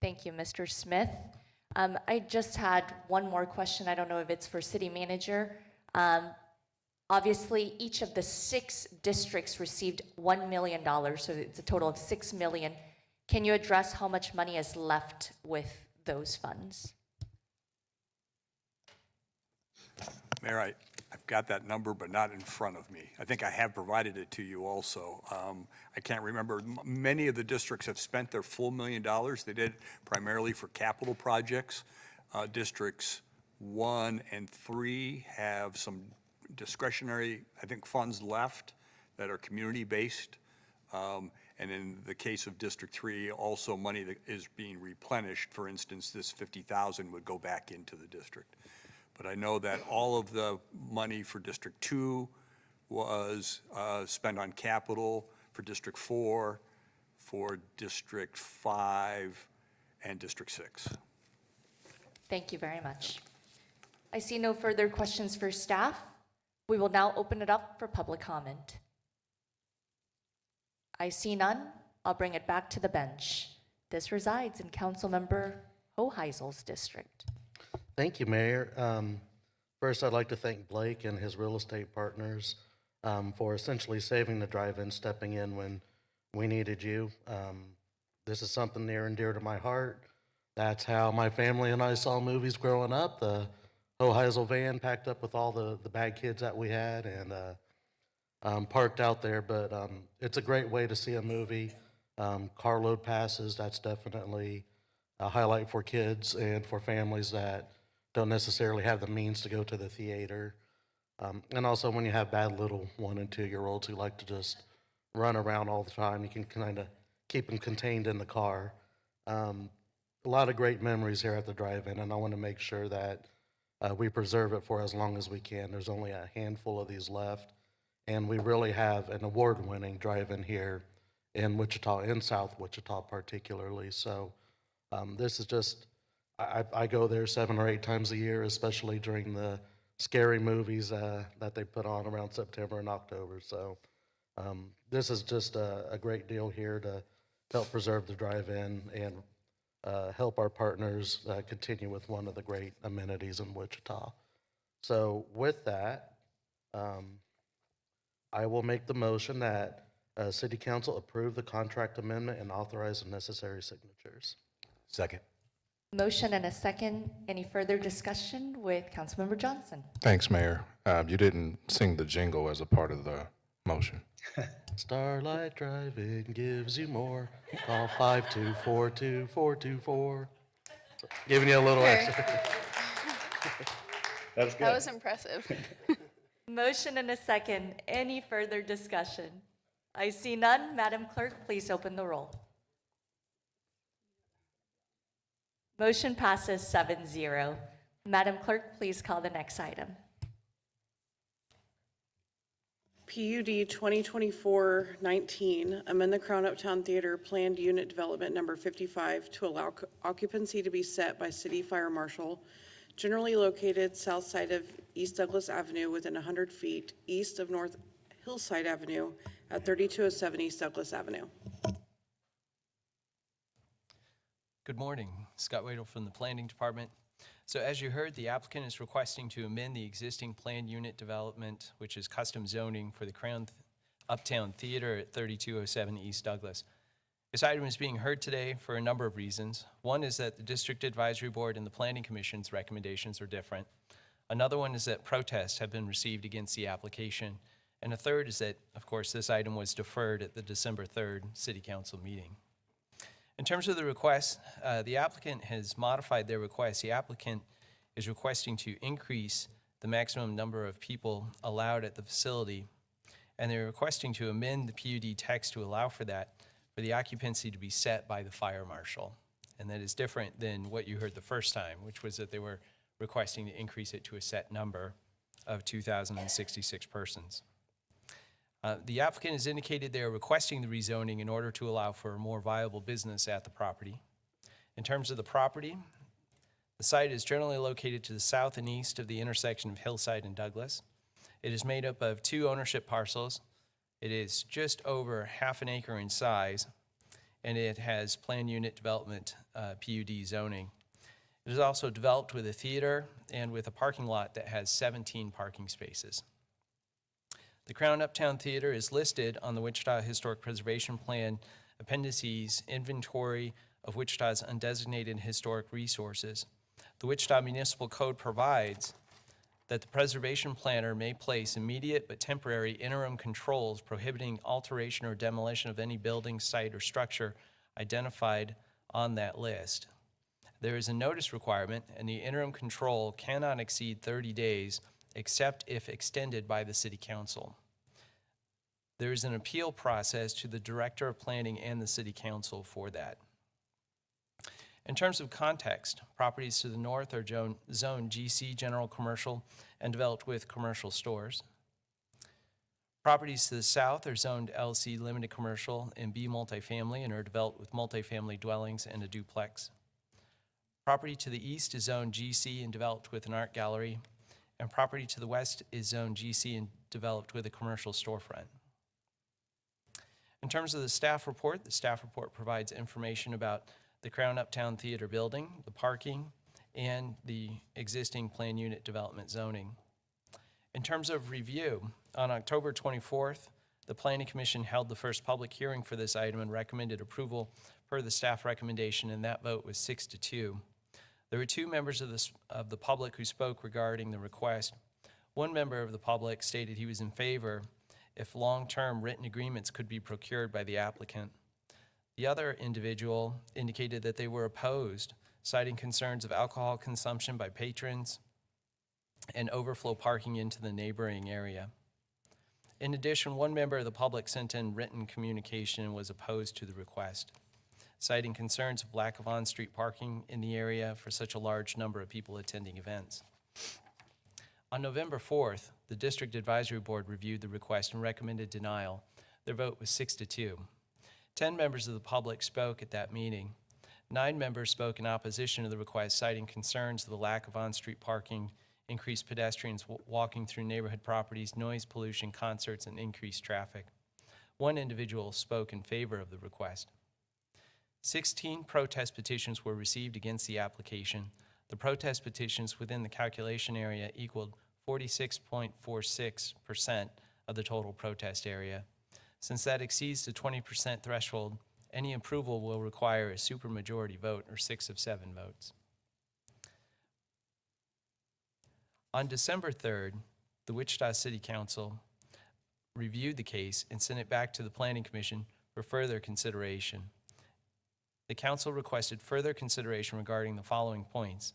Thank you, Mr. Smith. I just had one more question. I don't know if it's for city manager. Obviously, each of the 6 districts received $1 million, so it's a total of $6 million. Can you address how much money is left with those funds? Mayor, I've got that number, but not in front of me. I think I have provided it to you also. I can't remember. Many of the districts have spent their full $1 million. They did primarily for capital projects. Districts 1 and 3 have some discretionary, I think, funds left that are community-based. And in the case of District 3, also money that is being replenished. For instance, this $50,000 would go back into the district. But I know that all of the money for District 2 was spent on capital, for District 4, for District 5, and District 6. Thank you very much. I see no further questions for staff. We will now open it up for public comment. I see none. I'll bring it back to the bench. This resides in Councilmember Hoheisel's district. Thank you, Mayor. First, I'd like to thank Blake and his real estate partners for essentially saving the drive-in, stepping in when we needed you. This is something near and dear to my heart. That's how my family and I saw movies growing up. The Hoheisel van packed up with all the bad kids that we had and parked out there. But it's a great way to see a movie. Carload passes, that's definitely a highlight for kids and for families that don't necessarily have the means to go to the theater. And also when you have bad little 1 and 2-year-olds who like to just run around all the time, you can kind of keep them contained in the car. A lot of great memories here at the drive-in, and I want to make sure that we preserve it for as long as we can. There's only a handful of these left, and we really have an award-winning drive-in here in Wichita, in South Wichita particularly. So this is just, I go there 7 or 8 times a year, especially during the scary movies that they put on around September and October. So this is just a great deal here to help preserve the drive-in and help our partners continue with one of the great amenities in Wichita. So with that, I will make the motion that City Council approve the contract amendment and authorize the necessary signatures. Second. Motion and a second. Any further discussion with Councilmember Johnson? Thanks, Mayor. You didn't sing the jingle as a part of the motion. Starlite Drive-In gives you more. Call 5242424. Giving you a little extra. That was good. That was impressive. Motion and a second. Any further discussion? I see none. Madam Clerk, please open the roll. Motion passes 7-0. Madam Clerk, please call the next item. PUD 2024-19, amend the Crown Uptown Theater Planned Unit Development Number 55 to allow occupancy to be set by City Fire Marshal, generally located south side of East Douglas Avenue within 100 feet east of North Hillside Avenue at 3207 East Douglas Avenue. Good morning, Scott Wadle from the Planning Department. So as you heard, the applicant is requesting to amend the existing planned unit development, which is custom zoning for the Crown Uptown Theater at 3207 East Douglas. This item is being heard today for a number of reasons. One is that the District Advisory Board and the Planning Commission's recommendations are different. Another one is that protests have been received against the application. And a third is that, of course, this item was deferred at the December 3rd City Council meeting. In terms of the request, the applicant has modified their request. The applicant is requesting to increase the maximum number of people allowed at the facility, and they're requesting to amend the PUD text to allow for that, for the occupancy to be set by the fire marshal. And that is different than what you heard the first time, which was that they were requesting to increase it to a set number of 2,066 persons. The applicant has indicated they are requesting the rezoning in order to allow for a more viable business at the property. In terms of the property, the site is generally located to the south and east of the intersection of Hillside and Douglas. It is made up of 2 ownership parcels. It is just over half an acre in size, and it has planned unit development PUD zoning. It is also developed with a theater and with a parking lot that has 17 parking spaces. The Crown Uptown Theater is listed on the Wichita Historic Preservation Plan Appendices Inventory of Wichita's Undesignated Historic Resources. The Wichita Municipal Code provides that the preservation planner may place immediate but temporary interim controls prohibiting alteration or demolition of any building, site, or structure identified on that list. There is a notice requirement, and the interim control cannot exceed 30 days except if extended by the City Council. There is an appeal process to the Director of Planning and the City Council for that. In terms of context, properties to the north are zoned GC, General Commercial, and developed with commercial stores. Properties to the south are zoned LC, Limited Commercial, and B Multifamily, and are developed with multifamily dwellings and a duplex. Property to the east is zoned GC and developed with an art gallery, and property to the west is zoned GC and developed with a commercial storefront. In terms of the staff report provides information about the Crown Uptown Theater building, the parking, and the existing plan unit development zoning. In terms of review, on October 24th, the Planning Commission held the first public hearing for this item and recommended approval per the staff recommendation, and that vote was 6-2. There were 2 members of the public who spoke regarding the request. One member of the public stated he was in favor if long-term written agreements could be procured by the applicant. The other individual indicated that they were opposed, citing concerns of alcohol consumption by patrons and overflow parking into the neighboring area. In addition, one member of the public sent in written communication and was opposed to the request, citing concerns of lack of on-street parking in the area for such a large number of people attending events. On November 4th, the District Advisory Board reviewed the request and recommended denial. Their vote was 6-2. 10 members of the public spoke at that meeting. 9 members spoke in opposition to the request, citing concerns of the lack of on-street parking, increased pedestrians walking through neighborhood properties, noise pollution, concerts, and increased traffic. 1 individual spoke in favor of the request. 16 protest petitions were received against the application. The protest petitions within the calculation area equaled 46.46% of the total protest area. Since that exceeds the 20% threshold, any approval will require a supermajority vote, or 6 of 7 votes. On December 3rd, the Wichita City Council reviewed the case and sent it back to the Planning Commission for further consideration. The council requested further consideration regarding the following points.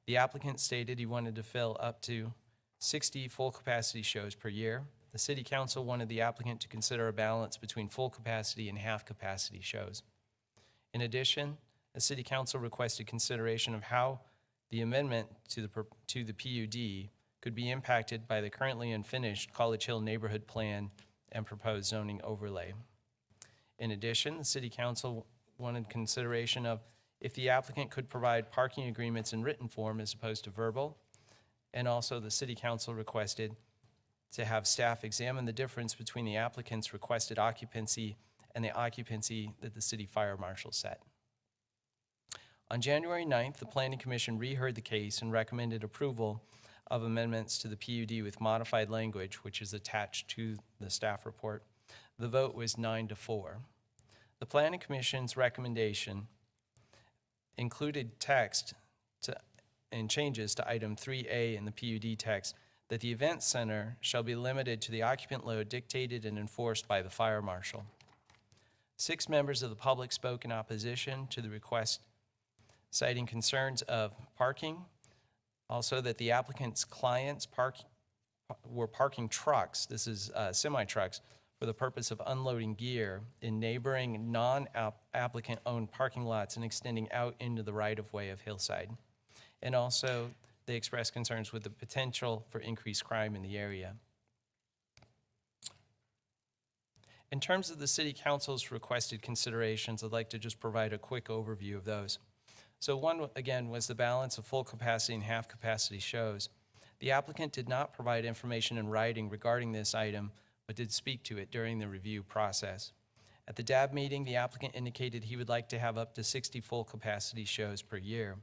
The applicant stated he wanted to fill up to 60 full capacity shows per year. The City Council wanted the applicant to consider a balance between full capacity and half capacity shows. In addition, the City Council requested consideration of how the amendment to the PUD could be impacted by the currently unfinished College Hill neighborhood plan and proposed zoning overlay. In addition, the City Council wanted consideration of if the applicant could provide parking agreements in written form as opposed to verbal, and also the City Council requested to have staff examine the difference between the applicant's requested occupancy and the occupancy that the City Fire Marshal set. On January 9th, the Planning Commission reheard the case and recommended approval of amendments to the PUD with modified language, which is attached to the staff report. The vote was 9-4. The Planning Commission's recommendation included text and changes to item 3A in the PUD text that the event center shall be limited to the occupant load dictated and enforced by the fire marshal. 6 members of the public spoke in opposition to the request, citing concerns of parking, also that the applicant's clients were parking trucks, this is semi-trucks, for the purpose of unloading gear in neighboring non-applicant-owned parking lots and extending out into the right-of-way of Hillside. And also, they expressed concerns with the potential for increased crime in the area. In terms of the City Council's requested considerations, I'd like to just provide a quick overview of those. So one, again, was the balance of full capacity and half capacity shows. The applicant did not provide information in writing regarding this item, but did speak to it during the review process. At the DAB meeting, the applicant indicated he would like to have up to 60 full capacity shows per year.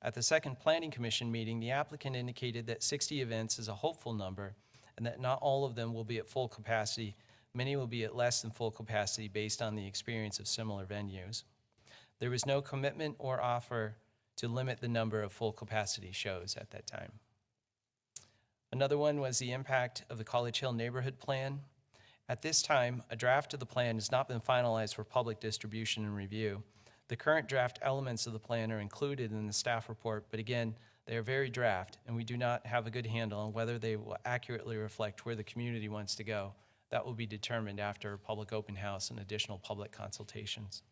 At the second Planning Commission meeting, the applicant indicated that 60 events is a hopeful number and that not all of them will be at full capacity. Many will be at less than full capacity based on the experience of similar venues. There was no commitment or offer to limit the number of full capacity shows at that time. Another one was the impact of the College Hill Neighborhood Plan. At this time, a draft of the plan has not been finalized for public distribution and review. The current draft elements of the plan are included in the staff report, but again, they are very draft, and we do not have a good handle on whether they will accurately reflect where the community wants to go. That will be determined after a public open house and additional public consultations.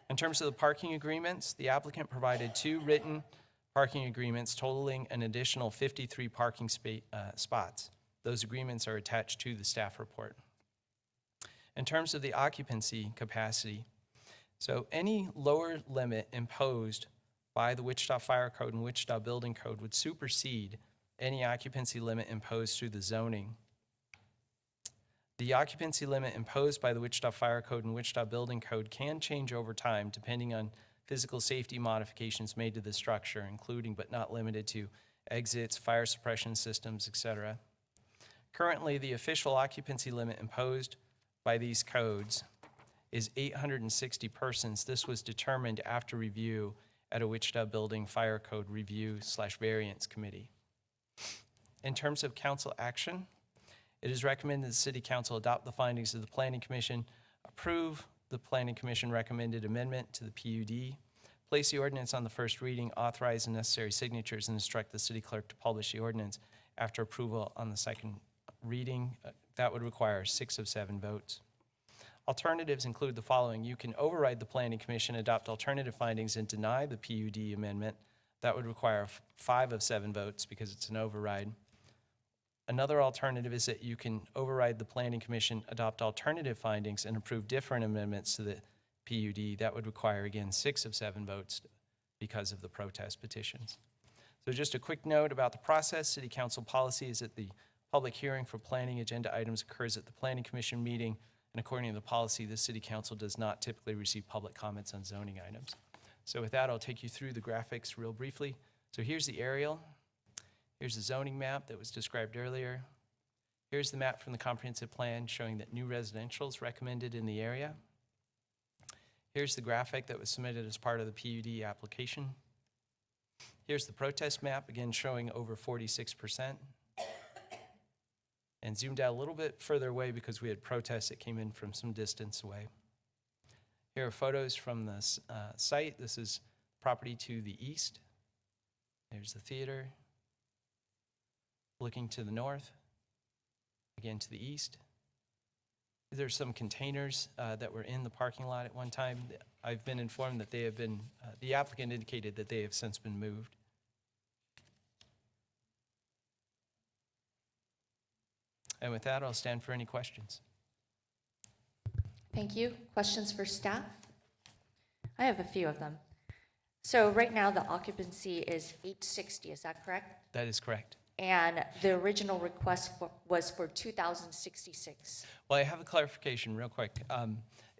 In terms of the parking agreements, the applicant provided 2 written parking agreements totaling an additional 53 parking spots. Those agreements are attached to the staff report. In terms of the occupancy capacity, so any lower limit imposed by the Wichita Fire Code and Wichita Building Code would supersede any occupancy limit imposed through the zoning. The occupancy limit imposed by the Wichita Fire Code and Wichita Building Code can change over time depending on physical safety modifications made to the structure, including but not limited to exits, fire suppression systems, etc. Currently, the official occupancy limit imposed by these codes is 860 persons. This was determined after review at a Wichita Building Fire Code Review/Variance Committee. In terms of council action, it is recommended the City Council adopt the findings of the Planning Commission, approve the Planning Commission recommended amendment to the PUD, place the ordinance on the first reading, authorize the necessary signatures, and instruct the city clerk to publish the ordinance after approval on the second reading. That would require 6 of 7 votes. Alternatives include the following. You can override the Planning Commission, adopt alternative findings, and deny the PUD amendment. That would require 5 of 7 votes because it's an override. Another alternative is that you can override the Planning Commission, adopt alternative findings, and approve different amendments to the PUD. That would require, again, 6 of 7 votes because of the protest petitions. So just a quick note about the process. City Council policy is that the public hearing for planning agenda items occurs at the Planning Commission meeting, and according to the policy, the City Council does not typically receive public comments on zoning items. So with that, I'll take you through the graphics real briefly. So here's the aerial. Here's the zoning map that was described earlier. Here's the map from the comprehensive plan showing that new residential is recommended in the area. Here's the graphic that was submitted as part of the PUD application. Here's the protest map, again showing over 46%. And zoomed out a little bit further away because we had protests that came in from some distance away. Here are photos from the site. This is property to the east. There's the theater. Looking to the north, again to the east. There's some containers that were in the parking lot at one time. I've been informed that they have been, the applicant indicated that they have since been moved. And with that, I'll stand for any questions. Thank you. Questions for staff? I have a few of them. So right now, the occupancy is 860, is that correct? That is correct. And the original request was for 2,066. Well, I have a clarification real quick.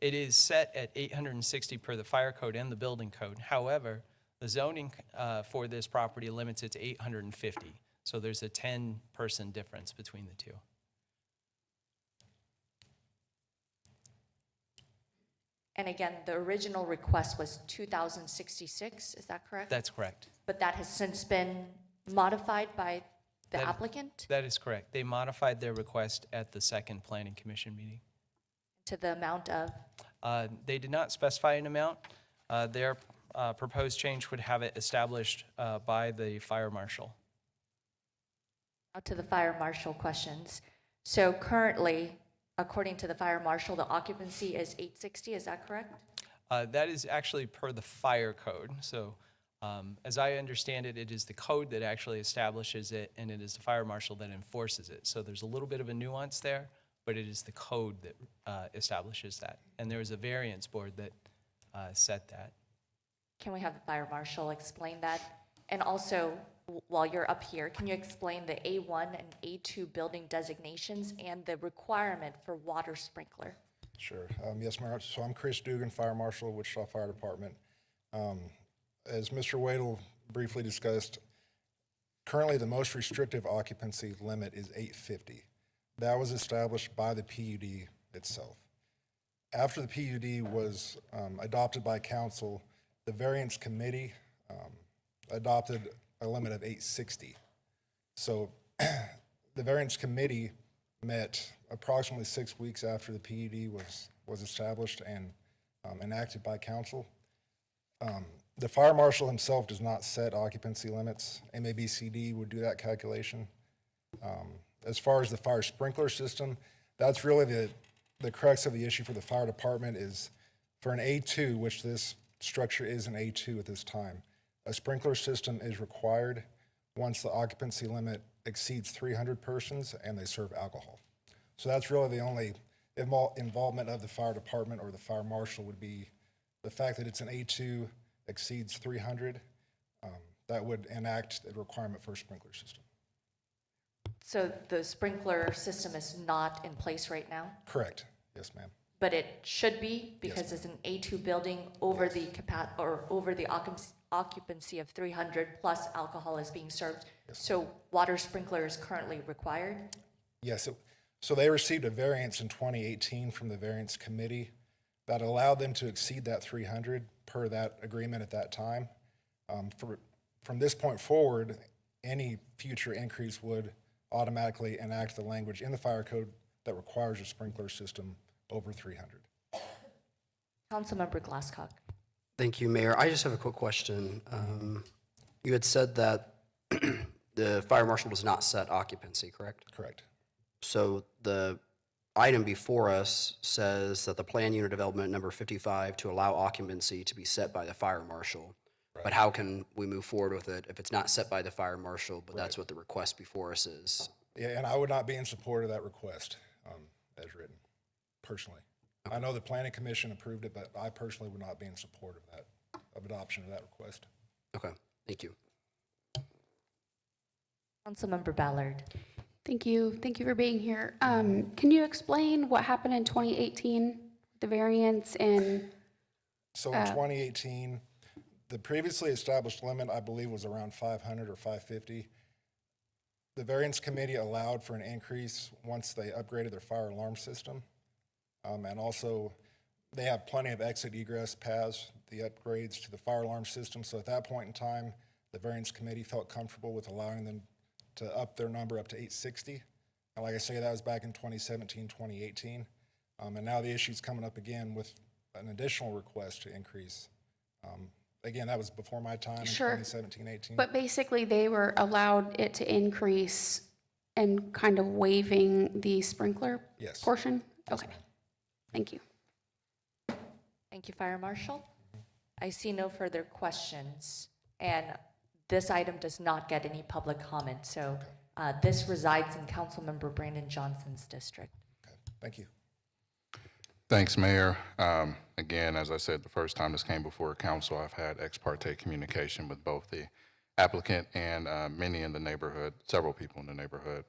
It is set at 860 per the fire code and the building code. However, the zoning for this property limits it to 850. So there's a 10-person difference between the two. And again, the original request was 2,066, is that correct? That's correct. But that has since been modified by the applicant That is correct. They modified their request at the second Planning Commission meeting. to the amount of? They did not specify an amount. Their proposed change would have it established by the fire marshal. Now to the fire marshal questions. So currently, according to the fire marshal, the occupancy is 860, is that correct? That is actually per the fire code. So as I understand it, it is the code that actually establishes it, and it is the fire marshal that enforces it. So there's a little bit of a nuance there, but it is the code that establishes that. And there is a variance board that set that. Can we have the fire marshal explain that? And also, while you're up here, can you explain the A1 and A2 building designations and the requirement for water sprinkler? Sure. Yes, Mayor. So I'm Chris Dugan, Fire Marshal, Wichita Fire Department. As Mr. Wadle briefly discussed, currently the most restrictive occupancy limit is 850. That was established by the PUD itself. After the PUD was adopted by council, the variance committee adopted a limit of 860. So the variance committee met approximately 6 weeks after the PUD was established and enacted by council. The fire marshal himself does not set occupancy limits. MABCD would do that calculation. As far as the fire sprinkler system, that's really the crux of the issue for the fire department is for an A2, which this structure is an A2 at this time, a sprinkler system is required once the occupancy limit exceeds 300 persons and they serve alcohol. So that's really the only involvement of the fire department or the fire marshal would be the fact that it's an A2 exceeds 300, that would enact the requirement for a sprinkler system. So the sprinkler system is not in place right now, Correct. Yes, ma'am. but it should be because it's an A2 building over the occupancy of 300 plus alcohol is being served. So water sprinkler is currently required? Yes. So they received a variance in 2018 from the variance committee that allowed them to exceed that 300 per that agreement at that time. From this point forward, any future increase would automatically enact the language in the fire code that requires a sprinkler system over 300. Councilmember Glasscock. Thank you, Mayor. I just have a quick question. You had said that the fire marshal does not set occupancy, correct? Correct. So the item before us says that the plan unit development number 55 to allow occupancy to be set by the fire marshal. Right. But how can we move forward with it if it's not set by the fire marshal, but that's what the request before us is? Yeah, and I would not be in support of that request as written, personally. I know the planning commission approved it, but I personally would not be in support of that, of adoption of that request. Okay, thank you. Councilmember Ballard. Thank you. Thank you for being here. Can you explain what happened in 2018, the variance and? So in 2018, the previously established limit, I believe, was around 500 or 550. The variance committee allowed for an increase once they upgraded their fire alarm system. And also, they have plenty of exit egress paths, the upgrades to the fire alarm system. So at that point in time, the variance committee felt comfortable with allowing them to up their number up to 860. And like I say, that was back in 2017, 2018. And now the issue's coming up again with an additional request to increase. Again, that was before my time in 2017, 18. But basically, they were allowed it to increase and kind of waiving the sprinkler portion? Yes, Okay. ma'am. Thank you. Thank you, Fire Marshal. I see no further questions, and this item does not get any public comment, so this resides in Councilmember Brandon Johnson's district. Okay. Thank you. Thanks, Mayor. Again, as I said, the first time this came before council, I've had ex parte communication with both the applicant and many in the neighborhood, several people in the neighborhood.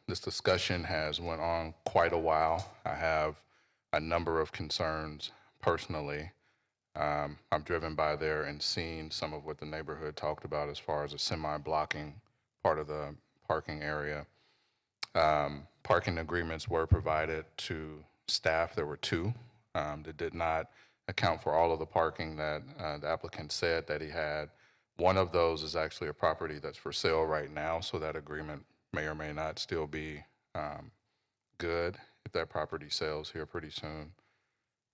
This discussion has went on quite a while. I have a number of concerns personally. I've driven by there and seen some of what the neighborhood talked about as far as a semi-blocking part of the parking area. Parking agreements were provided to staff. There were two that did not account for all of the parking that the applicant said that he had. One of those is actually a property that's for sale right now, so that agreement may or may not still be good if that property sells here pretty soon.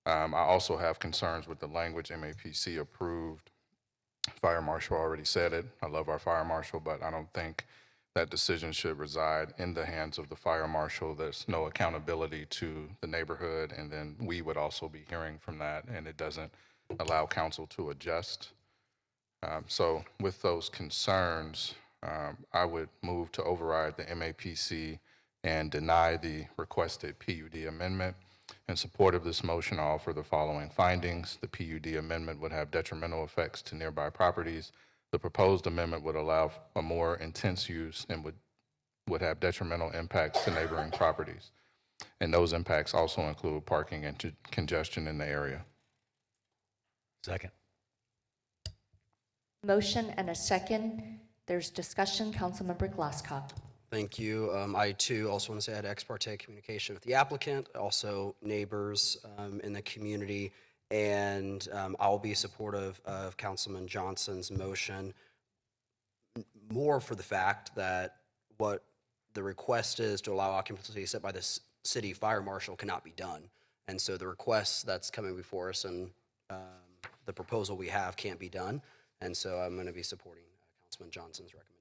I also have concerns with the language MAPC approved. Fire Marshal already said it. I love our Fire Marshal, but I don't think that decision should reside in the hands of the Fire Marshal. There's no accountability to the neighborhood, and then we would also be hearing from that, and it doesn't allow council to adjust. So with those concerns, I would move to override the MAPC and deny the requested PUD amendment. In support of this motion, I offer the following findings. The PUD amendment would have detrimental effects to nearby properties. The proposed amendment would allow a more intense use and would have detrimental impacts to neighboring properties. And those impacts also include parking and congestion in the area. Second. Motion and a second. There's discussion. Councilmember Glasscock. Thank you. I too also want to say I had ex parte communication with the applicant, also neighbors in the community, and I'll be supportive of Councilman Johnson's motion, more for the fact that what the request is to allow occupancy set by the city fire marshal cannot be done. And so the request that's coming before us and the proposal we have can't be done. And so I'm going to be supporting Councilman Johnson's recommendation.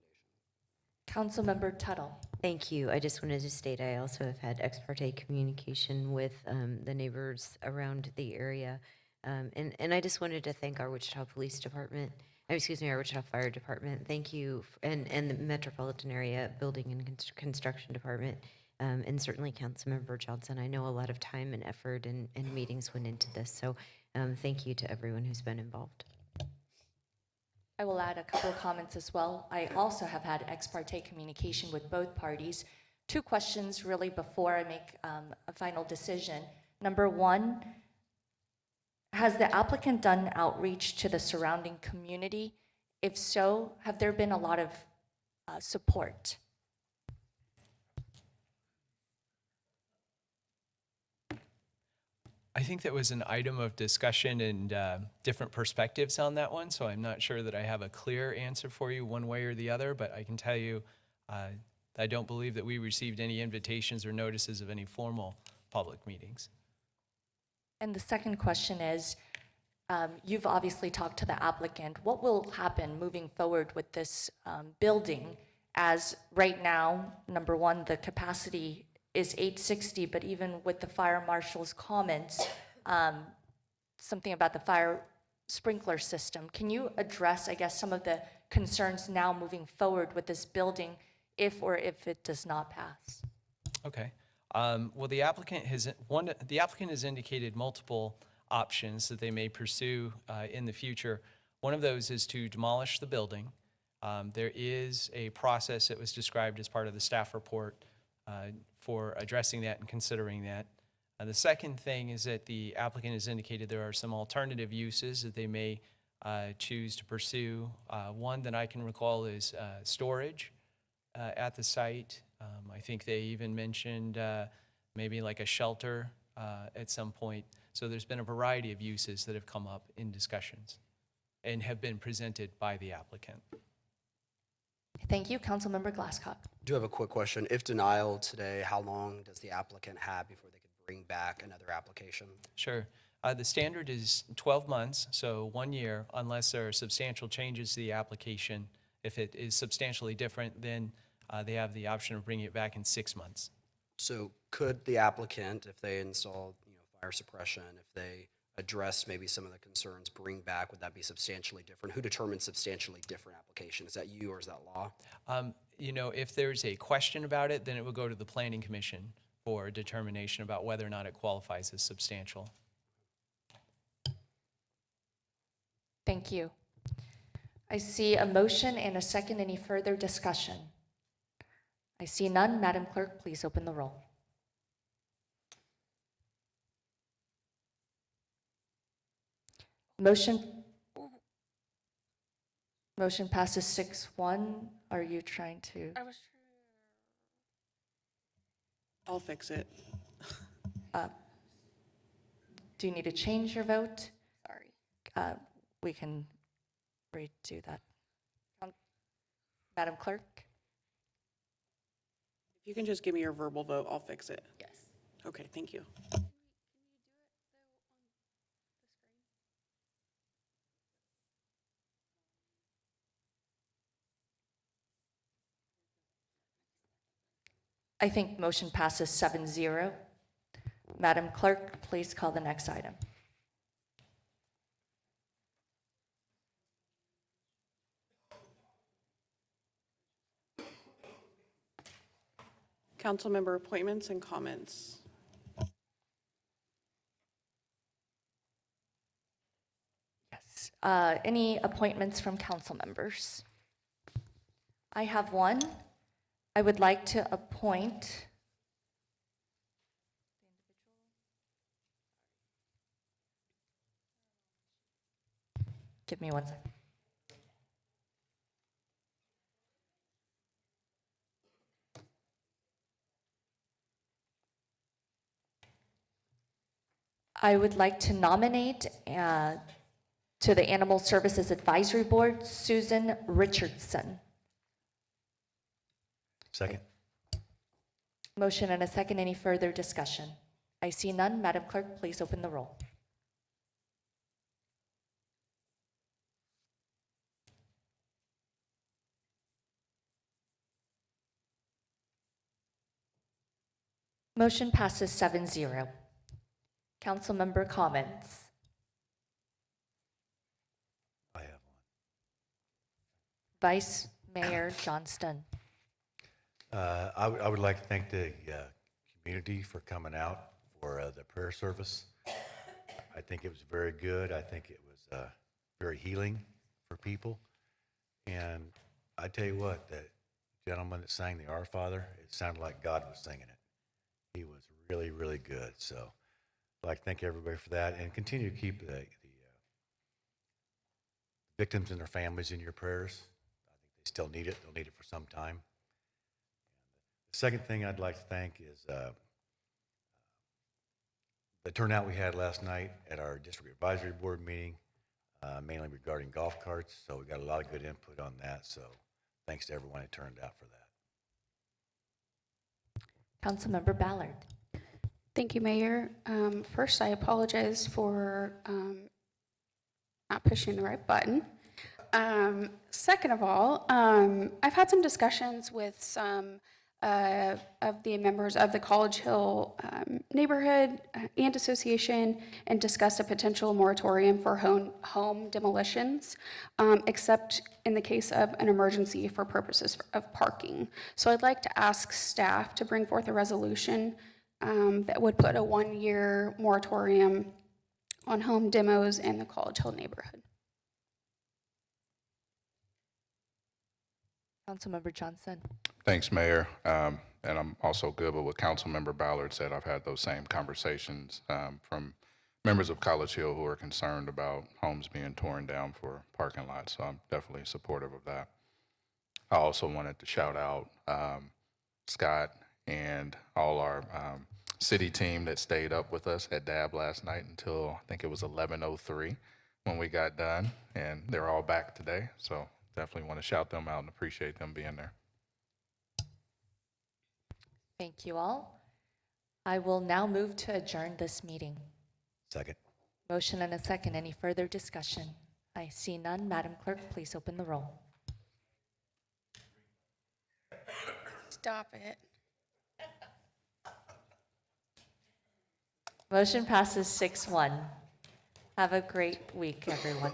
Councilmember Tuttle. Thank you. I just wanted to state I also have had ex parte communication with the neighbors around the area. And I just wanted to thank our Wichita Police Department, our Wichita Fire Department. Thank you, and the Metropolitan Area Building and Construction Department, and certainly Councilmember Johnson. I know a lot of time and effort and meetings went into this, so thank you to everyone who's been involved. I will add a couple of comments as well. I also have had ex parte communication with both parties. Two questions really before I make a final decision. Number one, has the applicant done outreach to the surrounding community? If so, have there been a lot of support? I think that was an item of discussion and different perspectives on that one, so I'm not sure that I have a clear answer for you one way or the other, but I can tell you I don't believe that we received any invitations or notices of any formal public meetings. And the second question is, you've obviously talked to the applicant. What will happen moving forward with this building, as right now, number one, the capacity is 860, but even with the fire marshal's comments, something about the fire sprinkler system. Can you address, I guess, some of the concerns now moving forward with this building if it does not pass? Okay. Well, the applicant has indicated multiple options that they may pursue in the future. One of those is to demolish the building. There is a process that was described as part of the staff report for addressing that and considering that. The second thing is that the applicant has indicated there are some alternative uses that they may choose to pursue. One that I can recall is storage at the site. I think they even mentioned maybe like a shelter at some point. So there's been a variety of uses that have come up in discussions and have been presented by the applicant. Thank you. Councilmember Glasscock. I do have a quick question. If denial today, how long does the applicant have before they could bring back another application? Sure. The standard is 12 months, so 1 year, unless there are substantial changes to the application. If it is substantially different, then they have the option of bringing it back in 6 months. So could the applicant, if they install fire suppression, if they address maybe some of the concerns, bring back, would that be substantially different? Who determines substantially different application? Is that you or is that law? If there's a question about it, then it would go to the Planning Commission for a determination about whether or not it qualifies as substantial. Thank you. I see a motion and a second. Any further discussion? I see none. Madam Clerk, please open the roll. Motion passes 6-1. Are you trying to? I'll fix it. Do you need to change your vote? Sorry. We can redo that. Madam Clerk? If you can just give me your verbal vote, I'll fix it. Yes. Okay, thank you. I think motion passes 7-0. Madam Clerk, please call the next item. Council member appointments and comments. Yes. Any appointments from council members? I have one. I would like to appoint give me one second. I would like to nominate to the Animal Services Advisory Board, Susan Richardson. Second. Motion and a second. Any further discussion? I see none. Madam Clerk, please open the roll. Motion passes 7-0. Council member comments. I have one. Vice Mayor Johnston. I would like to thank the community for coming out for the prayer service. I think it was very good. I think it was very healing for people. And I tell you what, that gentleman that sang the Our Father, it sounded like God was singing it. He was really, really good. So I'd like to thank everybody for that, and continue to keep the victims and their families in your prayers. I think they still need it. They'll need it for some time. The second thing I'd like to thank is the turnout we had last night at our district advisory board meeting, mainly regarding golf carts. So we got a lot of good input on that. So thanks to everyone who turned out for that. Councilmember Ballard. Thank you, Mayor. First, I apologize for not pushing the right button. Second of all, I've had some discussions with some of the members of the College Hill neighborhood and association, and discussed a potential moratorium for home demolitions, except in the case of an emergency for purposes of parking. So I'd like to ask staff to bring forth a resolution that would put a 1-year moratorium on home demos in the College Hill neighborhood. Councilmember Johnson. Thanks, Mayor. And I'm also good with what Councilmember Ballard said. I've had those same conversations from members of College Hill who are concerned about homes being torn down for parking lots. So I'm definitely supportive of that. I also wanted to shout out Scott and all our city team that stayed up with us at DAB last night until I think it was 11:03 when we got done, and they're all back today. So definitely want to shout them out and appreciate them being there. Thank you all. I will now move to adjourn this meeting. Second. Motion and a second. Any further discussion? I see none. Madam Clerk, please open the roll. Stop it. Motion passes 6-1. Have a great week, everyone.